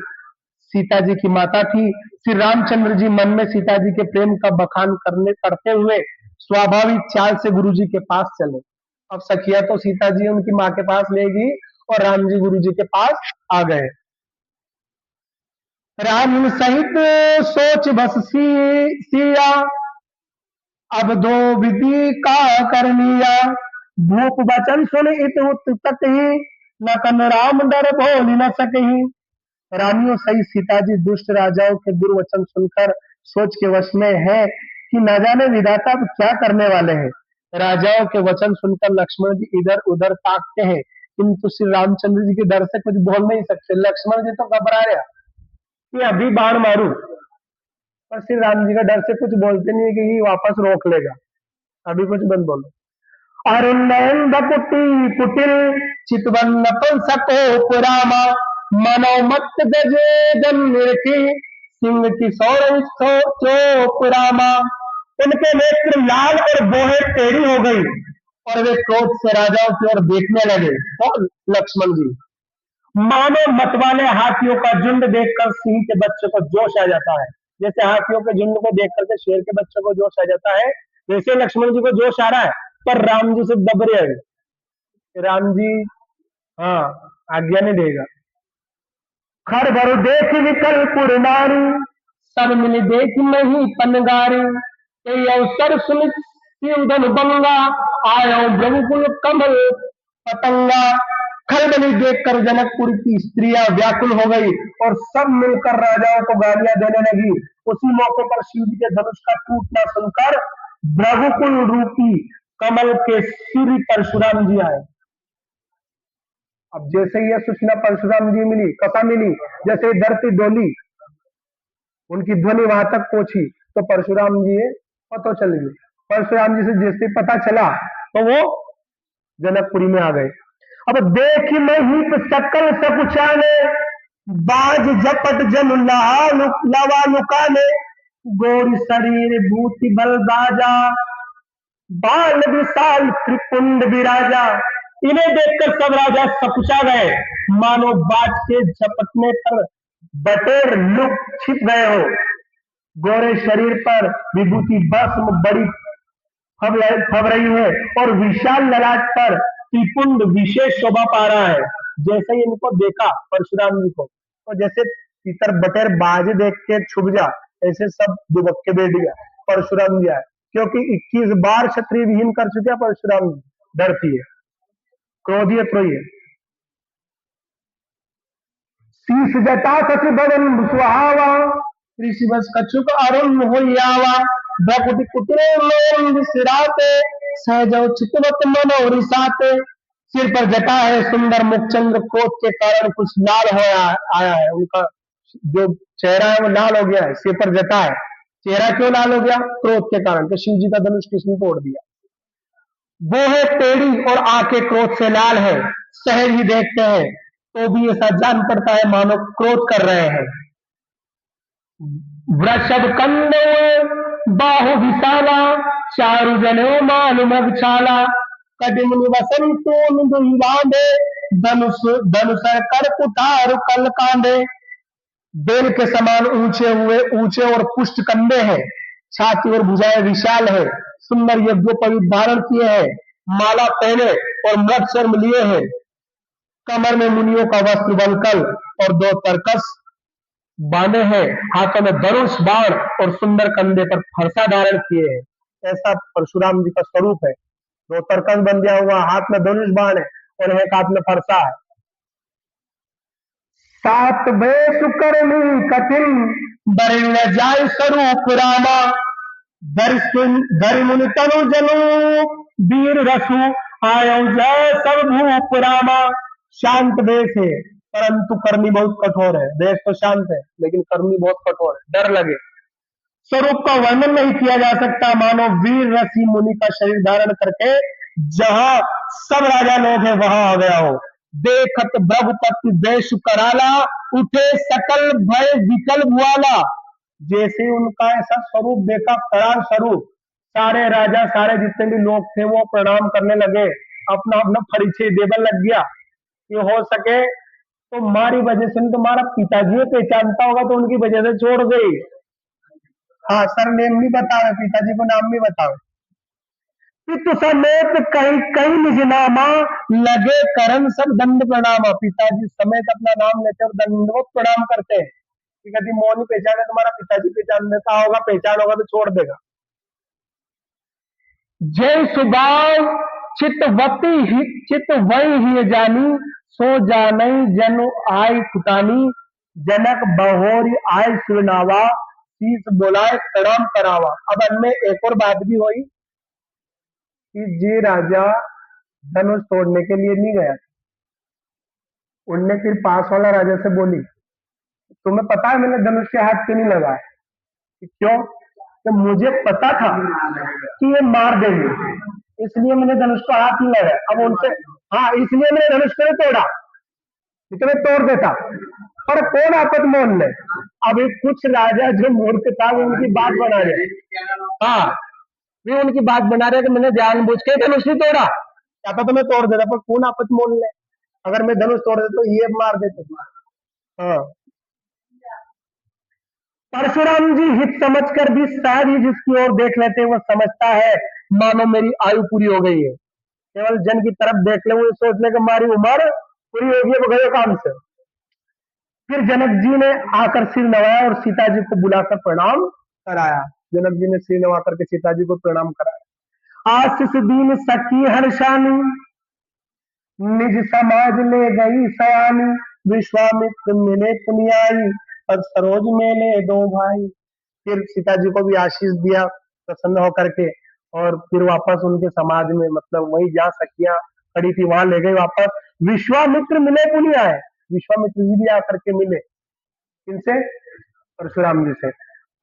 सीता जी की माता थी। श्री रामचंद्र जी मन में सीता जी के प्रेम का बखान करते हुए स्वाभाविक चाल से गुरु जी के पास चले। अब सखिया तो सीता जी उनकी माँ के पास ले गई और राम जी गुरु जी के पास आ गए। राम सहित सोच बस सिया, अब दो विधि का करनिया, भूप बचन सुन इत उत तक ही, लखन राम डर बोल न सकही। रानियों सहित सीता जी दुष्ट राजाओं के दुर्वचन सुनकर सोच के वश में है कि न जाने विधाता अब क्या करने वाले हैं। राजाओं के वचन सुनकर लक्ष्मण जी इधर उधर ताकते हैं, किंतु श्री रामचंद्र जी के डर से कुछ बोल नहीं सकते। लक्ष्मण जी तो घबरा रहे कि अभी बाण मारूं, पर श्री राम जी का डर से कुछ बोलते नहीं है कि ये वापस रोक लेगा, अभी कुछ बंद बोलो। अरुण कुटी कुटिल, चितवन नपन सको पुरामा, मनोमत गजे दन की, सिंह की पुरामा। उनके नेत्र लाल और बोहे टेढ़ी हो गई और वे क्रोध से राजाओं की ओर देखने लगे। कौन? लक्ष्मण जी। मानो मतवाले हाथियों का झुंड देखकर सिंह के बच्चे को जोश आ जाता है। जैसे हाथियों के झुंड को देख करके शेर के बच्चे को जोश आ जाता है, वैसे लक्ष्मण जी को जोश आ रहा है, पर राम जी से दब रहे हैं। राम जी हाँ आज्ञा नहीं देगा। खर भर देख विकल पुर नारी, सब मिल देख नहीं पनगारी, कई अवसर सुन उदन बंगा, आयो रघुकुल कमल पतंगा। खलबली देखकर जनकपुर की स्त्रियां व्याकुल हो गई और सब मिलकर राजाओं को गालियां देने लगी। उसी मौके पर शिव जी के धनुष का टूटना सुनकर रघुकुल रूपी कमल के सूर्य परशुराम जी आए। अब जैसे ही यह सूचना परशुराम जी मिली, कथा मिली, जैसे धरती डोली, उनकी ध्वनि वहां तक पहुंची तो परशुराम जी पता चल गई। परशुराम जी से जैसे पता चला तो वो जनकपुरी में आ गए। अब देख महीप सकल सकुचाने, बाज झपट जन लवा लुकाने, गोरी शरीर भूति बल बाजा, बाल विशाल त्रिपुंड विराजा। इन्हें देखकर सब राजा सकुचा गए, मानो बाज के झपटने पर बटेर लुक छिप गए हो। गोरे शरीर पर विभूति भस्म बड़ी फब रही है और विशाल ललाट पर त्रिपुंड विशेष शोभा पा रहा है। जैसे ही इनको देखा परशुराम जी को, तो जैसे तीतर बटेर बाज देख के छुप जा, ऐसे सब दुबक के बैठ गया। परशुराम जी आए, क्योंकि 21 बार क्षत्रिय विहीन कर चुके हैं परशुराम जी, डरती है, क्रोधिय त्रोही है। शीश जटा सच बदन सुहावा, ऋषि बस कछुक अरुण होयावा, भकुटि कुटिल लोम विसिराते, सहजव चितवत मनो रिसाते। सिर पर जटा है, सुंदर मुखचंद्र क्रोध के कारण कुछ लाल हो आया है। उनका जो चेहरा है वो लाल हो गया है, सिर पर जटा है। चेहरा क्यों लाल हो गया? क्रोध के कारण। तो शिव जी का धनुष किसने तोड़ दिया? वो है टेढ़ी और आंखें क्रोध से लाल है। सहज ही देखते हैं तो भी ऐसा जान पड़ता है मानो क्रोध कर रहे हैं। वृषभ कंदो बाहु विशाला, चारु जनो मालु मृगशाला, कटिमुनि वसंतो निधुई बांधे, धनुष धनुष कर कुठार कल कांधे। बेल के समान ऊंचे हुए, ऊंचे और पुष्ट कंधे हैं, छाती और भुजाएं विशाल है, सुंदर यज्ञोपवीत धारण किए हैं, माला पहने और मृग चर्म लिए हैं, कमर में मुनियों का वस्त्र वलकल और दो तरकस बांधे हैं, हाथों में धनुष बाण और सुंदर कंधे पर फरसा धारण किए हैं। ऐसा परशुराम जी का स्वरूप है। दो तरकस बंधिया हुआ, हाथ में धनुष बाण है और एक हाथ में फरसा है। सात बेस करनी कठिन, बरिण जाय स्वरूप रामा, धरि मुनि तनु जनु वीर रसु, आयो जय सब भूप रामा। शांत देश है परंतु करनी बहुत कठोर है। देश तो शांत है लेकिन करनी बहुत कठोर है, डर लगे। स्वरूप का वर्णन नहीं किया जा सकता, मानो वीर रसी मुनि का शरीर धारण करके जहां सब राजा लोग हैं वहां आ गया हो। देखत भ्रगुपति देश कराला, उठे सकल भय विकल भुआला। जैसे उनका ऐसा स्वरूप देखा, कराल स्वरूप, सारे राजा सारे जितने भी लोग थे वो प्रणाम करने लगे, अपना अपना परिचय देने लग गया कि हो सके तो हमारी वजह से तुम्हारा पिताजी पहचानता होगा तो उनकी वजह से छोड़ गई। हाँ, सर नेम नहीं बतावे, पिताजी को नाम नहीं बतावे। पितु समेत कहीं कहीं निज नामा, लगे करन सब दंड प्रणामा। पिताजी समेत अपना नाम लेते और दंडवत प्रणाम करते हैं कि कभी मोह नहीं पहचाने, तुम्हारा पिताजी पहचान देता होगा, पहचान होगा तो छोड़ देगा। जय सुभाव चितवती ही चित वही ही जानी, सो जानई जनु आय कुटानी, जनक बहोरी आय सुरनावा, शीस बोलाए प्रणाम करावा। अब अनमें एक और बात भी हुई कि जी राजा धनुष तोड़ने के लिए नहीं गया। उनने फिर पास वाला राजा से बोली, तुम्हें पता है मैंने धनुष के हाथ क्यों नहीं लगाया? क्यों? तो मुझे पता था कि ये मार देंगे, इसलिए मैंने धनुष को हाथ नहीं लगाया। अब उनसे, हाँ, इसलिए मैंने धनुष को नहीं तोड़ा, इतने तोड़ देता। पर कौन आपत मोल ले? अभी कुछ राजा जो मूर्ख था वो उनकी बात बना रहे, हाँ, वे उनकी बात बना रहे कि मैंने जानबूझ के धनुष नहीं तोड़ा, चाहता तो मैं तोड़ देता, पर कौन आपत मोल ले? अगर मैं धनुष तोड़ देता तो ये मार देते। हाँ, परशुराम जी हित समझकर भी शायद ही जिसकी ओर देख लेते वो समझता है मानो मेरी आयु पूरी हो गई है। केवल जन की तरफ देख ले, वो सोच ले कि हमारी उम्र पूरी हो गई, वो गए काम से। फिर जनक जी ने आकर सिर नवाया और सीता जी को बुलाकर प्रणाम कराया। जनक जी ने सिर नवा करके सीता जी को प्रणाम कराया। आशीष दीन सखी हर्षानी, निज समाज ले गई सयानी, विश्वामित्र मिले पुनियाई, और सरोज मेले दो भाई। फिर सीता जी को भी आशीष दिया प्रसन्न होकर के, और फिर वापस उनके समाज में, मतलब वही जहाँ सखियां खड़ी थी वहां ले गई वापस। विश्वामित्र मिले पुनियाई, विश्वामित्र जी भी आकर के मिले, किनसे? परशुराम जी से।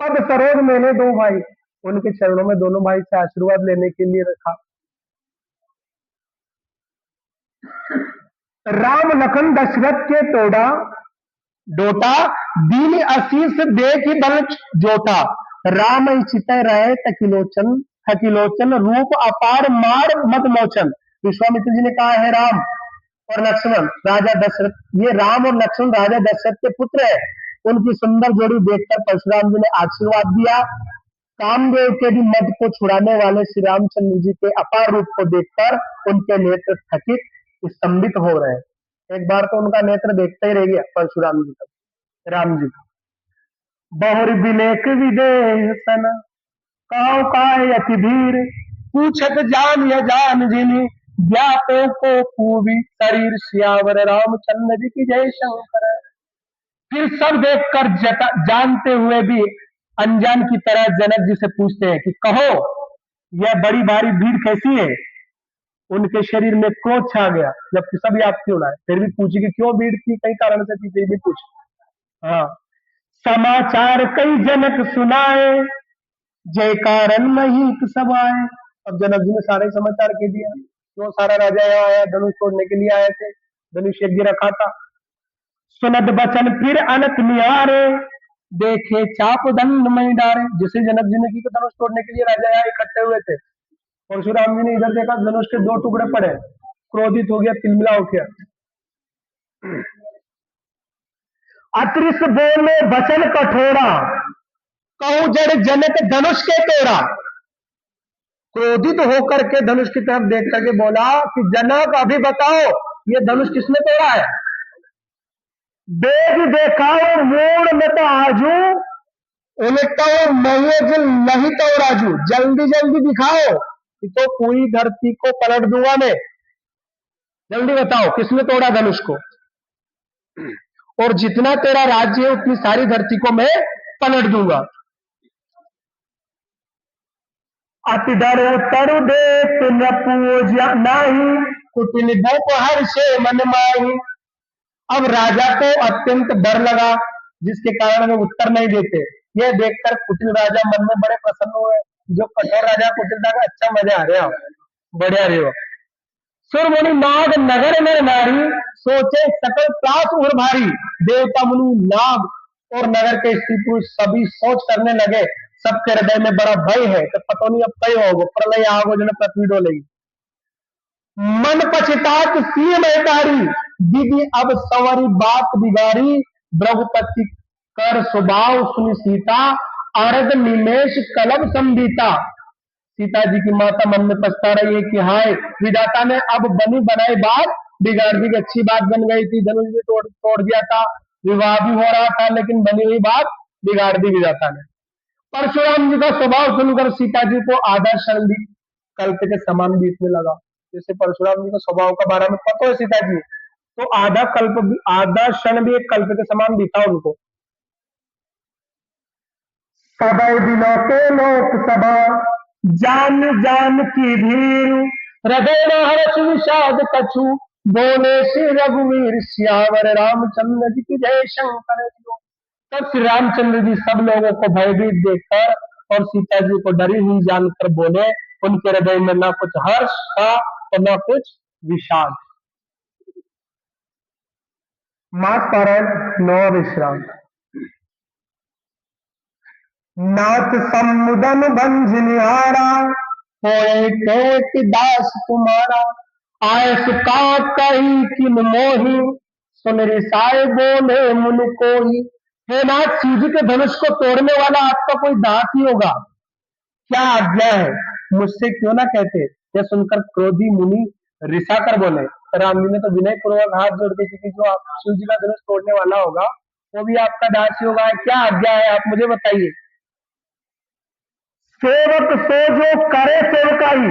पद सरोज मेले दो भाई, उनके चरणों में दोनों भाई से आशीर्वाद लेने के लिए रखा। राम लखन दशरथ के तोड़ा डोटा, दीन आशीष देख बल जोटा, राम चित रहे तकिलोचन, थकिलोचन रूप अपार मार मत मोचन। विश्वामित्र जी ने कहा है राम और लक्ष्मण राजा दशरथ, ये राम और लक्ष्मण राजा दशरथ के पुत्र है। उनकी सुंदर जोड़ी देखकर परशुराम जी ने आशीर्वाद दिया। कामदेव के भी मद को छुड़ाने वाले श्री रामचंद्र जी के अपार रूप को देखकर उनके नेत्र थकित स्तंभित हो रहे हैं। एक बार तो उनका नेत्र देखता ही रह गया परशुराम जी का, राम जी का। बहुर बिलेक विदेह सन, काव काय अति धीर, पूछत जान या जान जिनी, व्यापो को पूवी शरीर, सियावर रामचंद्र जी की जय शंकर। फिर सब देखकर जानते हुए भी अनजान की तरह जनक जी से पूछते हैं कि कहो यह बड़ी भारी भीड़ कैसी है? उनके शरीर में क्रोध छा गया, जबकि सब याद क्यों ना है, फिर भी पूछे कि क्यों भीड़ थी, कई कारण से थी, फिर भी पूछ। हाँ, समाचार कई जनक सुनाए, जय कारण मही सब आए। अब जनक जी ने सारे समाचार कह दिया, क्यों सारा राजा यहाँ आया, धनुष तोड़ने के लिए आए थे, धनुष यज्ञ रखा था। सुनत बचन फिर अनक निहारे, देखे चाप दंड में डारे। जिसे जनक जी ने की धनुष तोड़ने के लिए राजा यहाँ इकट्ठे हुए थे, परशुराम जी ने इधर देखा धनुष के दो टुकड़े पड़े, क्रोधित हो गया, तिलमिला हो गया। अतृष बोले वचन कठोरा, कहूं जड़ जनक धनुष के तोड़ा। क्रोधित होकर के धनुष की तरफ देख करके बोला कि जनक अभी बताओ ये धनुष किसने तोड़ा है। बेग देखाओ मूड में तो आजू, उलटा नहीं तो राजू, जल्दी जल्दी दिखाओ कि तो पूरी धरती को पलट दूंगा मैं। जल्दी बताओ किसने तोड़ा धनुष को, और जितना तेरा राज्य है उतनी सारी धरती को मैं पलट दूंगा। अति डरो तरु देख न पूजा नहीं, कुटिल भूप हर्षे मन माही। अब राजा को अत्यंत डर लगा, जिसके कारण वे उत्तर नहीं देते। यह देखकर कुटिल राजा मन में बड़े प्रसन्न हुए। जो कठोर राजा कुटिल था, अच्छा मजा आ रहा, बढ़िया रहे हो। सुरमुनि नाग नगर नर नारी, सोचे सकल त्रास उर भारी। देवता मुनि नाग और नगर के स्त्री पुरुष सभी सोच करने लगे, सबके हृदय में बड़ा भय है कि पता नहीं अब कई होगो, प्रलय आगो जन पृथ्वी डोलेगी। मन पछतात सी महतारी, दीदी अब संवरी बात बिगाड़ी। भ्रघुपति कर स्वभाव सुनि सीता, आरद निमेश कलब संबीता। सीता जी की माता मन में पछता रही है कि हाय विधाता ने अब बनी बनाई बात बिगाड़ दी। अच्छी बात बन गई थी, धनुष भी तोड़ दिया था, विवाह भी हो रहा था, लेकिन बनी हुई बात बिगाड़ दी विधाता ने। परशुराम जी का स्वभाव सुनकर सीता जी को आधा क्षण भी कल्प के समान बीतने लगा। जैसे परशुराम जी का स्वभाव का बारे में पता है सीता जी, तो आधा क्षण भी एक कल्प के समान बीता उनको। सबै दिनों के लोक सभा, जान जान की भीर। हृदय न हर्ष विषाद कछु, बोले श्री रघुवीर सियावर रामचंद्र जी की जय शंकर। तब श्री रामचंद्र जी सब लोगों को भयभीत देखकर और सीता जी को डरी हुई जानकर बोले। उनके हृदय में न कुछ हर्ष था और न कुछ विषाद। मास पारायण नौ विश्राम। नाथ समुदन भंजनिहारा, होए केत दास तुम्हारा। आय सुका कही किन मोही, सुन रिसाए बोले मुन कोही। हे नाथ, सीधी के धनुष को तोड़ने वाला आपका कोई दास ही होगा, क्या आज्ञा है, मुझसे क्यों ना कहते। यह सुनकर क्रोधी मुनि रिसा कर बोले। राम जी ने तो विनय पूर्वक हाथ जोड़ के कि जो आप शिव जी का धनुष तोड़ने वाला होगा वो भी आपका दास ही होगा, क्या आज्ञा है आप मुझे बताइए। सेवक सो जो करे सेवकाई।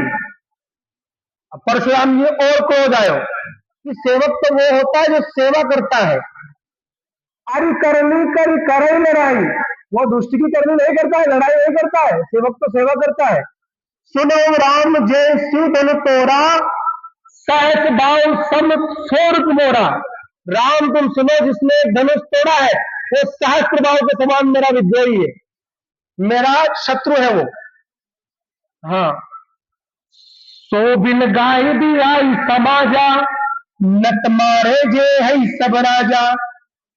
परशुराम जी और क्रोध आयो कि सेवक तो वो होता है जो सेवा करता है, अरे करनी कर करे लड़ाई। वो दुष्ट की करनी नहीं करता है, लड़ाई नहीं करता है, सेवक तो सेवा करता है। सुनो राम जय शिव धनु तोड़ा, सहस बाऊ सम सोर मोरा। राम तुम सुनो, जिसने धनुष तोड़ा है वो सहस्त्र बाऊ के समान मेरा विद्रोही है, मेरा शत्रु है वो। हाँ, सो बिन गाय दी आई समाजा, नत मारे जे है सब राजा।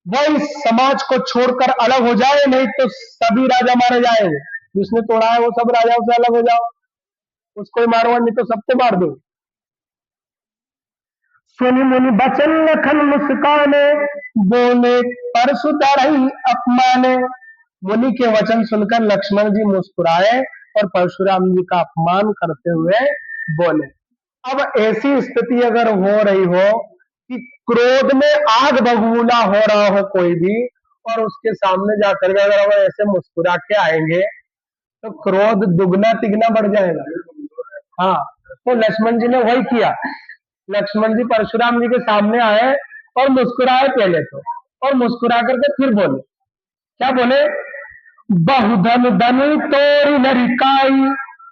वही समाज को छोड़कर अलग हो जाए, नहीं तो सभी राजा मारे जाएंगे। जिसने तोड़ा है वो सब राजाओं से अलग हो जाओ, उसको ही मारो, नहीं तो सबको मार दो। सुनि मुनि बचन लखन मुस्काने, बोले परसुतर ही अपमाने। मुनि के वचन सुनकर लक्ष्मण जी मुस्कुराए और परशुराम जी का अपमान करते हुए बोले। अब ऐसी स्थिति अगर हो रही हो कि क्रोध में आग बबूला हो रहा हो कोई भी, और उसके सामने जाकर के अगर हम ऐसे मुस्कुरा के आएंगे तो क्रोध दुगना तिगना बढ़ जाएगा। हाँ, तो लक्ष्मण जी ने वही किया। लक्ष्मण जी परशुराम जी के सामने आए और मुस्कुराए पहले तो, और मुस्कुरा करके फिर बोले। क्या बोले? बहुधन धनु तोड़ नरिकाई।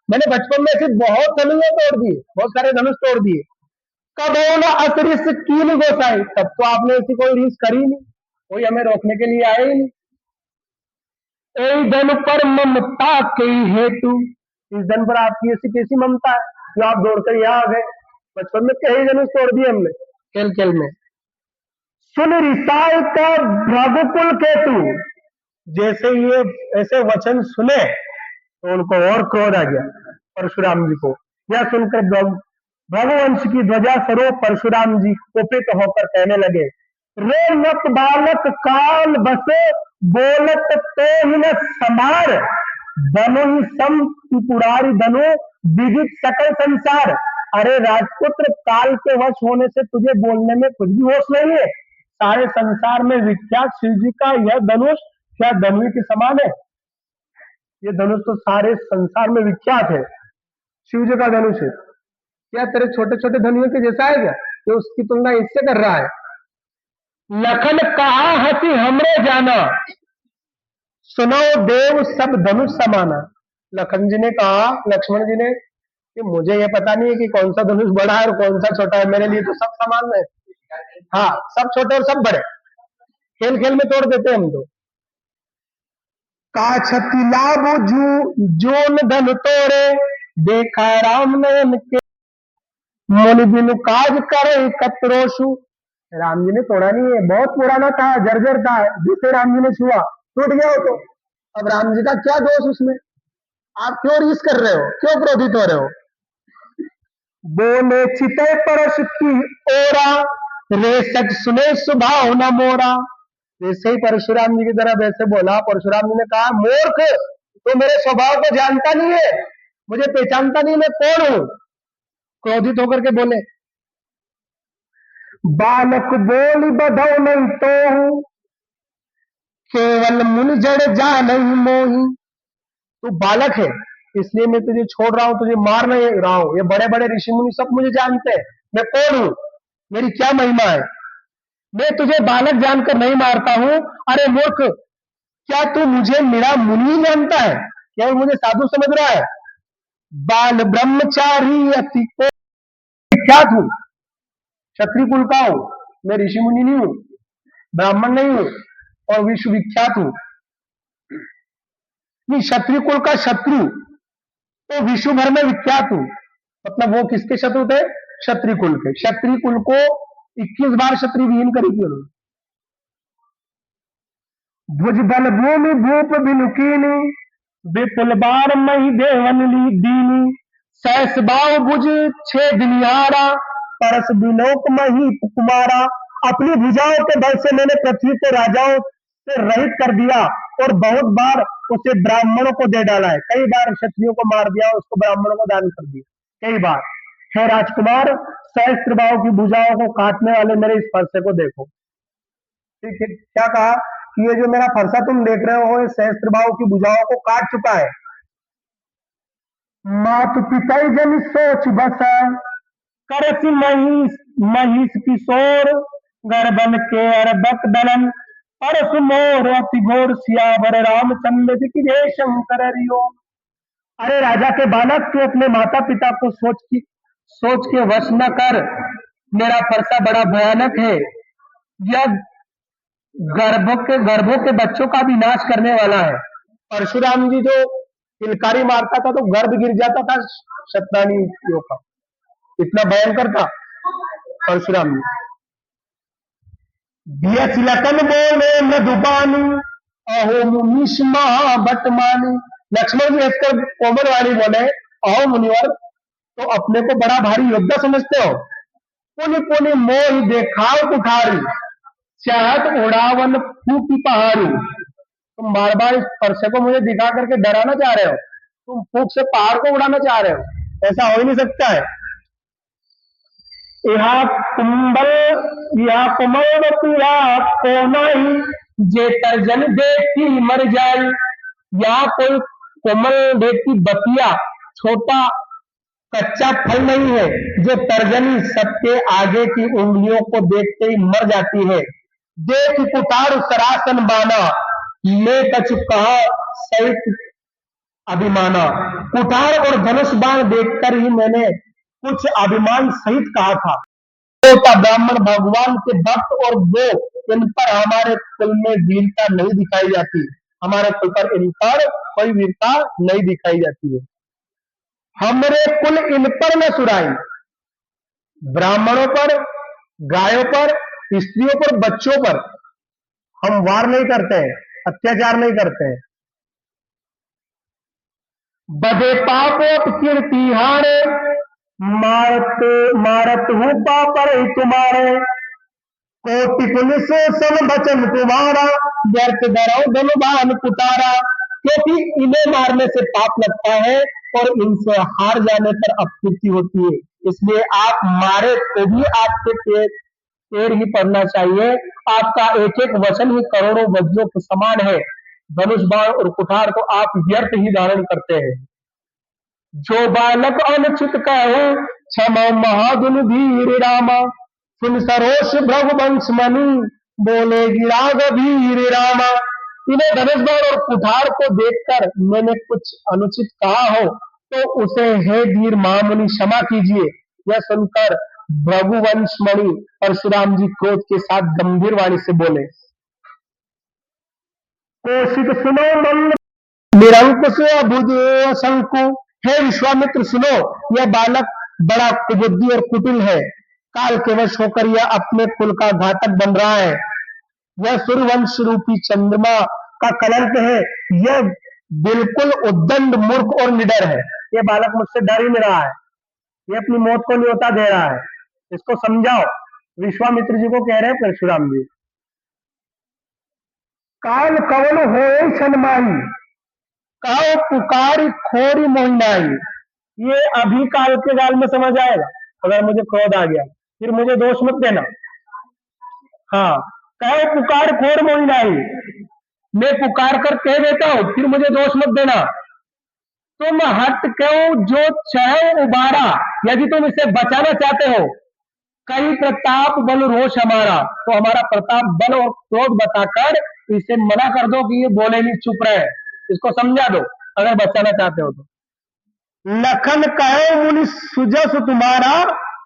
मैंने बचपन में सिर्फ बहुत धनुष तोड़ दिए, बहुत सारे धनुष तोड़ दिए। कब बोला असरिस कील गोसाई, तब तो आपने ऐसी कोई रीस करी नहीं, कोई हमें रोकने के लिए आए ही नहीं। ए धन पर ममता के हेतु, इस धन पर आपकी ऐसी कैसी ममता है जो आप दौड़कर यहाँ आ गए। बचपन में कई धनुष तोड़ दिए हमने खेल खेल में। सुन रिसाई का भ्रघुकुल केतु, जैसे ये ऐसे वचन सुने तो उनको और क्रोध आ गया परशुराम जी को। यह सुनकर भगवंश की ध्वजा स्वरूप परशुराम जी कुपित होकर कहने लगे, रे मत बालक काल बसे, बोलत तो ही न समार, धनु ही सम पुरारी धनु, विदित सकल संसार। अरे राजपुत्र, काल के वश होने से तुझे बोलने में कुछ भी होश नहीं है। सारे संसार में विख्यात शिव जी का यह धनुष क्या धनुष के समान है? ये धनुष तो सारे संसार में विख्यात है, शिव जी का धनुष है। क्या तेरे छोटे छोटे धनुष के जैसा है क्या, जो उसकी तुलना इससे कर रहा है? लखन कहा हंसी हमरे जाना, सुनो देव सब धनुष समाना। लखन जी ने कहा, लक्ष्मण जी ने, कि मुझे ये पता नहीं है कि कौन सा धनुष बड़ा है और कौन सा छोटा है, मेरे लिए तो सब समान है। हाँ, सब छोटे और सब बड़े, खेल खेल में तोड़ देते हैं हम तो। काछती लाभो जोन धन तोड़े, देखा राम नयन के, मुनि बिनु काज करे कतरोशु। राम जी ने तोड़ा नहीं है, बहुत पुराना था, जर्जर था, जिसे राम जी ने छुआ टूट गया हो। तो अब राम जी का क्या दोष उसमें? आप क्यों रीस कर रहे हो, क्यों क्रोधित हो रहे हो? बोले चिते परस की ओरा, रे सच सुने सुभाव न मोरा। जैसे ही परशुराम जी की तरफ ऐसे बोला, परशुराम जी ने कहा, मूर्ख, तो मेरे स्वभाव को जानता नहीं है, मुझे पहचानता नहीं, मैं कौन हूं? क्रोधित होकर के बोले। बालक बोली बधो नहीं तो हूं, केवल मुनि जड़ जा नहीं मोही। तू बालक है, इसलिए मैं तुझे छोड़ रहा हूं, तुझे मार नहीं रहा हूं। ये बड़े बड़े ऋषि मुनि सब मुझे जानते हैं, मैं कौन हूं, मेरी क्या महिमा है। मैं तुझे बालक जानकर नहीं मारता हूं। अरे मूर्ख, क्या तू मुझे मेरा मुनि जानता है, केवल मुझे साधु समझ रहा है? बाल ब्रह्मचारी अति को विख्यात हूं, क्षत्रिय कुल का हूं, मैं ऋषि मुनि नहीं हूं, ब्राह्मण नहीं हूं, और विश्व विख्यात हूं। नहीं, क्षत्रिय कुल का शत्रु तो विश्व भर में विख्यात हूं। मतलब वो किसके शत्रु थे? क्षत्रिय कुल के। क्षत्रिय कुल को 21 बार क्षत्रिय विहीन करी थी उन्होंने। भुज बल भूमि भूप बिनुकीनी, विपुल बार मही देवन ली दीनी, सहस बाव भुज छेद निहारा, परस बिलोक मही कुमारा। अपनी भुजाओं के बल से मैंने पृथ्वी को राजाओं से रहित कर दिया और बहुत बार उसे ब्राह्मणों को दे डाला है। कई बार क्षत्रियों को मार दिया, उसको ब्राह्मणों को दान कर दिया, कई बार। हे राजकुमार, सहस्त्र बाहु की भुजाओं को काटने वाले मेरे इस फरसे को देखो। ठीक है, क्या कहा कि ये जो मेरा फरसा तुम देख रहे हो, ये सहस्त्र बाहु की भुजाओं को काट चुका है। मातु पिता जन सोच बसा, करसी महिष महिष किशोर, गर्भन के अरबक दलन, परसु मोर अति घोर सियावर रामचंद्र जी की जय शंकर हरिओ। अरे राजा के बालक, तू अपने माता पिता को सोच के वश न कर, मेरा फरसा बड़ा भयानक है। यह गर्भों के बच्चों का भी नाश करने वाला है। परशुराम जी जो किलकारी मारता था तो गर्भ गिर जाता था शतरानियों का, इतना भयंकर था परशुराम जी। लखन बोले मधुबानी, अहो मुनीश बटमानी। लक्ष्मण जी हंसकर कोमल वाणी बोले, अहो मुनिवर, तो अपने को बड़ा भारी योद्धा समझते हो? पुनि पुनि मोह देखाव कुठारी, चाहत उड़ावन फूकी पहाड़ी। तुम बार बार इस फरसे को मुझे दिखा करके डराना चाह रहे हो, तुम फूक से पहाड़ को उड़ाना चाह रहे हो, ऐसा हो ही नहीं सकता है। यहाँ कुमल को नहीं, जे तर्जन देखी मर जाए। यहाँ कोई कोमल देखी बतिया, छोटा कच्चा फल नहीं है, जो तर्जनी सबके आगे की उंगलियों को देखते ही मर जाती है। देख कुठार सरासन बाना, ले कछु कहा सहित अभिमाना। कुठार और धनुष बाण देखकर ही मैंने कुछ अभिमान सहित कहा था। तो ब्राह्मण भगवान के भक्त और वो, इन पर हमारे कुल में वीरता नहीं दिखाई जाती, हमारे कुल पर इन पर कोई वीरता नहीं दिखाई जाती है। हमरे कुल इन पर न सुराई, ब्राह्मणों पर, गायों पर, स्त्रियों पर, बच्चों पर हम वार नहीं करते हैं। अत्याचार नहीं करते हैं। बदे पापों कीर्ति हारे, मारत मारत हूँ पापर तुम्हारे, कोटि पुलिस सन बचन तुम्हारा, व्यर्थ डरो धनुबान कुटारा। क्योंकि इन्हें मारने से पाप लगता है और इनसे हार जाने पर अपकीर्ति होती है, इसलिए आप मारे तो भी आपके पैर ही पड़ना चाहिए। आपका एक एक वचन ही करोड़ों वज्रों के समान है। धनुष बाण और कुठार को आप व्यर्थ ही धारण करते हैं। जो बालक अनुचित कहो, क्षमा महागुण धीर रामा, सुन सरोष भ्रघुवंश मणि, बोलेगी राघवीर रामा। इन्हें धनुष बाण और कुठार को देखकर मैंने कुछ अनुचित कहा हो तो उसे हे धीर महामुनि क्षमा कीजिए। यह सुनकर भृगुवंश मणि परशुराम जी क्रोध के साथ गंभीर वाणी से बोले, कोशिक सुनो मंद निरंकुश अभुज शंकु। हे विश्वामित्र सुनो, यह बालक बड़ा कुबुद्धि और कुटिल है। काल के वश होकर यह अपने कुल का घातक बन रहा है। यह सूर्यवंश रूपी चंद्रमा का कलंक है। यह बिल्कुल उद्दंड मूर्ख और निडर है। यह बालक मुझसे डर ही नहीं रहा है, ये अपनी मौत को न्योता दे रहा है। इसको समझाओ। विश्वामित्र जी को कह रहे हैं परशुराम जी। काल कवन होए छनमाई, कहो पुकारी खोरी मोहिनाई। ये अभी काल के गाल में समझ आएगा। अगर मुझे क्रोध आ गया फिर मुझे दोष मत देना। हाँ, कहो पुकार खोर मोहिनाई, मैं पुकार कर कह देता हूं फिर मुझे दोष मत देना। तुम हट क्यों जो चाहे उबारा, यदि तुम इसे बचाना चाहते हो। कई प्रताप बल रोष हमारा, तो हमारा प्रताप बल और क्रोध बताकर इसे मना कर दो कि ये बोले नहीं, चुप रहे। इसको समझा दो अगर बचाना चाहते हो तो। लखन कहे मुनि सुजस तुम्हारा,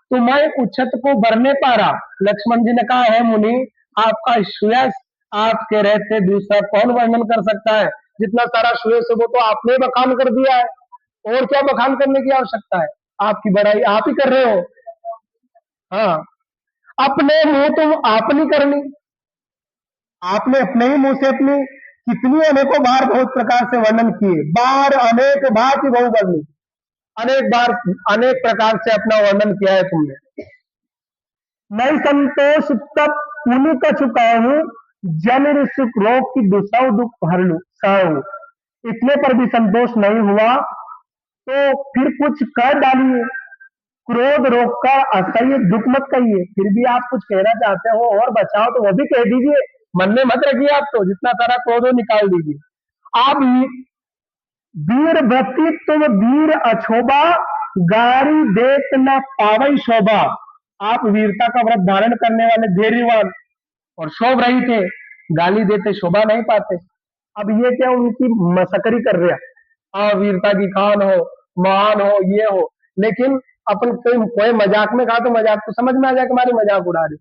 तुम्हें उछत को भरने पारा। लक्ष्मण जी ने कहा है मुनि, आपका सुयश आपके रहते दूसरा कौन वर्णन कर सकता है। जितना सारा सुयश है वो तो आपने बखान कर दिया है, और क्या बखान करने की आवश्यकता है। आपकी बड़ाई आप ही कर रहे हो। हाँ, अपने मुंह तुम आप नहीं करनी। आपने अपने ही मुंह से अपनी कितनी अनेकों बार बहुत प्रकार से वर्णन किए, बार अनेक भांति बहु वर्णी, अनेक बार अनेक प्रकार से अपना वर्णन किया है तुमने। नहीं संतोष तब पुनि कछु कहूं, जन ऋषि रोग की दुसौ दुख हर लू सहूं। इतने पर भी संतोष नहीं हुआ तो फिर कुछ कर डालिए। क्रोध रोककर असह्य दुख मत कहिए। फिर भी आप कुछ कहना चाहते हो और बचाओ तो वो भी कह दीजिए, मन में मत रखिए। आप तो जितना सारा क्रोध हो निकाल दीजिए। आप वीर व्रति तुम वीर अछोबा, गारी देत न पावई शोभा। आप वीरता का व्रत धारण करने वाले धैर्यवान और शोभ रही थे, गाली देते शोभा नहीं पाते। अब ये क्या उनकी मसकरी कर रहे हैं। हाँ, वीरता की खान हो, महान हो, ये हो, लेकिन अपन कोई मजाक में कहा तो मजाक तो समझ में आ जाए कि हमारी मजाक उड़ा रही।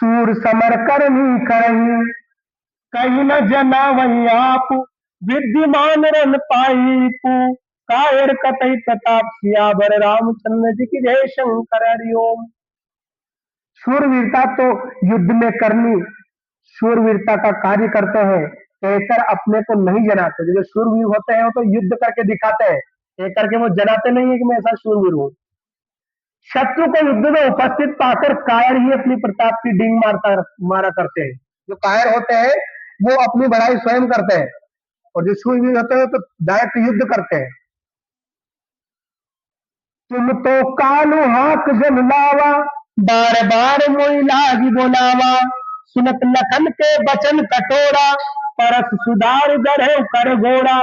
सूर समर करनी करही, कहीं न जना वही आप, विद्यमान रन पाई पू, कायर कतई प्रताप सियावर रामचंद्र जी की जय शंकर हरिओम। शूरवीरता तो युद्ध में करनी, शूरवीरता का कार्य करते हैं, कहकर अपने को नहीं जनाते। जो शूरवीर होते हैं वो तो युद्ध करके दिखाते हैं, कह करके वो जनाते नहीं है कि मैं ऐसा शूरवीर हूं। शत्रु को युद्ध में उपस्थित पाकर कायर ही अपनी प्रताप की डींग मारा करते हैं। जो कायर होते हैं वो अपनी बढ़ाई स्वयं करते हैं, और जो शूरवीर होते हैं तो डायरेक्ट युद्ध करते हैं। तुम तो कालू हाक जन लावा, बार बार मोई लागी बोलावा, सुनत लखन के बचन कटोरा, परस सुधार दरहे कर घोड़ा।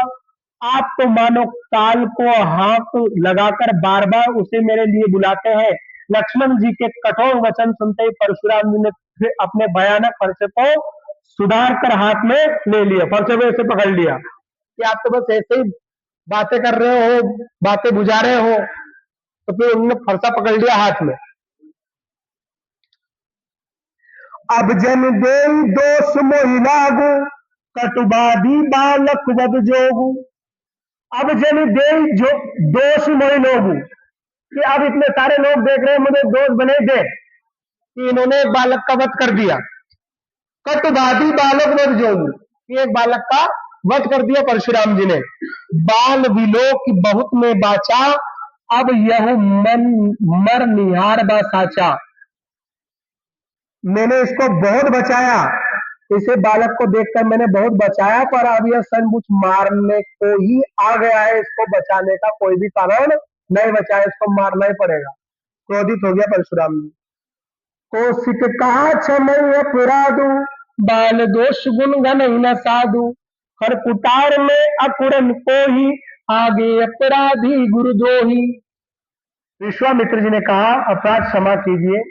आप तो मानो काल को हाथ लगाकर बार बार उसे मेरे लिए बुलाते हैं। लक्ष्मण जी के कठोर वचन सुनते ही परशुराम जी ने फिर अपने भयानक पर्चे को सुधार कर हाथ में ले लिया, पर्चे को ऐसे पकड़ लिया कि आप तो बस ऐसे ही बातें कर रहे हो, बातें बुझा रहे हो। तो फिर उन्होंने फरसा पकड़ लिया हाथ में। अब जन दे दोष मोहि लागू, कटुबादी बालक वद जोगू। अब जन दे जो दोष मोहि लोगू, कि अब इतने सारे लोग देख रहे हैं मुझे दोष बने दे कि इन्होंने बालक का वध कर दिया। कटुबादी बालक वध जोगी, कि एक बालक का वध कर दिया परशुराम जी ने। बाल विलोक बहुत में बाचा, अब यह मन मर निहार बा साचा। मैंने इसको बहुत बचाया, इसे बालक को देखकर मैंने बहुत बचाया, पर अब यह सचमुच मारने को ही आ गया है। इसको बचाने का कोई भी कारण नहीं बचा है, इसको मारना ही पड़ेगा। क्रोधित हो गया परशुराम जी। कौशिक कहा क्षमय अपराधु, बाल दोष गुण गण न साधु। हर कुटार में अकुरन को ही, आगे अपराधी गुरुद्रोही। विश्वामित्र जी ने कहा, अपराध क्षमा कीजिए,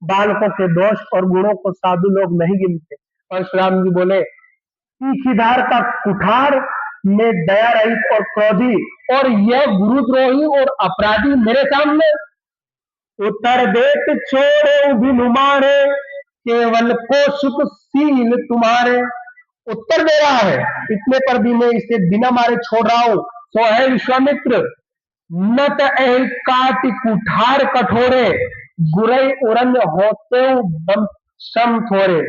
बालकों के दोष और गुणों को साधु लोग नहीं गिनते। परशुराम जी बोले, तीखीधार का कुठार में दया रहित और क्रोधी, और यह गुरुद्रोही और अपराधी मेरे सामने। उत्तर देत छोड़े बिनु मारे, केवल कौशिक सील तुम्हारे। उत्तर दे रहा है, इतने पर भी मैं इसे बिना मारे छोड़ रहा हूं। सो है विश्वामित्र, नत ऐ काट कुठार कठोरे, गुरई उरन होते बम सम थोरे।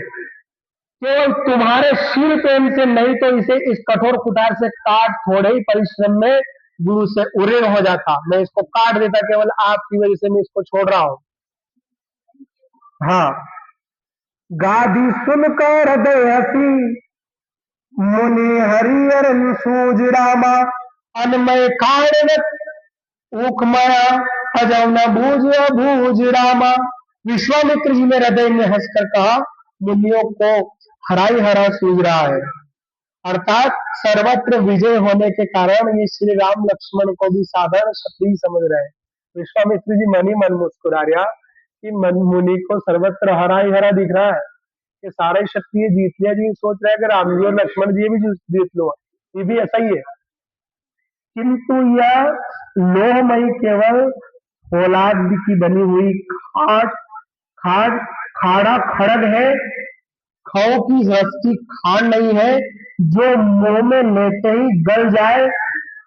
केवल तुम्हारे शील प्रेम से, नहीं तो इसे इस कठोर कुठार से काट थोड़े ही परिश्रम में गुरु से उऋण हो जाता। मैं इसको काट देता, केवल आपकी वजह से मैं इसको छोड़ रहा हूं। हाँ, गादी सुनकर हृदय हसी, मुनि हरिहरन सूझ रामा। अनमय कारणत ऊकमया, अजौ न बूझ अबूझ रामा। विश्वामित्र जी ने हृदय में हंसकर कहा, मुनियों को हराई हरा सूझ रहा है, अर्थात सर्वत्र विजय होने के कारण ये श्री राम लक्ष्मण को भी साधारण क्षत्रिय समझ रहे हैं। विश्वामित्र जी मन ही मन मुस्कुरा रहा कि मुनि को सर्वत्र हरा ही हरा दिख रहा है, ये सारे क्षत्रिय जीत लिया जी। सोच रहा है कि राम जी और लक्ष्मण जी भी जीत लो, ये भी ऐसा ही है। किंतु यह लोहमयी केवल फौलाद की बनी हुई खाट खाट खाड़ा खड़ग है, खौ की रस्सी खान नहीं है, जो मुंह में लेते ही गल जाए।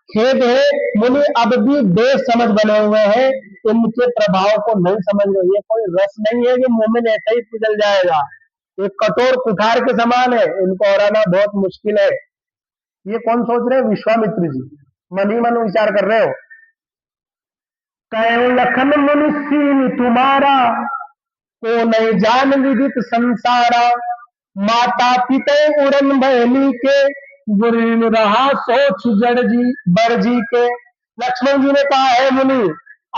खेद है, मुनि अब भी बेसमझ बने हुए हैं, इनके प्रभाव को नहीं समझ रहे। ये कोई रस नहीं है जो मुंह में लेते ही पिघल जाएगा, ये कठोर कुठार के समान है, इनको हराना बहुत मुश्किल है। ये कौन सोच रहे हैं? विश्वामित्र जी मन ही मन विचार कर रहे हो। कहो लखन मुनि तुम्हारा, को नहीं जान विदित संसारा। माता पिता उड़न बहनी के, गुरु रहा सोच जड़ जी बड़ जी के। लक्ष्मण जी ने कहा, है मुनि,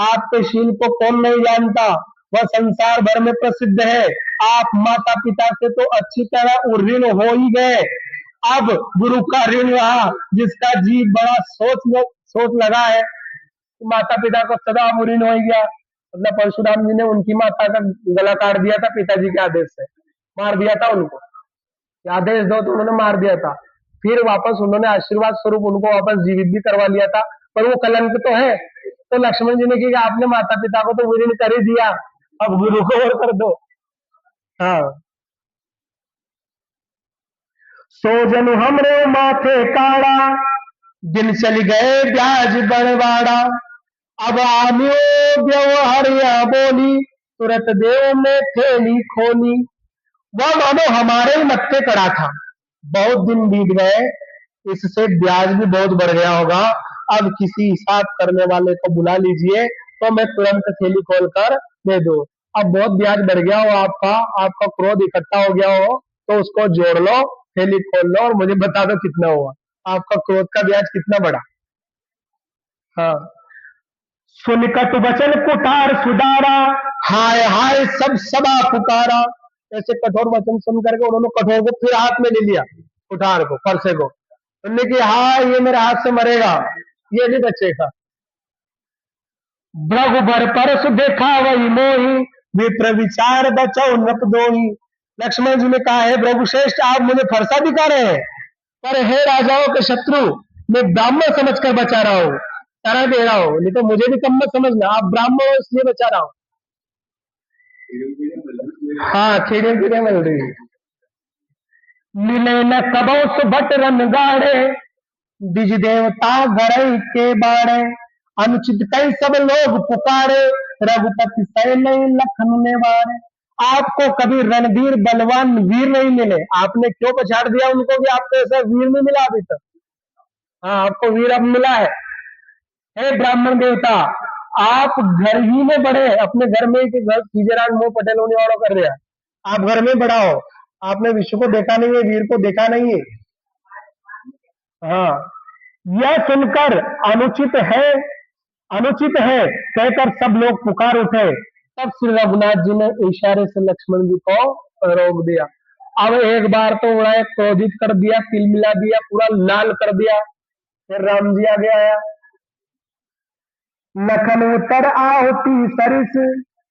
आपके शील को कौन नहीं जानता, वह संसार भर में प्रसिद्ध है। आप माता पिता से तो अच्छी तरह उऋण हो ही गए, अब गुरु का ऋण रहा, जिसका जी बड़ा सोच लगा है। माता पिता को सदा ऋण हो गया, मतलब परशुराम जी ने उनकी माता का गला काट दिया था पिताजी के आदेश से, मार दिया था उनको, आदेश दो तो उन्होंने मार दिया था। फिर वापस उन्होंने आशीर्वाद स्वरूप उनको वापस जीवित भी करवा लिया था, पर वो कलंक तो है। तो लक्ष्मण जी ने कहा, आपने माता पिता को तो ऋण कर ही दिया, अब गुरु को और कर दो। हाँ, सो जनु हमरे माथे काड़ा, दिन चल गए ब्याज बड़वाड़ा। अब आमियो व्यवहारिया बोली, तुरंत देव में थैली खोली। वह मानो हमारे ही मत्थे कड़ा था, बहुत दिन बीत गए, इससे ब्याज भी बहुत बढ़ गया होगा। अब किसी हिसाब करने वाले को बुला लीजिए, तो मैं तुरंत थैली खोल कर दे दूं। अब बहुत ब्याज बढ़ गया हो आपका क्रोध इकट्ठा हो गया हो, तो उसको जोड़ लो, थैली खोल लो और मुझे बता दो कितना हुआ, आपका क्रोध का ब्याज कितना बढ़ा। हाँ, सुनकट वचन कुठार सुधारा, हाय हाय सब सभा पुकारा। ऐसे कठोर वचन सुन करके उन्होंने कठोर को फिर हाथ में ले लिया, कुठार को, फरसे को। उन्होंने कि हाँ, ये मेरे हाथ से मरेगा, ये नहीं बचेगा। भ्रघु भर परस देखा वही मोही, विप्र विचार बचो नप दोही। लक्ष्मण जी ने कहा, है भृगुश्रेष्ठ, आप मुझे फरसा दिखा रहे हैं, पर हे राजाओं के शत्रु, मैं ब्राह्मण समझकर बचा रहा हूँ, तरह दे रहा हूँ, नहीं तो मुझे भी कम मत समझना, आप ब्राह्मण हो इसलिए बचा रहा हूँ। हाँ, खीरे खीरे मिल रही। मिले न कबो सुभट रन गाड़े, द्विज देवता गरई के बाड़े। अनुचित कई सब लोग पुकारे, रघुपति सै नहीं लखन ने वारे। आपको कभी रणधीर बलवान वीर नहीं मिले, आपने क्यों पछाड़ दिया उनको कि आपको ऐसा वीर नहीं मिला अभी तक? हाँ, आपको वीर अब मिला है। हे ब्राह्मण देवता, आप घर ही में बड़े, अपने घर में ही कि घर सीजराज मोह पटेल होने वालों कर रहे हैं, आप घर में बड़ा हो, आपने विश्व को देखा नहीं है, वीर को देखा नहीं है। हाँ, यह सुनकर अनुचित है कहकर सब लोग पुकार उठे। तब श्री रघुनाथ जी ने इशारे से लक्ष्मण जी को रोक दिया। अब एक बार तो उन्हें क्रोधित कर दिया, तिलमिला दिया, पूरा लाल कर दिया। फिर राम जी आगे आया। लखन उतर आहुति सरिस,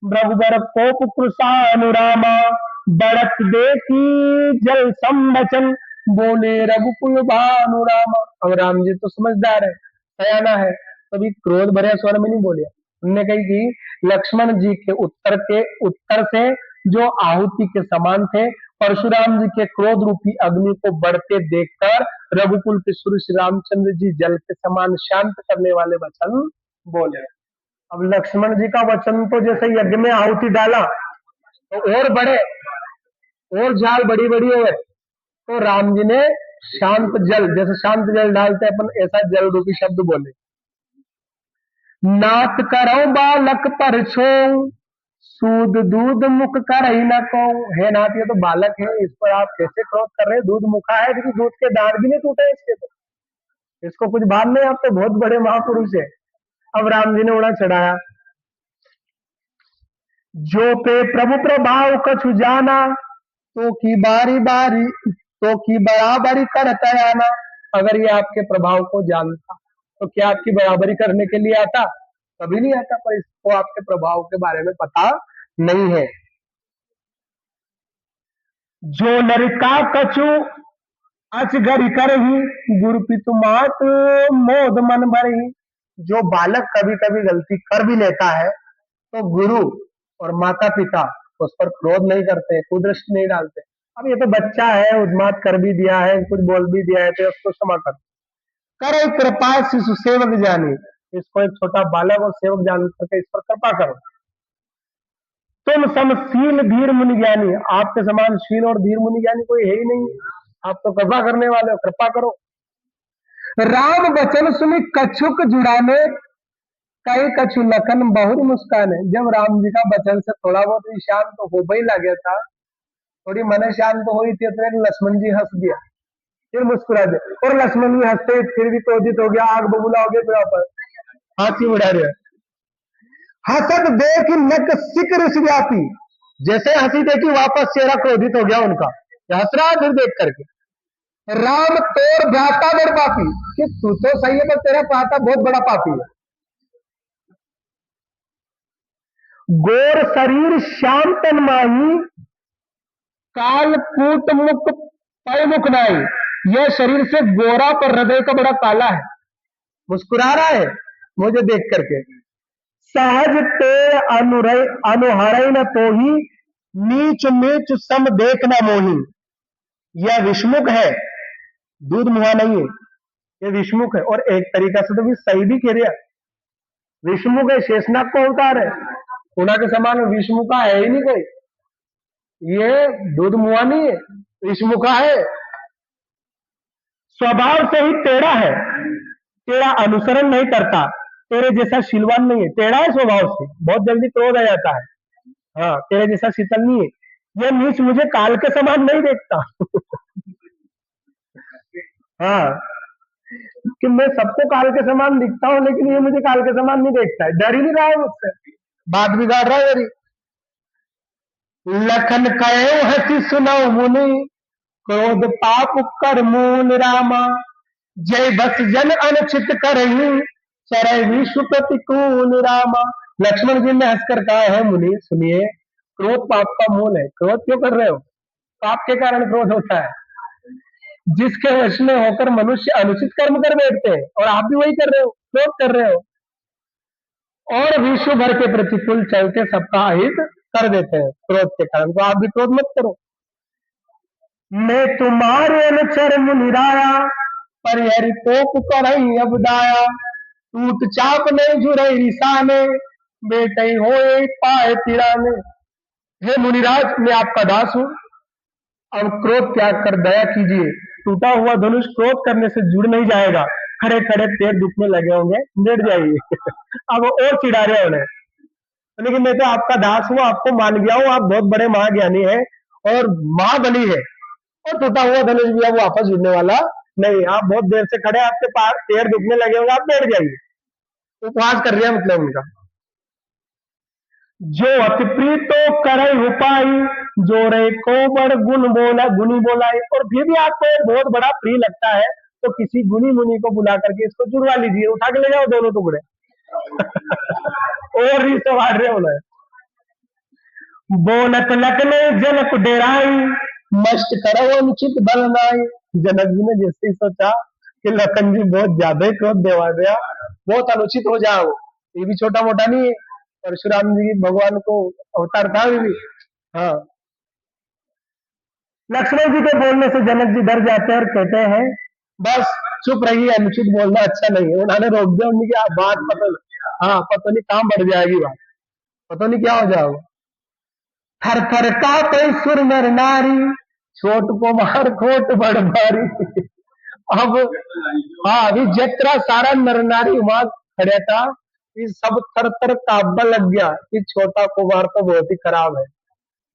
रघुबर कोप कृषानुरामा, बढ़त देखी जल संबचन, बोले रघुकुल भानुरामा। अब राम जी तो समझदार है, सयाना है, कभी क्रोध भरे स्वर में नहीं बोले। उन्होंने कही कि लक्ष्मण जी के उत्तर से जो आहुति के समान थे, परशुराम जी के क्रोध रूपी अग्नि को बढ़ते देखकर रघुकुल के सूर्य श्री रामचंद्र जी जल के समान शांत करने वाले वचन बोले। अब लक्ष्मण जी का वचन तो जैसे यज्ञ में आहुति डाला तो और बड़े, और झाल बड़ी बड़ी हो, तो राम जी ने शांत जल, जैसे शांत जल डालते अपन, ऐसा जल रूपी शब्द बोले। नाथ करो बालक पर छो, सूद दूध मुख कर ही न को। हे नाथ, ये तो बालक है, इस पर आप कैसे क्रोध कर रहे हैं? दूध मुखा है, क्योंकि दूध के दांत भी नहीं टूटे इसके, तो इसको कुछ बात नहीं, आप तो बहुत बड़े महापुरुष है। अब राम जी ने उड़ा चढ़ाया। जो पे प्रभु प्रभाव कछु जाना, तो की बराबरी करता आना। अगर ये आपके प्रभाव को जानता तो क्या आपकी बराबरी करने के लिए आता? कभी नहीं आता, पर इसको आपके प्रभाव के बारे में पता नहीं है। जो नरिका कछु अचगरी कर ही, गुरु पितु मात मोद मन भर ही। जो बालक कभी कभी गलती कर भी लेता है तो गुरु और माता पिता उस पर क्रोध नहीं करते, कुदृष्टि नहीं डालते। अब ये तो बच्चा है, उन्माद कर भी दिया है, कुछ बोल भी दिया है, तो उसको क्षमा कर। करे कृपा शिशु सेवक जानी, इसको एक छोटा बालक और सेवक जान करके इस पर कृपा करो। तुम समशील धीर मुनि ज्ञानी, आपके समान शील और धीर मुनि ज्ञानी कोई है ही नहीं, आप तो कृपा करने वाले हो, कृपा करो। राम वचन सुनी कछुक जुड़ाने, कई कछु लखन बहुर मुस्काने। जब राम जी का वचन से थोड़ा बहुत भी शांत हो ही लगे था, थोड़ी मन शांत हुई थी, तो लक्ष्मण जी हंस दिया, फिर मुस्कुरा दे, और लक्ष्मण जी हंसते फिर भी क्रोधित हो गया, आग बबूला हो गया, फिर हंसी उड़ा रहे। हसत देख नक सिक ऋषि व्यापी, जैसे हंसी देखी वापस चेहरा क्रोधित हो गया उनका, हंस रहा फिर देख करके। राम तोर भ्राता बड़ पापी, कि तू तो सही है पर तेरा भ्राता बहुत बड़ा पापी है। गोर शरीर श्याम तन माही, काल कूट मुख पय मुख नाई। यह शरीर से गोरा पर हृदय का बड़ा काला है। मुस्कुरा रहा है मुझे देख करके। सहज ते अनुहरय न तो ही, नीच नीच सम देख न मोही। यह विषमुख है, दूध मुहा नहीं है, ये विषमुख है। और एक तरीका से तो भी सही भी कह रहा, विषमुख है, शेषनाग को अवतार है, उना के समान विषमुखा है ही नहीं कोई, ये दूध मुहा नहीं है, विषमुखा है। स्वभाव से ही टेढ़ा है, टेढ़ा अनुसरण नहीं करता, तेरे जैसा शीलवान नहीं है, टेढ़ा है स्वभाव से, बहुत जल्दी क्रोध आ जाता है। हाँ, तेरे जैसा शीतल नहीं है। यह नीच मुझे काल के समान नहीं देखता। हाँ, कि मैं सबको काल के समान दिखता हूँ, लेकिन ये मुझे काल के समान नहीं देखता है, डर ही नहीं रहा है मुझसे, बात बिगाड़ रहा है मेरी। लखन कहो हसी सुनो मुनि, क्रोध पाप कर मूल रामा। जय बस जन अनुचित करही, चरय विश्व प्रतिकूल रामा। लक्ष्मण जी ने हंसकर कहा है, मुनि सुनिए, क्रोध पाप का मूल है। क्रोध क्यों कर रहे हो? पाप के कारण क्रोध होता है, जिसके वश में होकर मनुष्य अनुचित कर्म कर बैठते हैं, और आप भी वही कर रहे हो, क्रोध कर रहे हो, और विश्व भर के प्रतिकूल चलते सबका हित कर देते हैं क्रोध के कारण। तो आप भी क्रोध मत करो। मैं तुम्हारे अनुचर मुनिराया, पर हरि कोप करई अब दाया। टूट चाप नहीं जुड़ई रिसाने, बेटे होए पाए तिराने। हे मुनिराज, मैं आपका दास हूँ, अब क्रोध त्याग कर दया कीजिए। टूटा हुआ धनुष क्रोध करने से जुड़ नहीं जाएगा, खड़े खड़े पैर दुखने लगे होंगे, लेट जाइए। अब और चिढ़ा रहे हैं उन्हें, लेकिन मैं तो आपका दास हूँ, आपको मान गया हूँ, आप बहुत बड़े महाज्ञानी हैं और महाबली है, और टूटा हुआ धनुष भी अब वापस जुड़ने वाला नहीं। आप बहुत देर से खड़े, आपके पैर दुखने लगे होंगे, आप बैठ जाइए। उपवास कर रहे हैं मतलब उनका। जो अति प्रीतो करे उपाय, जो रे को बड़ गुण बोला गुनी बोलाए। और फिर भी आपको बहुत बड़ा प्रिय लगता है तो किसी गुनी मुनि को बुला करके इसको जुड़वा लीजिए, उठा के ले जाओ दोनों टुकड़े। और ही सवार रहे उन्हें। बोलत लखने जनक डेराई, मस्त करो अनुचित बल नाई। जनक जी ने जैसे ही सोचा कि लखन जी बहुत ज्यादा ही क्रोध देवा दिया, बहुत अनुचित हो जाओ, ये भी छोटा मोटा नहीं है, परशुराम जी भगवान को अवतार था ये भी। हाँ, लक्ष्मण जी के बोलने से जनक जी डर जाते हैं और कहते हैं बस चुप रहिए, अनुचित बोलना अच्छा नहीं है। उन्होंने रोक दिया, उनकी बात पता, हाँ पता नहीं कहाँ बढ़ जाएगी बात, पता नहीं क्या हो जाएगा। थर थर कांपे सुर नर नारी, छोट को मार खोट बड़ भारी। अब हाँ, अभी जितना सारा नर नारी वहां खड़ा था, ये सब थर थर कांपने लग गया कि छोटा कुमार तो बहुत ही खराब है,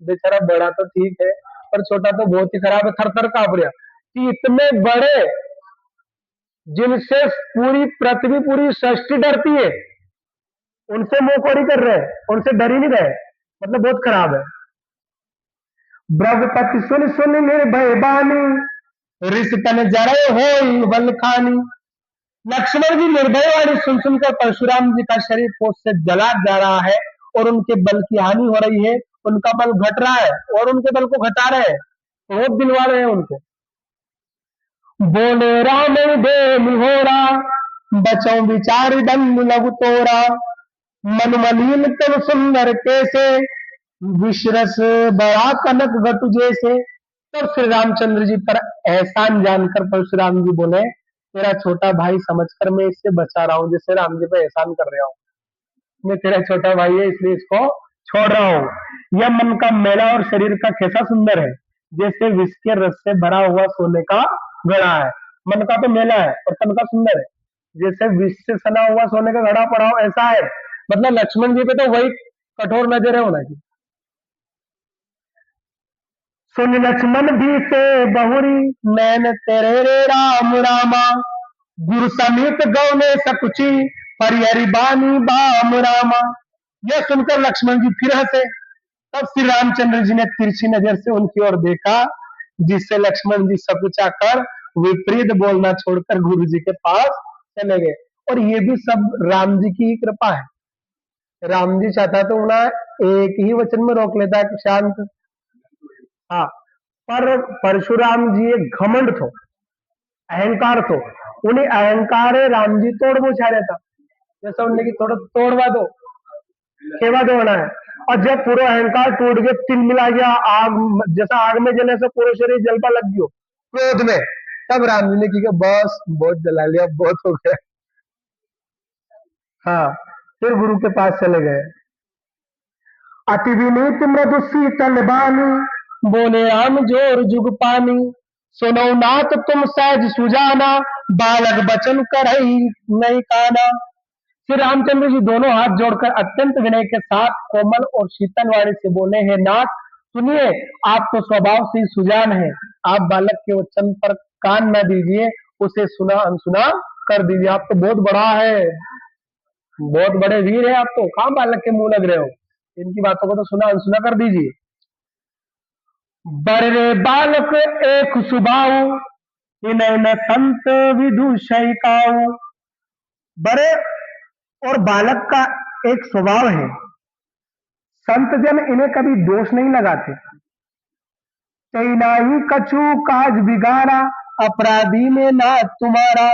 बेचारा बड़ा तो ठीक है पर छोटा तो बहुत ही खराब है, थर थर कांप रहा कि इतने बड़े जिनसे पूरी पृथ्वी पूरी सृष्टि डरती है, उनसे मुंह कोड़ी कर रहे हैं, उनसे डर ही नहीं रहे, मतलब बहुत खराब है। ब्रह्मपति सुन सुन निर्भय बानी, ऋषि तन जरे हो बल खानी। लक्ष्मण जी निर्भय वाणी सुन सुनकर परशुराम जी का शरीर कोष से जला जा रहा है और उनके बल की हानि हो रही है, उनका बल घट रहा है और उनके बल को घटा रहे हैं, बहुत दिलवा रहे हैं उनको। बोले रावण दे निहोरा, बचो विचार दंड लघु तोरा। मन मलिन तब सुंदर कैसे, विश्रस बड़ा कनक घटु जैसे। तब श्री रामचंद्र जी पर एहसान जानकर परशुराम जी बोले, तेरा छोटा भाई समझकर मैं इससे बचा रहा हूँ, जैसे राम जी पे एहसान कर रहा हूँ, मैं तेरा छोटा भाई है इसलिए इसको छोड़ रहा हूँ। यह मन का मेला और शरीर का कैसा सुंदर है, जैसे विष के रस से भरा हुआ सोने का घड़ा है। मन का तो मेला है और तन का सुंदर है, जैसे विष से सना हुआ सोने का घड़ा पड़ा हो ऐसा है। मतलब लक्ष्मण जी पे तो वही कठोर नजर है होना की। सुन लक्ष्मण भी से बहुरी, नैन तेरे रे राम रामा। गुरु समीत गौने सकुची, परिहरि बानी बाम रामा। यह सुनकर लक्ष्मण जी फिर हंसे। तब श्री रामचंद्र जी ने तिरछी नजर से उनकी ओर देखा, जिससे लक्ष्मण जी सकुचा कर विपरीत बोलना छोड़कर गुरु जी के पास चले गए। और ये भी सब राम जी की ही कृपा है। राम जी चाहता तो उन्हें एक ही वचन में रोक लेता कि शांत। हाँ, पर परशुराम जी एक घमंड थो, अहंकार थो, उन्हें अहंकार राम जी तोड़ वो चाह रहा था, जैसा उन्हें की थोड़ा तोड़वा दो, खेवा दौड़ना है। और जब पूरा अहंकार टूट गया, तिल मिला गया, आग जैसा आग में जलने से पूरा शरीर जलता लग गयो क्रोध में, तब राम जी ने की बस बहुत जला लिया, बहुत हो गया। हाँ, फिर गुरु के पास चले गए। अति विनीत मृदु शीतल बानी, बोले राम जोर जुग पानी। सुनो नाथ तुम सहज सुजाना, बालक बचन करई नहीं काना। श्री रामचंद्र जी दोनों हाथ जोड़कर अत्यंत विनय के साथ कोमल और शीतल वाणी से बोले, हैं नाथ सुनिए, आप तो स्वभाव से सुजान हैं, आप बालक के वचन पर कान न दीजिए, उसे सुना अनसुना कर दीजिए। आप तो बहुत बड़ा है, बहुत बड़े वीर है, आप तो कहाँ बालक के मुंह लग रहे हो, इनकी बातों को तो सुना अनसुना कर दीजिए। बड़े बालक एक सुबाऊ, इन्हें न संत विदुषय काऊ। बड़े और बालक का एक स्वभाव है, संत जन इन्हें कभी दोष नहीं लगाते। ही कछु काज बिगाड़ा, अपराधी में ना तुम्हारा।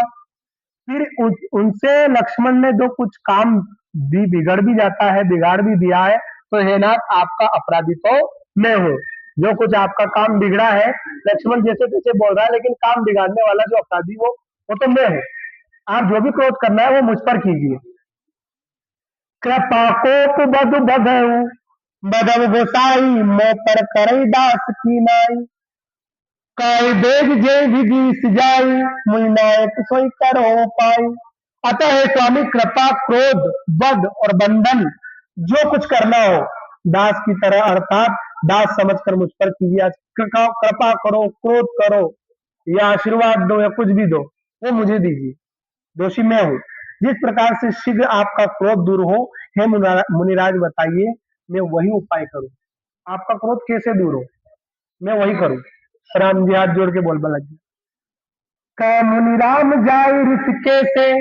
फिर उनसे लक्ष्मण ने जो कुछ काम भी बिगड़ भी जाता है, बिगाड़ भी दिया है, तो हे नाथ आपका अपराधी तो मैं हूँ, जो कुछ आपका काम बिगड़ा है, लक्ष्मण जैसे तैसे बोल रहा है, लेकिन काम बिगाड़ने वाला जो अपराधी वो तो मैं हूँ। आप जो भी क्रोध करना है वो मुझ पर कीजिए। कृपा कोप बधु बधऊ, बदब गोसाई मोह पर करई दास की नाई, काय बेग जे विधि सिजाई, मुई नायक सोई करो पाई। अतः हे स्वामी, कृपा, क्रोध, वध और बंधन जो कुछ करना हो दास की तरह अर्थात दास समझकर मुझ पर कीजिए। आज कृपा करो, क्रोध करो या आशीर्वाद दो या कुछ भी दो, वो मुझे दीजिए, दोषी मैं हूँ। जिस प्रकार से शीघ्र आपका क्रोध दूर हो, हे मुनिराज बताइए, मैं वही उपाय करूं। आपका क्रोध कैसे दूर हो, मैं वही करूं। राम जी हाथ जोड़ के बोल लग गया, का मुनि राम जाय ऋषिके से,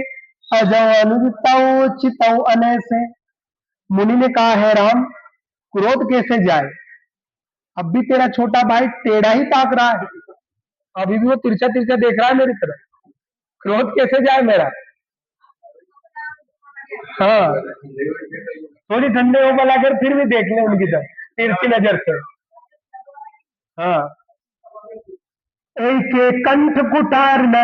अजौ अनुदितौ चितौ अनैसे। मुनि ने कहा, है राम, क्रोध कैसे जाए, अब भी तेरा छोटा भाई टेढ़ा ही ताक रहा है, अभी भी वो तिरछा तिरछा देख रहा है मेरी तरफ, क्रोध कैसे जाए मेरा। हाँ, थोड़ी ठंडे हो बला कर फिर भी देख ले उनकी तरफ तिरछी नजर से। हाँ, एक कंठ कुठार न